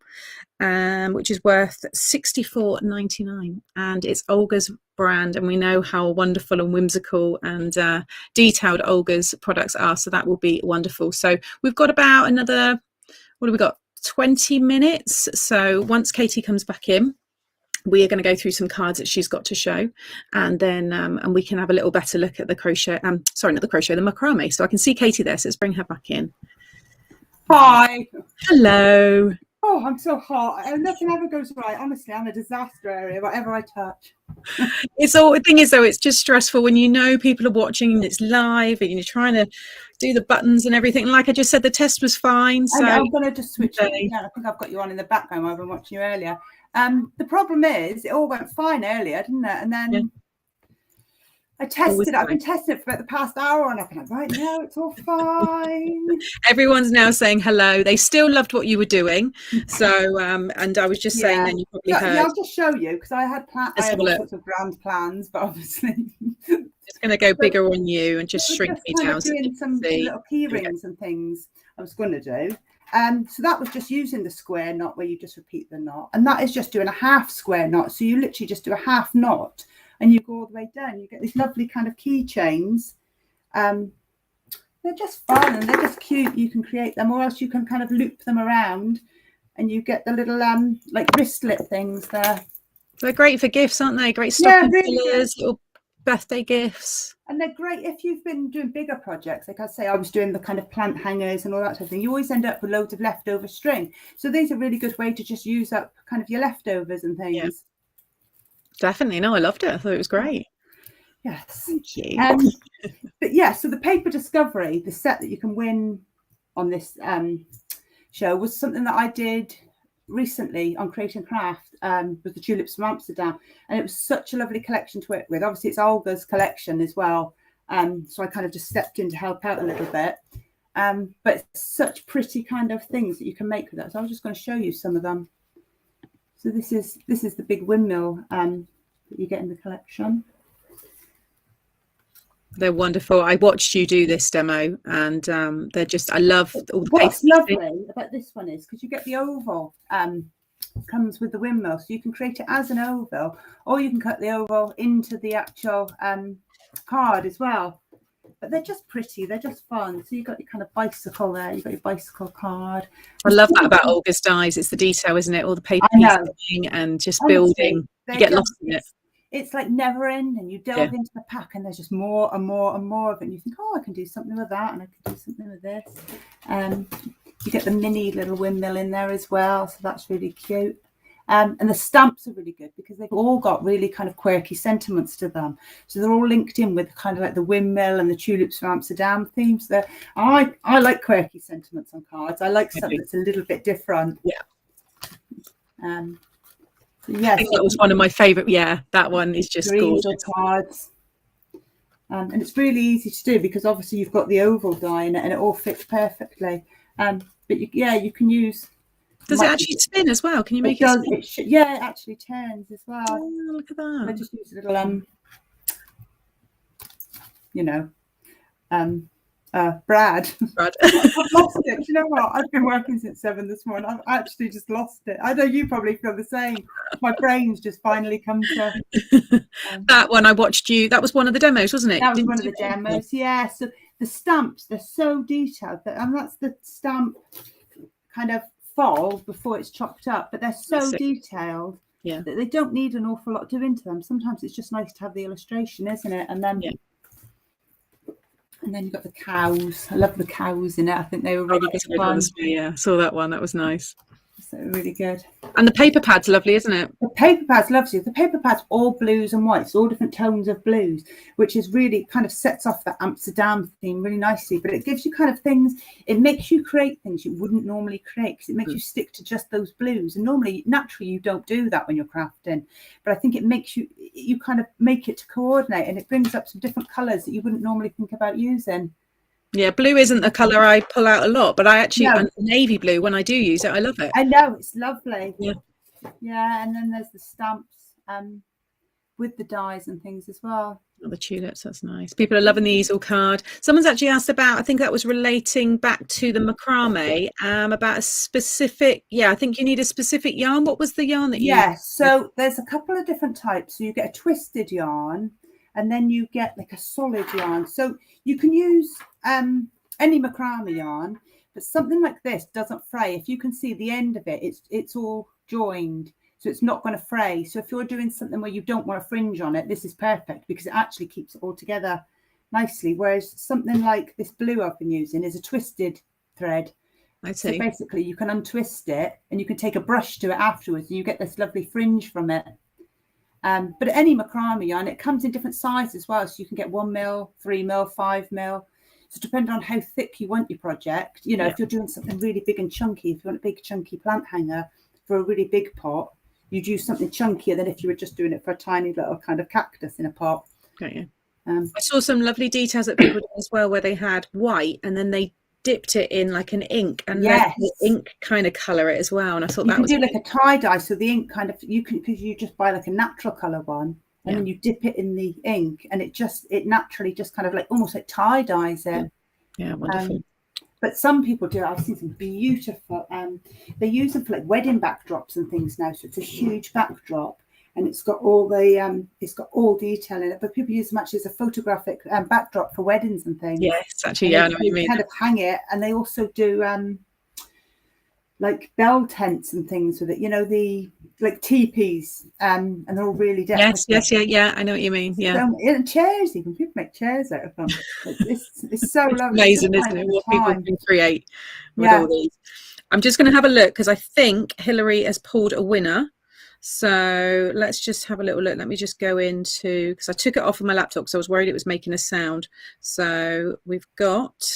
Speaker 1: which is worth $64.99, and it's Olga's brand, and we know how wonderful and whimsical and detailed Olga's products are, so that will be wonderful. So we've got about another, what have we got, 20 minutes. So once Katie comes back in, we are going to go through some cards that she's got to show, and then and we can have a little better look at the crochet, sorry, not the crochet, the macrame. So I can see Katie there, so let's bring her back in.
Speaker 7: Hi.
Speaker 1: Hello.
Speaker 7: Oh, I'm so hot. Nothing ever goes right. Honestly, I'm a disaster area, whatever I touch.
Speaker 1: It's all, the thing is though, it's just stressful when you know people are watching and it's live and you're trying to do the buttons and everything. And like I just said, the test was fine. So
Speaker 7: I'm going to just switch it. Yeah, I think I've got you on in the background while I've been watching you earlier. The problem is it all went fine earlier, didn't it? And then I tested it. I've been testing it for about the past hour, and I've been like, right, no, it's all fine.
Speaker 1: Everyone's now saying hello. They still loved what you were doing. So, and I was just saying, then you probably heard.
Speaker 7: Yeah, I'll just show you, because I had all sorts of grand plans, but obviously
Speaker 1: it's going to go bigger on you and just shrink me down.
Speaker 7: Doing some little key rings and things I was going to do. So that was just using the square knot where you just repeat the knot, and that is just doing a half square knot. So you literally just do a half knot and you go all the way down. You get these lovely kind of keychains. They're just fun and they're just cute. You can create them, or else you can kind of loop them around and you get the little like wristlet things there.
Speaker 1: They're great for gifts, aren't they? Great stocking fillers, little birthday gifts.
Speaker 7: And they're great if you've been doing bigger projects. Like I say, I was doing the kind of plant hangers and all that sort of thing. You always end up with loads of leftover string. So these are a really good way to just use up kind of your leftovers and things. Yeah.
Speaker 1: Definitely. No, I loved it. I thought it was great.
Speaker 7: Yes.
Speaker 1: Thank you.
Speaker 7: But yeah, so the Paper Discovery, the set that you can win on this show, was something that I did recently on Create and Craft with the Tulips from Amsterdam, and it was such a lovely collection to work with. Obviously it's Olga's collection as well, so I kind of just stepped in to help out a little bit, but it's such pretty kind of things that you can make with that. So I was just going to show you some of them. So this is the big windmill that you get in the collection.
Speaker 1: They're wonderful. I watched you do this demo, and they're just, I love all the
Speaker 7: What's lovely about this one is because you get the oval comes with the windmill, so you can create it as an oval, or you can cut the oval into the actual card as well. But they're just pretty, they're just fun. So you've got your kind of bicycle there, you've got your bicycle card.
Speaker 1: I love that about Olga's dies. It's the detail, isn't it? All the paper pieces and just building. You get lost in it.
Speaker 7: It's like never ending. You delve into the pack and there's just more and more and more of it. And you think, oh, I can do something with that, and I can do something with this. You get the mini little windmill in there as well, so that's really cute. And the stamps are really good because they've all got really kind of quirky sentiments to them. So they're all linked in with kind of like the windmill and the Tulips from Amsterdam themes. I like quirky sentiments on cards. I like something that's a little bit different.
Speaker 1: Yeah.
Speaker 7: Yes,
Speaker 1: I think that was one of my favourite. Yeah, that one is just gorgeous.
Speaker 7: Cards. And it's really easy to do because obviously you've got the oval die in it and it all fits perfectly. But you can use.
Speaker 1: Does it actually spin as well? Can you make it spin?
Speaker 7: It actually turns as well.
Speaker 1: Oh, look at that.
Speaker 7: I just use a little Brad.
Speaker 1: Brad.
Speaker 7: I've lost it. Do you know what? I've been working since 7 this morning. I've actually just lost it. I know you probably feel the same. My brain's just finally come to.
Speaker 1: That one I watched you. That was one of the demos, wasn't it?
Speaker 7: That was one of the demos. Yeah. So the stamps, they're so detailed, and that's the stamp kind of fold before it's chopped up. But they're so detailed that they don't need an awful lot doing to them. Sometimes it's just nice to have the illustration, isn't it? And then. And then you've got the cows. I love the cows in it. I think they were really good fun.
Speaker 1: Yeah, I saw that one. That was nice.
Speaker 7: So really good.
Speaker 1: And the paper pad's lovely, isn't it?
Speaker 7: The paper pad's lovely. The paper pad's all blues and whites, all different tones of blues, which is really kind of sets off the Amsterdam theme really nicely. But it gives you kind of things, it makes you create things you wouldn't normally create, because it makes you stick to just those blues. And normally, naturally, you don't do that when you're crafting. But I think it makes you kind of make it to coordinate, and it brings up some different colours that you wouldn't normally think about using.
Speaker 1: Yeah, blue isn't a colour I pull out a lot, but I actually navy blue, when I do use it, I love it.
Speaker 7: I know, it's lovely.
Speaker 1: Yeah,
Speaker 7: and then there's the stamps with the dies and things as well.
Speaker 1: Oh, the tulips, that's nice. People are loving the easel card. Someone's actually asked about, I think that was relating back to the macrame, about a specific, I think you need a specific yarn. What was the yarn that you...
Speaker 7: So there's a couple of different types. So you get a twisted yarn, and then you get like a solid yarn. So you can use any macrame yarn, but something like this doesn't fray. If you can see the end of it, it's all joined, so it's not going to fray. So if you're doing something where you don't want a fringe on it, this is perfect, because it actually keeps it all together nicely. Whereas something like this blue I've been using is a twisted thread.
Speaker 1: I see.
Speaker 7: So basically you can untwist it, and you can take a brush to it afterwards, and you get this lovely fringe from it. But any macrame yarn, it comes in different sizes as well. So you can get 1 mil, 3 mil, 5 mil. So depending on how thick you want your project, you know, if you're doing something really big and chunky, if you want a big chunky plant hanger for a really big pot, you'd use something chunkier than if you were just doing it for a tiny little kind of cactus in a pot.
Speaker 1: Okay. I saw some lovely details that people did as well, where they had white and then they dipped it in like an ink, and let the ink kind of colour it as well. And I thought that was... You can do like a tie-dye, so the ink kind of, you can, because you just buy like a natural colour one, and then you dip it in the ink, and it naturally just kind of like almost like tie-dyes it. Yeah, wonderful. But some people do. I've seen some beautiful, they use them for like wedding backdrops and things now. So it's a huge backdrop, and it's got all the it's got all detail in it. But people use them actually as a photographic backdrop for weddings and things. Yes, actually, I know what you mean. Kind of hang it, and they also do like bell tents and things with it. You know, the like teepees, and they're all really decorative. Yes, I know what you mean. Yeah, and chairs, even people make chairs out of them. It's so lovely. Amazing, isn't it? What people can create with all these. I'm just going to have a look, because I think Hilary has pulled a winner. So let's just have a little look. Let me just go into, because I took it off of my laptop because I was worried it was making a sound. So we've got,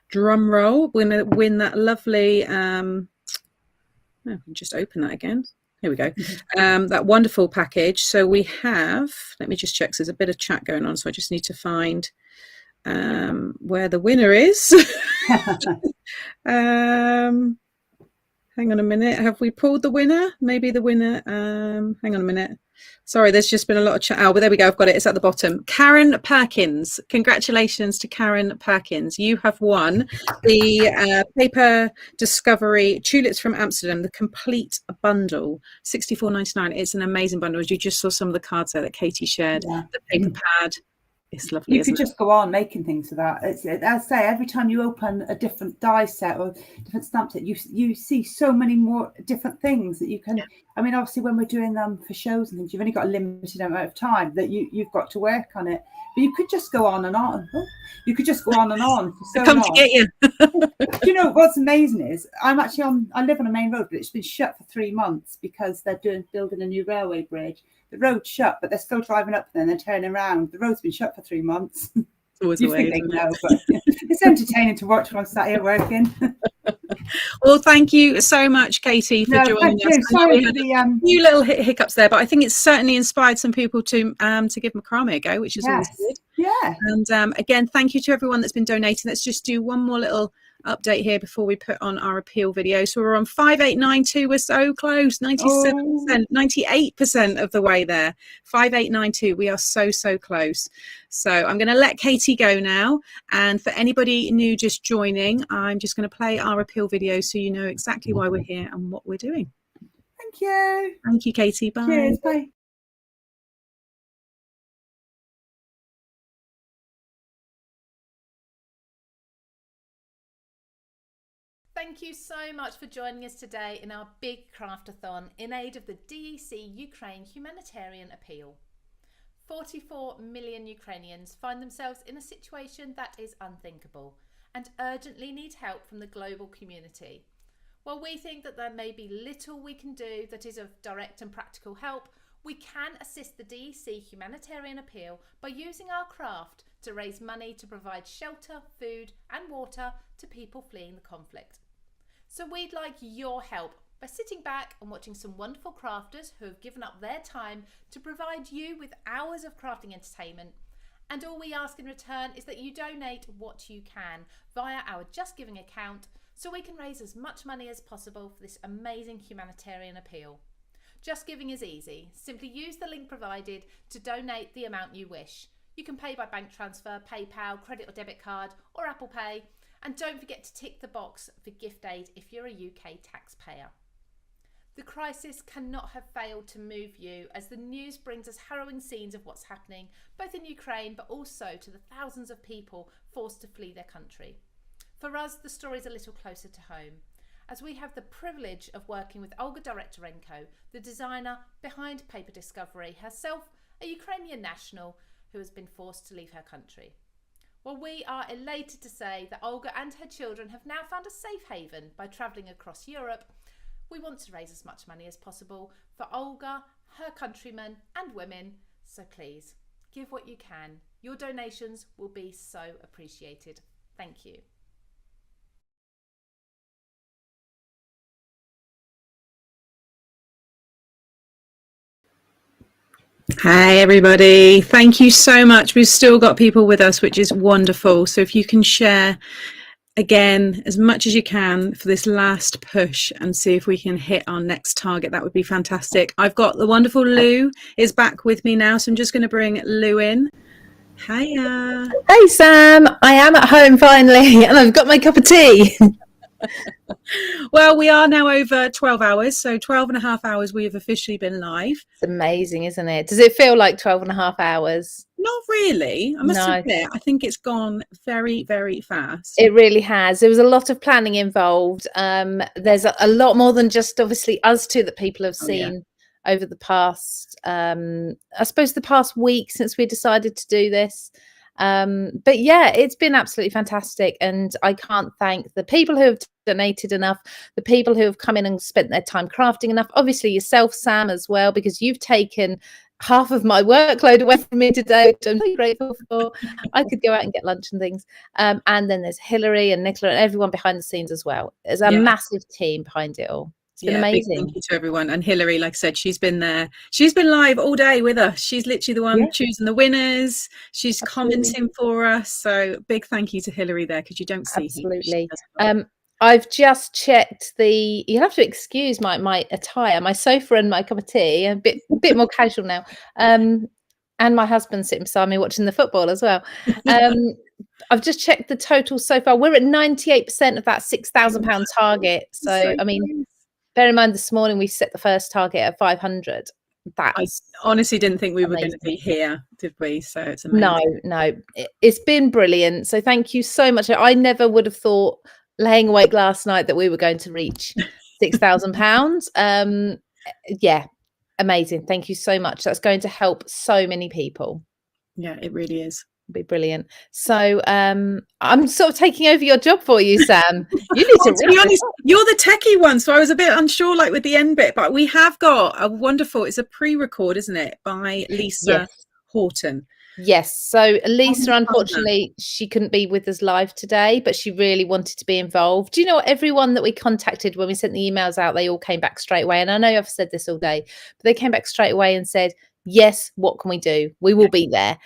Speaker 1: drum roll, we're going to win that lovely, I can just open that again. Here we go. That wonderful package. So we have, let me just check, so there's a bit of chat going on, so I just need to find where the winner is. Hang on a minute. Have we pulled the winner? Maybe the winner. Hang on a minute. Sorry, there's just been a lot of chat. Oh, but there we go. I've got it. It's at the bottom. Karen Perkins. Congratulations to Karen Perkins. You have won the Paper Discovery Tulips from Amsterdam, the complete bundle, $64.99. It's an amazing bundle. As you just saw some of the cards there that Katie shared. The paper pad. It's lovely.
Speaker 7: You could just go on making things for that. As I say, every time you open a different die set or different stamp set, you see so many more different things that you can. I mean, obviously, when we're doing them for shows and things, you've only got a limited amount of time that you've got to work on it. But you could just go on and on. You could just go on and on for so long.
Speaker 1: To get you.
Speaker 7: You know what's amazing is I live on a main road, but it's been shut for 3 months because they're building a new railway bridge. The road's shut, but they're still driving up there and then turning around. The road's been shut for 3 months.
Speaker 1: It's always
Speaker 7: you think they know, but it's entertaining to watch when I'm sat here working.
Speaker 1: Well, thank you so much, Katie, for joining us.
Speaker 7: Sorry for the
Speaker 1: few little hiccups there, but I think it's certainly inspired some people to give macrame a go, which is always good.
Speaker 7: Yeah.
Speaker 1: And again, thank you to everyone that's been donating. Let's just do one more little update here before we put on our appeal video. So we're on 5892. We're so close. 97%, 98% of the way there. 5892. We are so close. So I'm going to let Katie go now. And for anybody new just joining, I'm just going to play our appeal video so you know exactly why we're here and what we're doing.
Speaker 7: Thank you.
Speaker 1: Thank you, Katie. Bye.
Speaker 7: Cheers. Bye.
Speaker 3: Thank you so much for joining us today in our big craftathon in aid of the DEC Ukraine Humanitarian Appeal. 44 million Ukrainians find themselves in a situation that is unthinkable and urgently need help from the global community. While we think that there may be little we can do that is of direct and practical help, we can assist the DEC Humanitarian Appeal by using our craft to raise money to provide shelter, food and water to people fleeing the conflict. So we'd like your help by sitting back and watching some wonderful crafters who have given up their time to provide you with hours of crafting entertainment. And all we ask in return is that you donate what you can via our Just Giving account so we can raise as much money as possible for this amazing humanitarian appeal. Just Giving is easy. Simply use the link provided to donate the amount you wish. You can pay by bank transfer, PayPal, credit or debit card or Apple Pay. And don't forget to tick the box for gift aid if you're a UK taxpayer. The crisis cannot have failed to move you as the news brings us harrowing scenes of what's happening both in Ukraine but also to the thousands of people forced to flee their country. For us, the story is a little closer to home as we have the privilege of working with Olga Direktorenko, the designer behind Paper Discovery, herself a Ukrainian national who has been forced to leave her country. Well, we are elated to say that Olga and her children have now found a safe haven by travelling across Europe. We want to raise as much money as possible for Olga, her countrymen and women, so please give what you can. Your donations will be so appreciated. Thank you.
Speaker 1: Hi everybody, thank you so much. We've still got people with us, which is wonderful. So if you can share again as much as you can for this last push and see if we can hit our next target, that would be fantastic. I've got the wonderful Lou is back with me now, so I'm just going to bring Lou in. Hiya.
Speaker 8: Hey Sam, I am at home finally and I've got my cup of tea.
Speaker 1: Well, we are now over 12 hours, so 12 and a half hours we have officially been live.
Speaker 8: It's amazing, isn't it? Does it feel like 12 and a half hours?
Speaker 1: Not really, I must admit. I think it's gone very fast.
Speaker 8: It really has. There was a lot of planning involved. There's a lot more than just obviously us two that people have seen over the past I suppose the past week since we decided to do this. But yeah, it's been absolutely fantastic, and I can't thank the people who have donated enough, the people who have come in and spent their time crafting enough, obviously yourself Sam as well, because you've taken half of my workload away from me today, which I'm very grateful for. I could go out and get lunch and things, and then there's Hilary and Nicola and everyone behind the scenes as well. There's a massive team behind it all. It's been amazing.
Speaker 1: Big thank you to everyone. And Hilary, like I said, she's been there. She's been live all day with us. She's literally the one choosing the winners. She's commenting for us. So big thank you to Hilary there, because you don't see
Speaker 8: her. I've just checked you'll have to excuse my attire, my sofa and my cup of tea, a bit more casual now. And my husband sitting beside me watching the football as well. I've just checked the total so far. We're at 98% of that £6,000 target. So I mean, bear in mind, this morning we set the first target at 500.
Speaker 1: I honestly didn't think we were going to be here, did we? So it's amazing.
Speaker 8: No, it's been brilliant. So thank you so much. I never would have thought, laying awake last night, that we were going to reach £6,000. Yeah, amazing. Thank you so much. That's going to help so many people.
Speaker 1: Yeah, it really is.
Speaker 8: Be brilliant. So I'm sort of taking over your job for you, Sam. You need
Speaker 1: to be honest, you're the techie one, so I was a bit unsure like with the end bit, but we have got a wonderful, it's a pre-record, isn't it, by Lisa Horton.
Speaker 8: Yes, so Lisa, unfortunately, she couldn't be with us live today, but she really wanted to be involved. Do you know what? Everyone that we contacted when we sent the emails out, they all came back straight away. And I know I've said this all day, but they came back straight away and said, yes, what can we do? We will be there.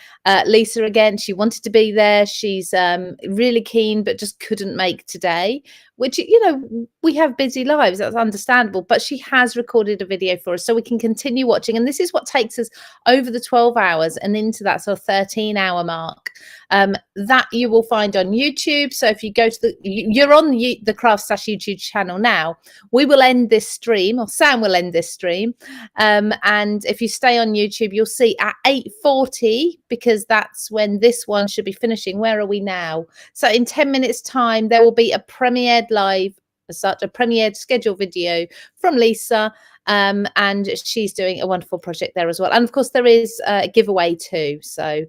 Speaker 8: Lisa, again, she wanted to be there. She's really keen, but just couldn't make today, which, you know, we have busy lives. That's understandable. But she has recorded a video for us so we can continue watching. And this is what takes us over the 12 hours and into that sort of 13-hour mark. That you will find on YouTube. So if you go to you're on the Craft Stash YouTube channel now. We will end this stream, or Sam will end this stream. And if you stay on YouTube, you'll see at 8:40, because that's when this one should be finishing. Where are we now? So in 10 minutes time, there will be a premiered live, as such, a premiered scheduled video from Lisa. And she's doing a wonderful project there as well. And of course, there is a giveaway too. So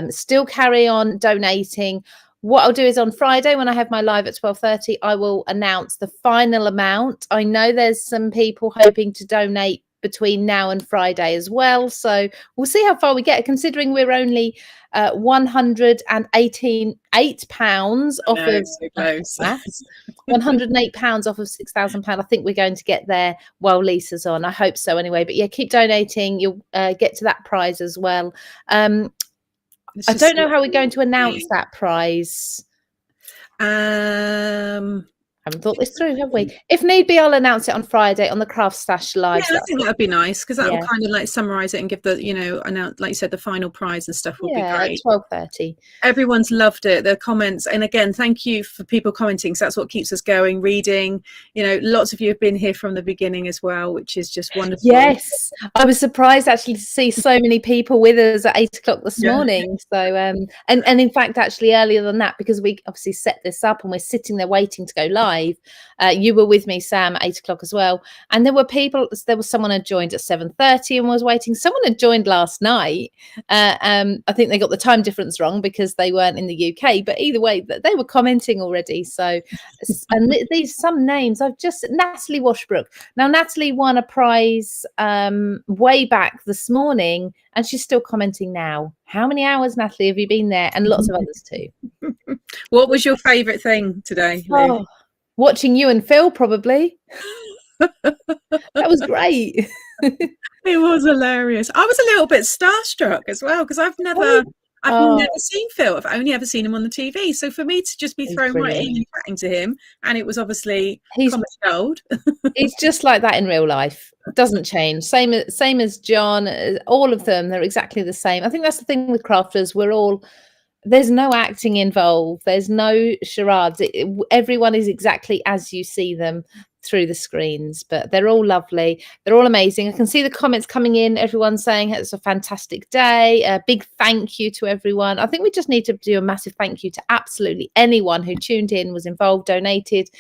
Speaker 8: still carry on donating. What I'll do is on Friday, when I have my live at 12:30, I will announce the final amount. I know there's some people hoping to donate between now and Friday as well. So we'll see how far we get, considering we're only £188 off of
Speaker 1: so close.
Speaker 8: £108 off of £6,000. I think we're going to get there while Lisa's on. I hope so anyway. But yeah, keep donating. You'll get to that prize as well. I don't know how we're going to announce that prize. Haven't thought this through, have we? If need be, I'll announce it on Friday on the Craft Stash live.
Speaker 1: Yeah, I think that would be nice, because that will kind of like summarize it and give the, you know, announce, like you said, the final prize and stuff will be great.
Speaker 8: 12:30. Everyone's
Speaker 1: loved it, the comments, and again, thank you for people commenting, so that's what keeps us going, reading. You know, lots of you have been here from the beginning as well, which is just wonderful.
Speaker 8: Yes, I was surprised actually to see so many people with us at 8 o'clock this morning. So and in fact, actually earlier than that, because we obviously set this up and we're sitting there waiting to go live. You were with me, Sam, at 8 o'clock as well, and there was someone had joined at 7:30 and was waiting. Someone had joined last night. I think they got the time difference wrong because they weren't in the UK, but either way, they were commenting already. So, and these some names I've just Natalie Washbrook. Now Natalie won a prize way back this morning, and she's still commenting now. How many hours, Natalie, have you been there? And lots of others too.
Speaker 1: What was your favourite thing today, Lou?
Speaker 8: Watching you and Phil, probably. That was great.
Speaker 1: It was hilarious. I was a little bit starstruck as well, because I've never seen Phil. I've only ever seen him on the TV. So for me to just be thrown right in and chatting to him, and it was obviously comedy gold.
Speaker 8: He's just like that in real life. Doesn't change. Same as John. All of them, they're exactly the same. I think that's the thing with crafters. There's no acting involved. There's no charades. Everyone is exactly as you see them through the screens, but they're all lovely. They're all amazing. I can see the comments coming in. Everyone's saying it's a fantastic day. A big thank you to everyone. I think we just need to do a massive thank you to absolutely anyone who tuned in, was involved, donated,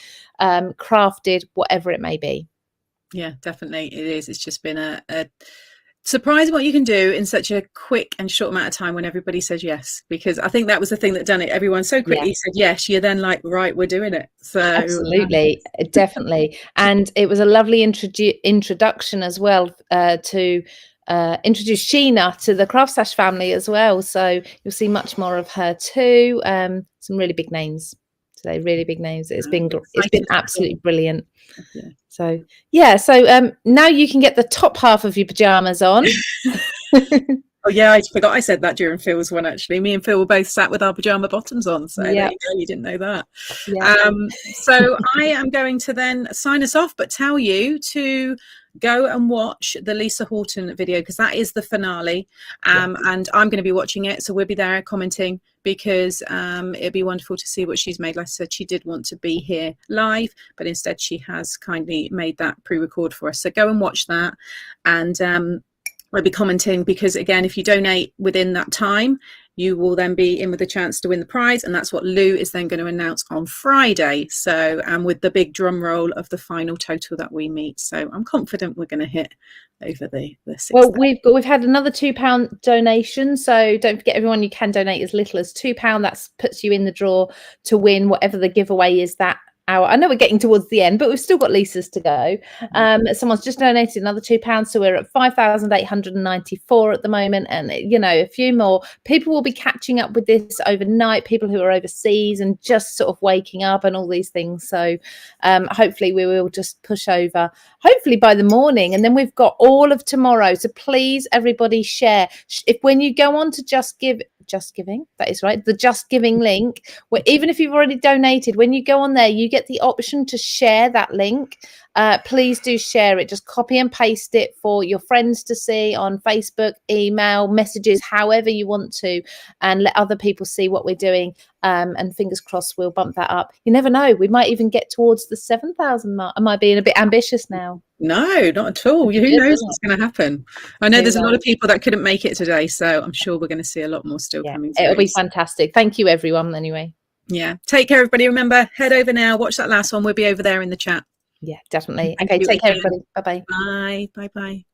Speaker 8: crafted, whatever it may be.
Speaker 1: Yeah, definitely. It is. It's just been a surprising what you can do in such a quick and short amount of time when everybody says yes, because I think that was the thing that done it. Everyone so quickly said yes. You're then like, right, we're doing it. So
Speaker 8: absolutely, definitely. And it was a lovely introduction as well to introduce Sheena to the Craft Stash family as well. So you'll see much more of her too. Some really big names today, really big names. It's been absolutely brilliant.
Speaker 1: Yeah.
Speaker 8: So now you can get the top half of your pajamas on.
Speaker 1: Oh yeah, I forgot I said that during Phil's one. Actually, me and Phil were both sat with our pajama bottoms on, so there you go, you didn't know that. So I am going to then sign us off, but tell you to go and watch the Lisa Horton video, because that is the finale, and I'm going to be watching it, so we'll be there commenting, because it'd be wonderful to see what she's made. Like I said, she did want to be here live, but instead she has kindly made that pre-record for us, so go and watch that, and we'll be commenting, because again, if you donate within that time, you will then be in with a chance to win the prize, and that's what Lou is then going to announce on Friday. So, and with the big drum roll of the final total that we meet. So I'm confident we're going to hit over the 6.
Speaker 8: Well, we've had another £2 donation. So don't forget, everyone, you can donate as little as £2. That puts you in the draw to win whatever the giveaway is that hour. I know we're getting towards the end, but we've still got Lisa's to go. Someone's just donated another £2, so we're at 5,894 at the moment, and you know, a few more people will be catching up with this overnight, people who are overseas and just sort of waking up and all these things. So hopefully we will just push over, hopefully by the morning, and then we've got all of tomorrow. So please everybody share. If when you go on to Just Giving, that is right, the Just Giving link, where even if you've already donated, when you go on there you get the option to share that link. Please do share it. Just copy and paste it for your friends to see on Facebook, email, messages, however you want to, and let other people see what we're doing. And fingers crossed we'll bump that up. You never know, we might even get towards the 7,000 mark. Am I being a bit ambitious now?
Speaker 1: No, not at all. Who knows what's going to happen? I know there's a lot of people that couldn't make it today, so I'm sure we're going to see a lot more still coming through.
Speaker 8: It'll be fantastic. Thank you everyone anyway.
Speaker 1: Yeah, take care everybody. Remember, head over now, watch that last one. We'll be over there in the chat.
Speaker 8: Yeah, definitely. Okay, take care everybody. Bye-bye.
Speaker 1: Bye.